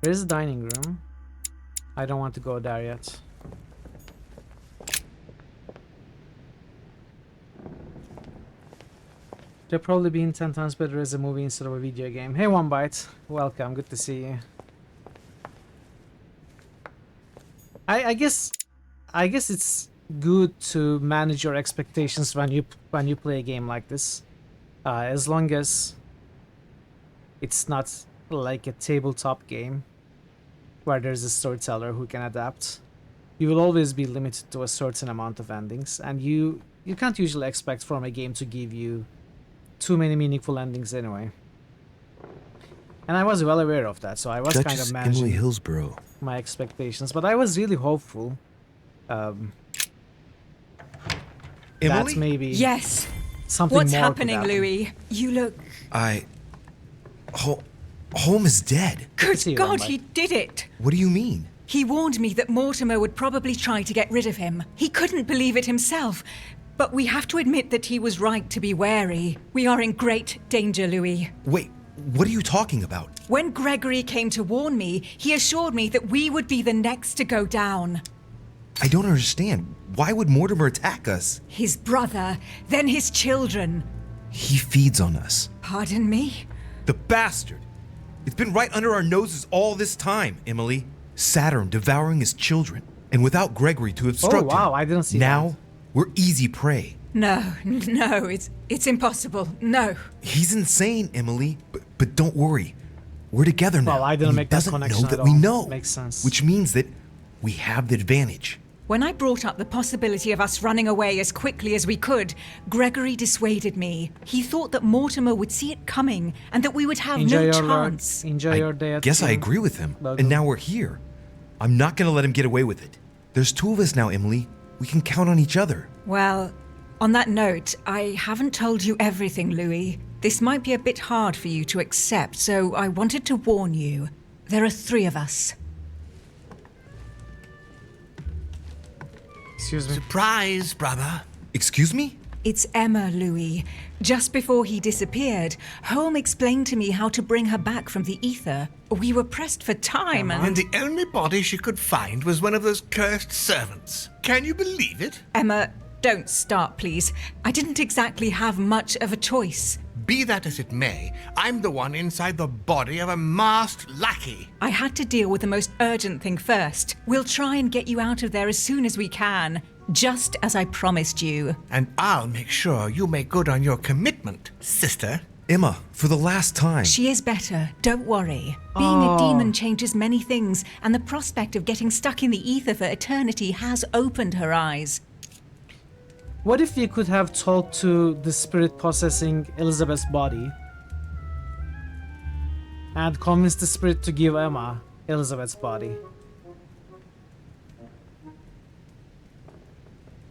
Where's the dining room? I don't want to go there yet. They'll probably be 10 times better as a movie instead of a video game. Hey, One Bite. Welcome. Good to see you. I guess it's good to manage your expectations when you play a game like this. As long as it's not like a tabletop game where there's a storyteller who can adapt. You will always be limited to a certain amount of endings, and you can't usually expect from a game to give you too many meaningful endings anyway. And I was well aware of that, so I was kind of managing Emily Hillsborough. my expectations, but I was really hopeful Emily? that maybe Yes. something What's more happening, could happen. Louis? You look... Holm is dead. Good See you, God, Mike. he did it! What do you mean? He warned me that Mortimer would probably try to get rid of him. He couldn't believe it himself. But we have to admit that he was right to be wary. We are in great danger, Louis. Wait, what are you talking about? When Gregory came to warn me, he assured me that we would be the next to go down. I don't understand. Why would Mortimer attack us? His brother, then his children. He feeds on us. Pardon me? The bastard! It's been right under our noses all this time, Emily. Saturn devouring his children. And without Gregory to obstruct wow, him. I didn't see now, that. we're easy prey. No, it's impossible. No. He's insane, Emily. But don't worry. We're together now. Well, I didn't and he make that doesn't connection know at that we all. know. Makes sense. Which means that we have the advantage. When I brought up the possibility of us running away as quickly as we could, Gregory dissuaded me. He thought that Mortimer would see it coming and that we would have no chance. Enjoy your day at Guess I the agree with him. logo. And now we're here. I'm not gonna let him get away with it. There's two of us now, Emily. We can count on each other. Well, on that note, I haven't told you everything, Louis. This might be a bit hard for you to accept, so I wanted to warn you. There are 3 of us. Excuse me. Surprise, brother. Excuse me? It's Emma, Louis. Just before he disappeared, Holm explained to me how to bring her back from the ether. We were pressed for time And the only body she could find was one of those cursed servants. Can you believe it? Emma, don't start, please. I didn't exactly have much of a choice. Be that as it may, I'm the one inside the body of a masked lackey. I had to deal with the most urgent thing first. We'll try and get you out of there as soon as we can, just as I promised you. And I'll make sure you make good on your commitment, sister. Emma, for the last time. She is better, don't worry. Being a demon changes many things, and the prospect of getting stuck in the ether for eternity has opened her eyes. What if you could have talked to the spirit possessing Elizabeth's body and convinced the spirit to give Emma Elizabeth's body?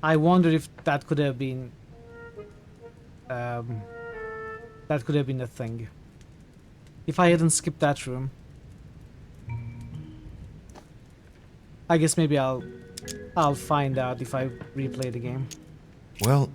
I wonder if that could have been That could have been a thing. If I hadn't skipped that room. I guess maybe I'll find out if I replay the game. Well,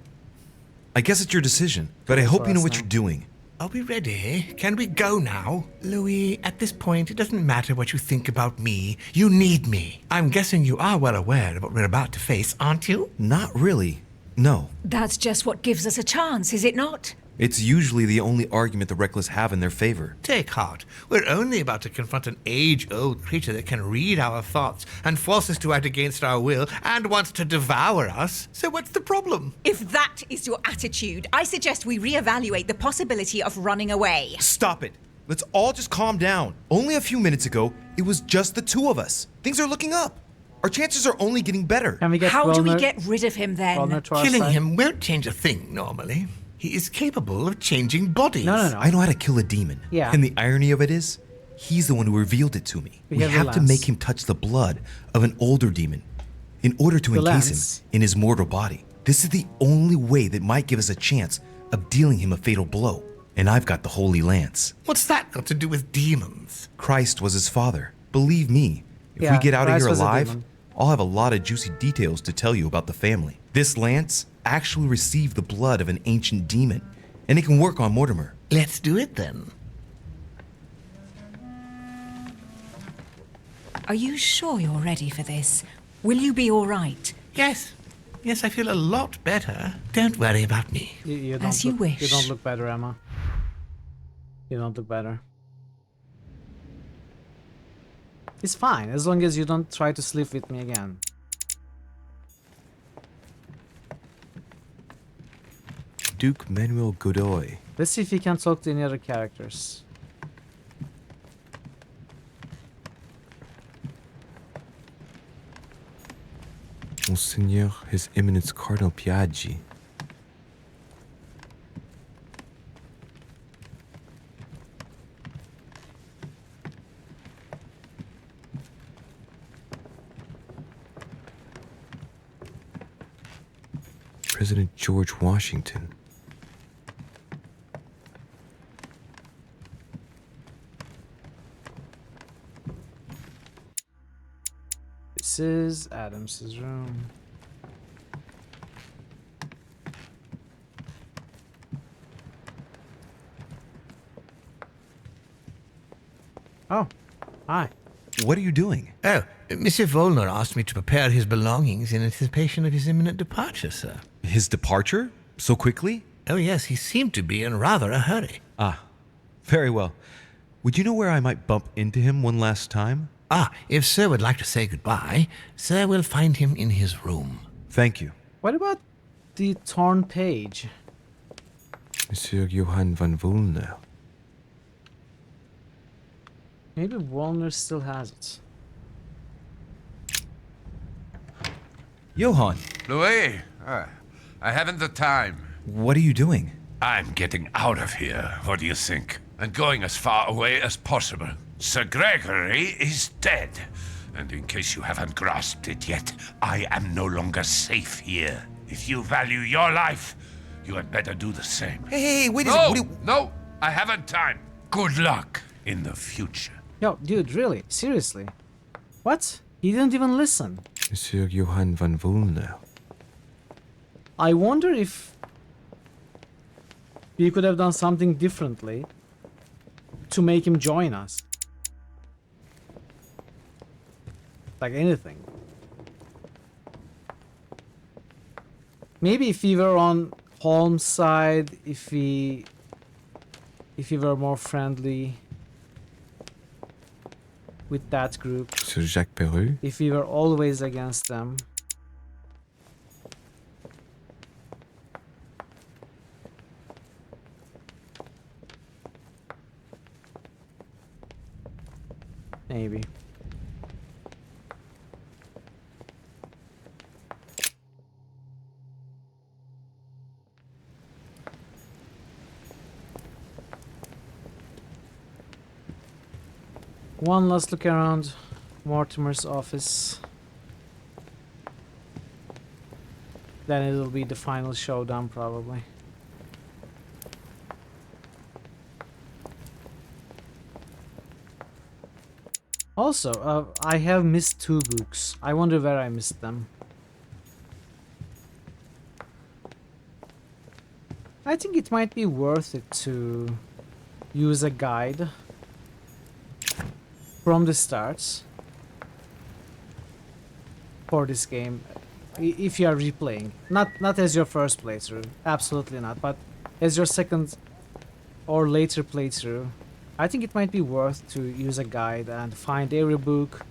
I guess it's your decision, but I hope you know what you're doing. Are we ready? Can we go now? Louis, at this point, it doesn't matter what you think about me. You need me. I'm guessing you are well aware of what we're about to face, aren't you? Not really. No. That's just what gives us a chance, is it not? It's usually the only argument the reckless have in their favor. Take heart. We're only about to confront an age-old creature that can read our thoughts and force us to act against our will and wants to devour us. So what's the problem? If that is your attitude, I suggest we reevaluate the possibility of running away. Stop it. Let's all just calm down. Only a few minutes ago, it was just the two of us. Things are looking up. Our chances are only getting better. Can we get How do we get rid of him then? Killing him won't change a thing normally. He is capable of changing bodies. No. I know how to kill a demon. Yeah. And the irony of it is, he's the one who revealed it to me. We have to make him touch the blood of an older demon in order to encase him in his mortal body. This is the only way that might give us a chance of dealing him a fatal blow. And I've got the Holy Lance. What's that got to do with demons? Christ was his father. Believe me, if we get out of here alive, I'll have a lot of juicy details to tell you about the family. This lance actually received the blood of an ancient demon, and it can work on Mortimer. Let's do it then. Are you sure you're ready for this? Will you be all right? Yes. Yes, I feel a lot better. Don't worry about me. You don't As you look, wish. You don't look better, Emma. You don't look better. It's fine, as long as you don't try to sleep with me again. Duke Manuel Godoy. Let's see if he can talk to any other characters. Monseigneur, His Eminence Cardinal Piaggi. President George Washington. This is Adams's room. Oh, hi. What are you doing? Oh, Monsieur Volner asked me to prepare his belongings in anticipation of his imminent departure, sir. His departure? So quickly? Oh, yes, he seemed to be in rather a hurry. Ah, very well. Would you know where I might bump into him one last time? Ah, if Sir would like to say goodbye, Sir will find him in his room. Thank you. What about the torn page? Monsieur Johann van Volner. Maybe Walner still has it. Johann! Louis, I haven't the time. What are you doing? I'm getting out of here. What do you think? And going as far away as possible. Sir Gregory is dead. And in case you haven't grasped it yet, I am no longer safe here. If you value your life, you had better do the same. Hey, wait a second. No, I haven't time. Good luck in the future. Yo, dude, really? Seriously? What? He didn't even listen. Monsieur Johann van Volner. I wonder if we could have done something differently to make him join us. Like anything. Maybe if we were on Holmes' side, if we were more friendly with that group. Sir Jacques Perru. If we were always against them. Maybe. One last look around Mortimer's office. Then it'll be the final showdown, probably. Also, I have missed 2 books. I wonder where I missed them. I think it might be worth it to use a guide from the start for this game if you are replaying. Not as your first playthrough, absolutely not, but as your second or later playthrough. I think it might be worth to use a guide and find every book,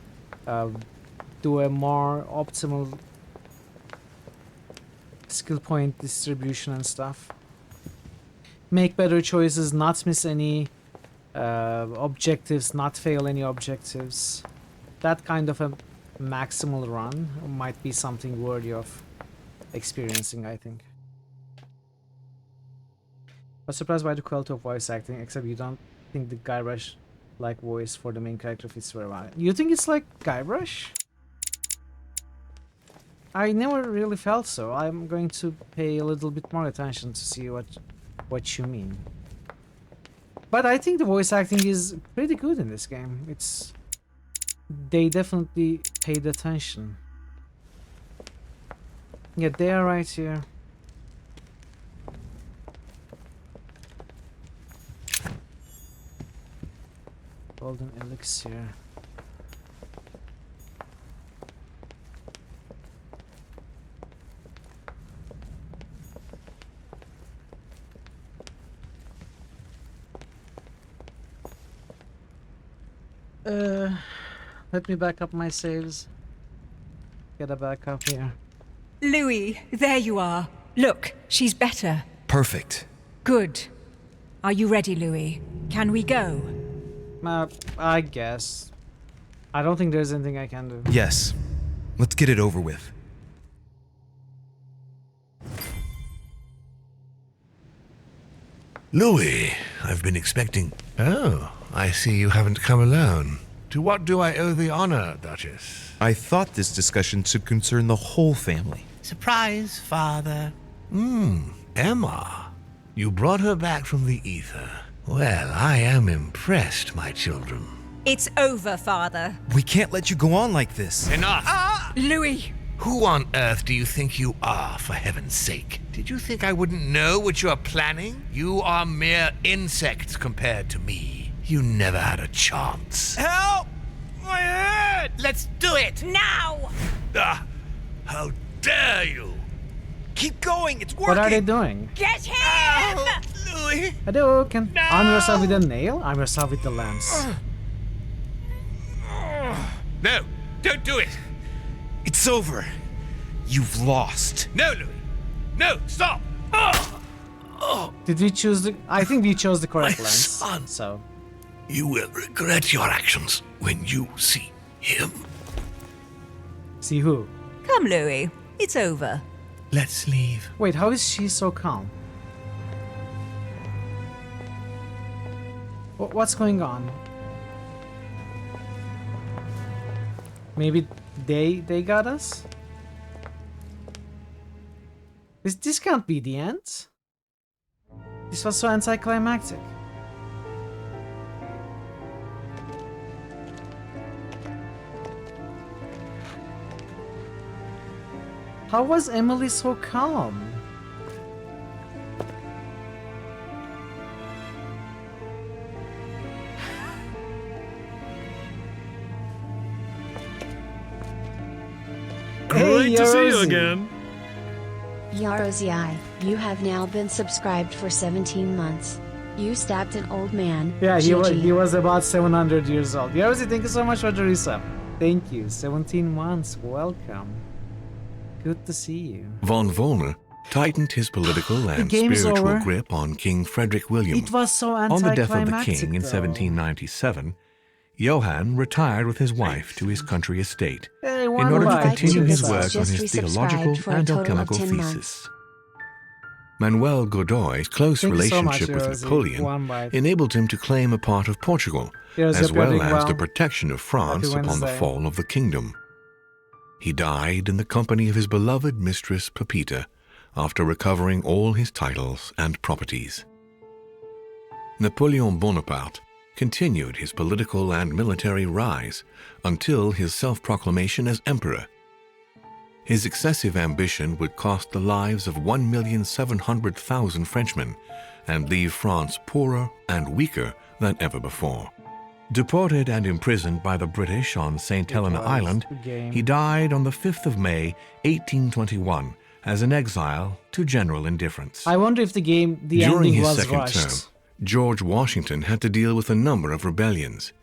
do a more optimal skill point distribution and stuff. Make better choices, not miss any objectives, not fail any objectives. That kind of a maximal run might be something worthy of experiencing, I think. I was surprised by the quality of voice acting, except you don't think the Guybrush-like voice for the main character fits very well. You think it's like Guybrush? I never really felt so. I'm going to pay a little bit more attention to see what you mean. But I think the voice acting is pretty good in this game. They definitely paid attention. Yeah, they are right here. Golden elixir. Let me back up my saves. Get a backup here. Louis, there you are. Look, she's better. Perfect. Good. Are you ready, Louis? Can we go? I guess. I don't think there's anything I can do. Yes. Let's get it over with. Louis, I've been expecting... Oh, I see you haven't come alone. To what do I owe the honor, Duchess? I thought this discussion should concern the whole family. Surprise, Father. Emma. You brought her back from the ether. Well, I am impressed, my children. It's over, Father. We can't let you go on like this. Enough! Louis! Who on earth do you think you are, for heaven's sake? Did you think I wouldn't know what you are planning? You are mere insects compared to me. You never had a chance. Help! My head! Let's do it! Now! How dare you! Keep going, it's working! What are they doing? Get him! Louis! Hello, can arm yourself with a nail? Arm yourself with the lance. No, don't do it! It's over. You've lost. No, Louis! No, stop! Did we choose the... I think we chose the correct My lens. son. So... You will regret your actions when you see him. See who? Come, Louis. It's over. Let's leave. Wait, how is she so calm? What's going on? Maybe they got us? This can't be the end. This was so anticlimactic. How was Emily so calm? Great to see you Yorzy. again. Yarozii, you have now been subscribed for 17 months. You stabbed an old man. Yeah, he GG. was about 700 years old. Yorzy, thank you so much for the resub. Thank you. 17 months. Welcome. Good to see you. Von Volner tightened his political and game's spiritual over. grip on King Frederick William. It was so On the death of the anticlimactic, king in though. 1797, Johann retired with his wife to his country estate Hey, in one order to life. continue his Just work on his resubscribed theological for a and total of alchemical 10 thesis. months. Manuel Godoy's close Thank you so much, relationship with Yorzy. Napoleon One life. enabled him to claim a part of Portugal, Yorzy, as hope you're well doing as well. the protection of France Happy upon the Wednesday. fall of the kingdom. He died in the company of his beloved mistress Pepita after recovering all his titles and properties. Napoleon Bonaparte continued his political and military rise until his self-proclamation as emperor. His excessive ambition would cost the lives of 1,700,000 Frenchmen and leave France poorer and weaker than ever before. Deported and imprisoned by the British on St. Helena Island, he died on the 5th of May, 1821, as an exile to general indifference. I wonder if the During ending his was second rushed. term, George Washington had to deal with a number of rebellions.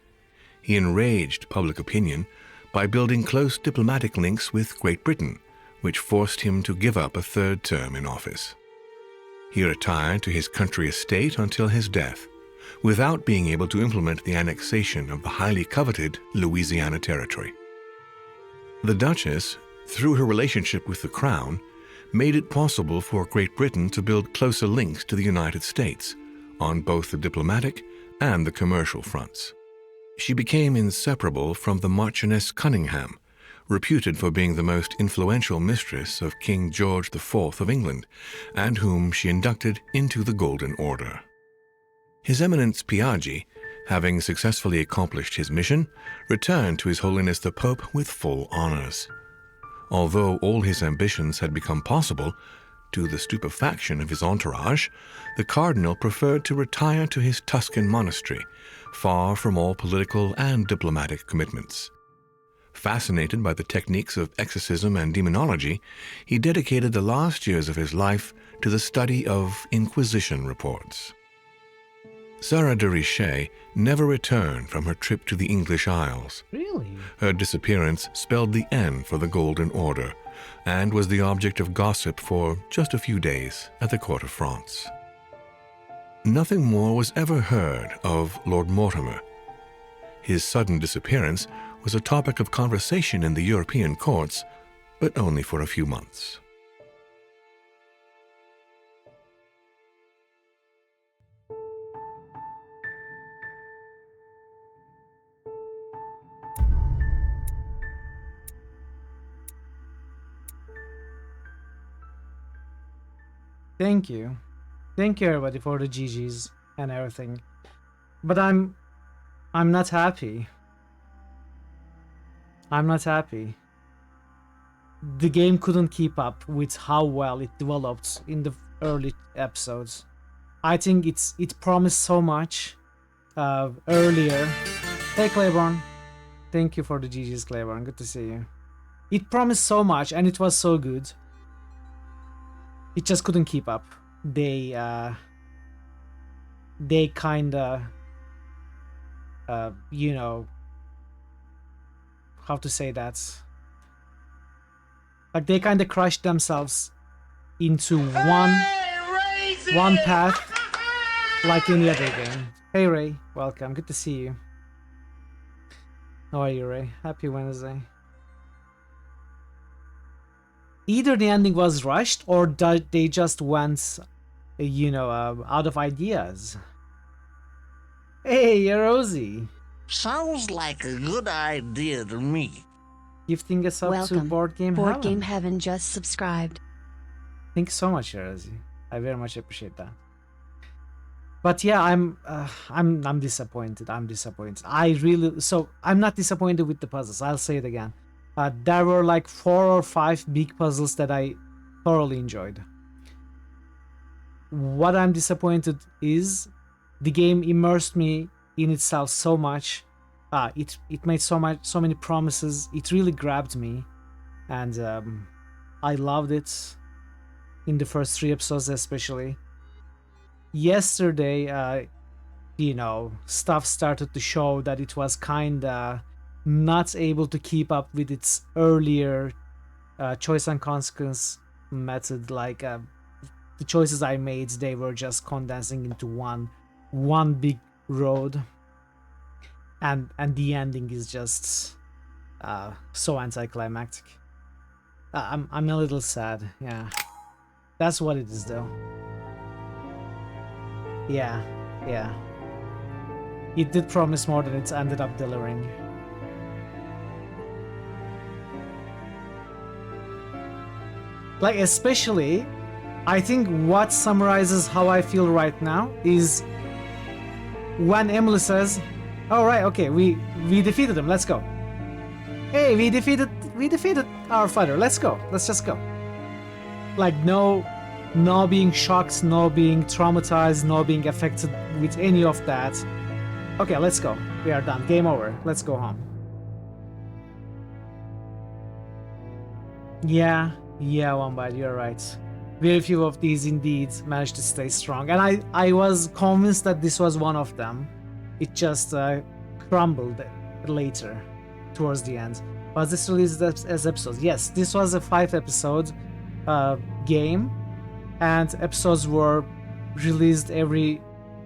He enraged public opinion by building close diplomatic links with Great Britain, which forced him to give up a third term in office. He retired to his country estate until his death, without being able to implement the annexation of the highly coveted Louisiana Territory. The Duchess, through her relationship with the Crown, made it possible for Great Britain to build closer links to the United States on both the diplomatic and the commercial fronts. She became inseparable from the Marchioness Cunningham, reputed for being the most influential mistress of King George IV of England, and whom she inducted into the Golden Order. His Eminence Piaggi, having successfully accomplished his mission, returned to His Holiness the Pope with full honors. Although all his ambitions had become possible, to the stupefaction of his entourage, the cardinal preferred to retire to his Tuscan monastery, far from all political and diplomatic commitments. Fascinated by the techniques of exorcism and demonology, he dedicated the last years of his life to the study of Inquisition reports. Sarah de Richet never returned from her trip to the English Isles. Really? Her disappearance spelled the end for the Golden Order, and was the object of gossip for just a few days at the court of France. Nothing more was ever heard of Lord Mortimer. His sudden disappearance was a topic of conversation in the European courts, but only for a few months. Thank you. Thank you everybody for the GGs and everything. But I'm not happy. I'm not happy. The game couldn't keep up with how well it developed in the early episodes. I think it promised so much earlier. Hey Claiborne. Thank you for the GGs, Claiborne. Good to see you. It promised so much and it was so good. It just couldn't keep up. They kinda you know, how to say that, like they kinda crushed themselves into one path, like in the other game. Hey Ray, welcome, good to see you. How are you, Ray? Happy Wednesday. Either the ending was rushed or they just went, you know, out of ideas. Hey, Rosie. Sounds like a good idea to me. Gifting us up to Welcome. Board Game Board Heaven. Game Heaven just subscribed. Thanks so much, Rosie. I very much appreciate that. But yeah, I'm disappointed. I'm disappointed. I'm not disappointed with the puzzles. I'll say it again. There were like 4 or 5 big puzzles that I thoroughly enjoyed. What I'm disappointed is the game immersed me in itself so much. It made so many promises. It really grabbed me, and I loved it in the first 3 episodes especially. Yesterday, you know, stuff started to show that it was kinda not able to keep up with its earlier choice and consequence method. Like the choices I made, they were just condensing into one big road, and the ending is just so anticlimactic. I'm a little sad. Yeah, that's what it is though. Yeah. It did promise more than it's ended up delivering. Like, especially, I think what summarizes how I feel right now is when Emily says, "All right, okay, we defeated him. Let's go." Hey, we defeated our fighter. Let's go. Let's just go. Like no being shocked, no being traumatized, no being affected with any of that. Okay, let's go. We are done. Game over. Let's go home. Yeah, Wombat, you're right. Very few of these indeed managed to stay strong, and I was convinced that this was one of them. It just crumbled later, towards the end. Was this released as episodes? Yes, this was a 5-episode game, and episodes were released every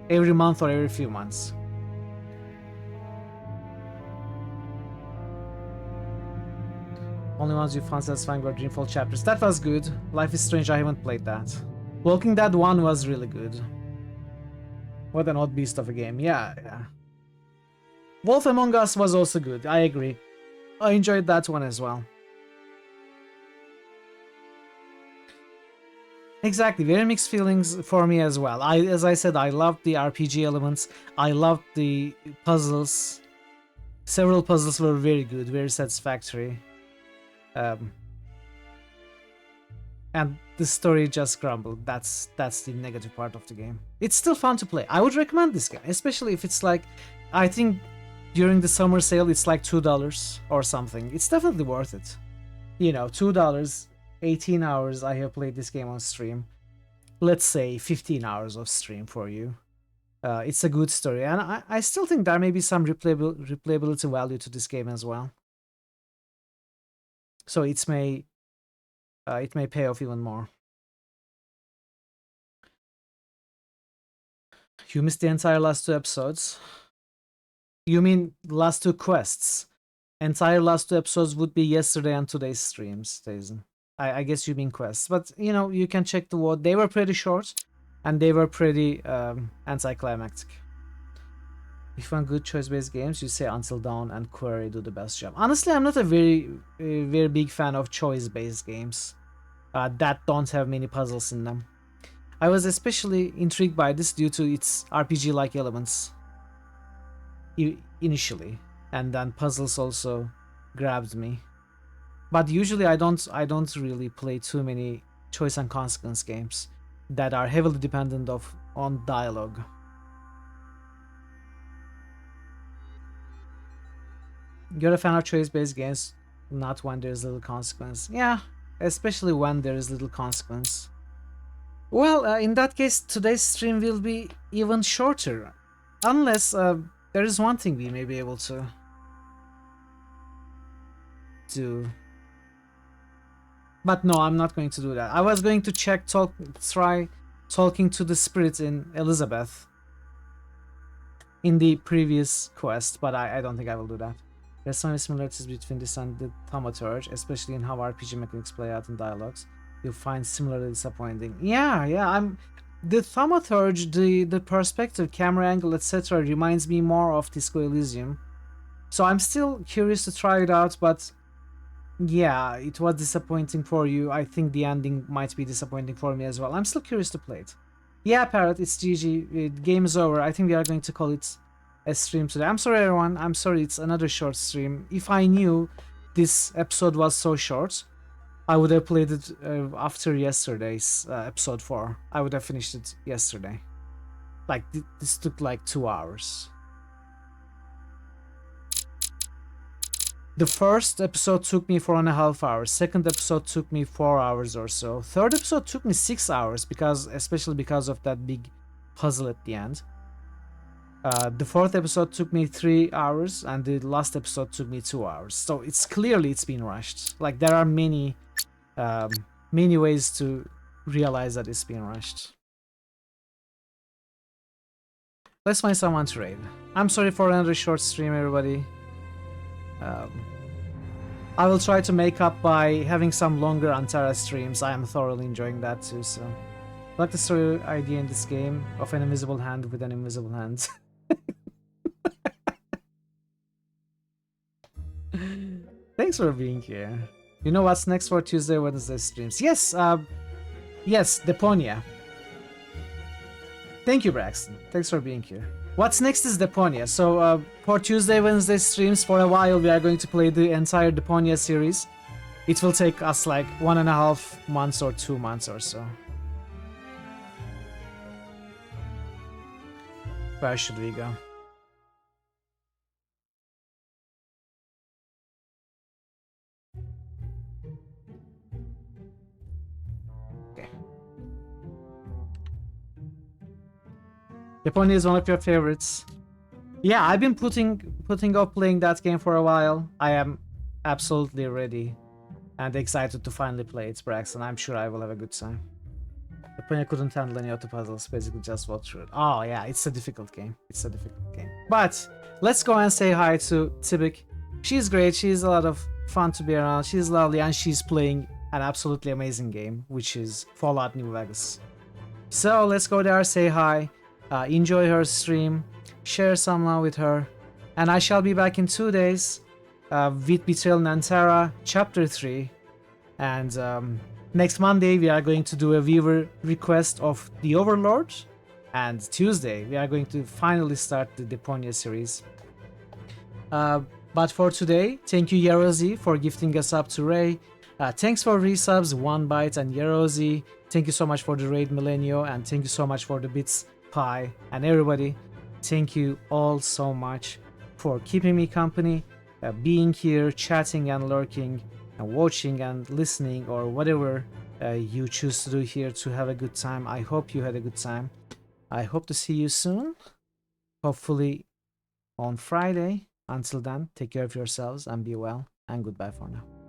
month or every few months. Only ones you found satisfying were Dreamfall chapters. That was good. Life is Strange, I haven't played that. Walking Dead 1 was really good. What an odd beast of a game. Yeah. Wolf Among Us was also good. I agree. I enjoyed that one as well. Exactly, very mixed feelings for me as well. As I said, I loved the RPG elements. I loved the puzzles. Several puzzles were very good, very satisfactory. And the story just crumbled. That's the negative part of the game. It's still fun to play. I would recommend this game, especially if it's like, I think during the summer sale it's like $2 or something. It's definitely worth it. You know, $2, 18 hours I have played this game on stream. Let's say 15 hours of stream for you. It's a good story, and I still think there may be some replayability value to this game as well. So it may pay off even more. You missed the entire last 2 episodes. You mean last 2 quests? Entire last 2 episodes would be yesterday and today's streams, Dazen. I guess you mean quests, but you know, you can check the WOD. They were pretty short, and they were pretty anticlimactic. If you want good choice-based games, you say Until Dawn and Quarry do the best job. Honestly, I'm not a very big fan of choice-based games that don't have many puzzles in them. I was especially intrigued by this due to its RPG-like elements initially, and then puzzles also grabbed me. But usually I don't really play too many choice and consequence games that are heavily dependent on dialogue. You're a fan of choice-based games, not when there's little consequence. Yeah, especially when there is little consequence. Well, in that case, today's stream will be even shorter. Unless there is one thing we may be able to do. But no, I'm not going to do that. I was going to try talking to the spirit in Elizabeth in the previous quest, but I don't think I will do that. There's some similarities between this and the Thaumaturge, especially in how RPG mechanics play out in dialogues. You'll find similarly disappointing. Yeah, the Thaumaturge, the perspective, camera angle, etc. reminds me more of Disco Elysium. So I'm still curious to try it out, but yeah, it was disappointing for you. I think the ending might be disappointing for me as well. I'm still curious to play it. Yeah, Parrot, it's GG. Game is over. I think we are going to call it a stream today. I'm sorry, everyone. I'm sorry it's another short stream. If I knew this episode was so short, I would have played it after yesterday's episode 4. I would have finished it yesterday. Like, this took like 2 hours. The first episode took me 4.5 hours. Second episode took me 4 hours or so. Third episode took me 6 hours, especially because of that big puzzle at the end. The fourth episode took me 3 hours, and the last episode took me 2 hours. So it's been rushed. Like, there are many ways to realize that it's been rushed. Let's find someone to raid. I'm sorry for another short stream, everybody. I will try to make up by having some longer Antara streams. I am thoroughly enjoying that too, so. I like the story idea in this game of an invisible hand with an invisible hand. Thanks for being here. You know what's next for Tuesday, Wednesday streams? Yes, yes, Deponia. Thank you, Braxton. Thanks for being here. What's next is Deponia. So for Tuesday, Wednesday streams, for a while we are going to play the entire Deponia series. It will take us like 1.5 months or 2 months or so. Where should we go? Okay. Deponia is one of your favorites. Yeah, I've been putting off playing that game for a while. I am absolutely ready and excited to finally play it, Brax, and I'm sure I will have a good time. Deponia couldn't handle any auto puzzles, basically just walked through it. Oh yeah, it's a difficult game. It's a difficult game. But let's go and say hi to Tibik. She's great, she's a lot of fun to be around, she's lovely, and she's playing an absolutely amazing game, which is Fallout New Vegas. So let's go there, say hi, enjoy her stream, share some love with her, and I shall be back in 2 days with Betrayal Nantara Chapter 3, and next Monday we are going to do a viewer request of The Overlord, and Tuesday we are going to finally start the Deponia series. But for today, thank you Yerozi for gifting us up to Ray. Thanks for resubs, 1Byte and Yerozi. Thank you so much for the raid Millenio, and thank you so much for the bits Pi, and everybody. Thank you all so much for keeping me company, being here, chatting and lurking, and watching and listening, or whatever you choose to do here to have a good time. I hope you had a good time. I hope to see you soon, hopefully on Friday. Until then, take care of yourselves and be well, and goodbye for now.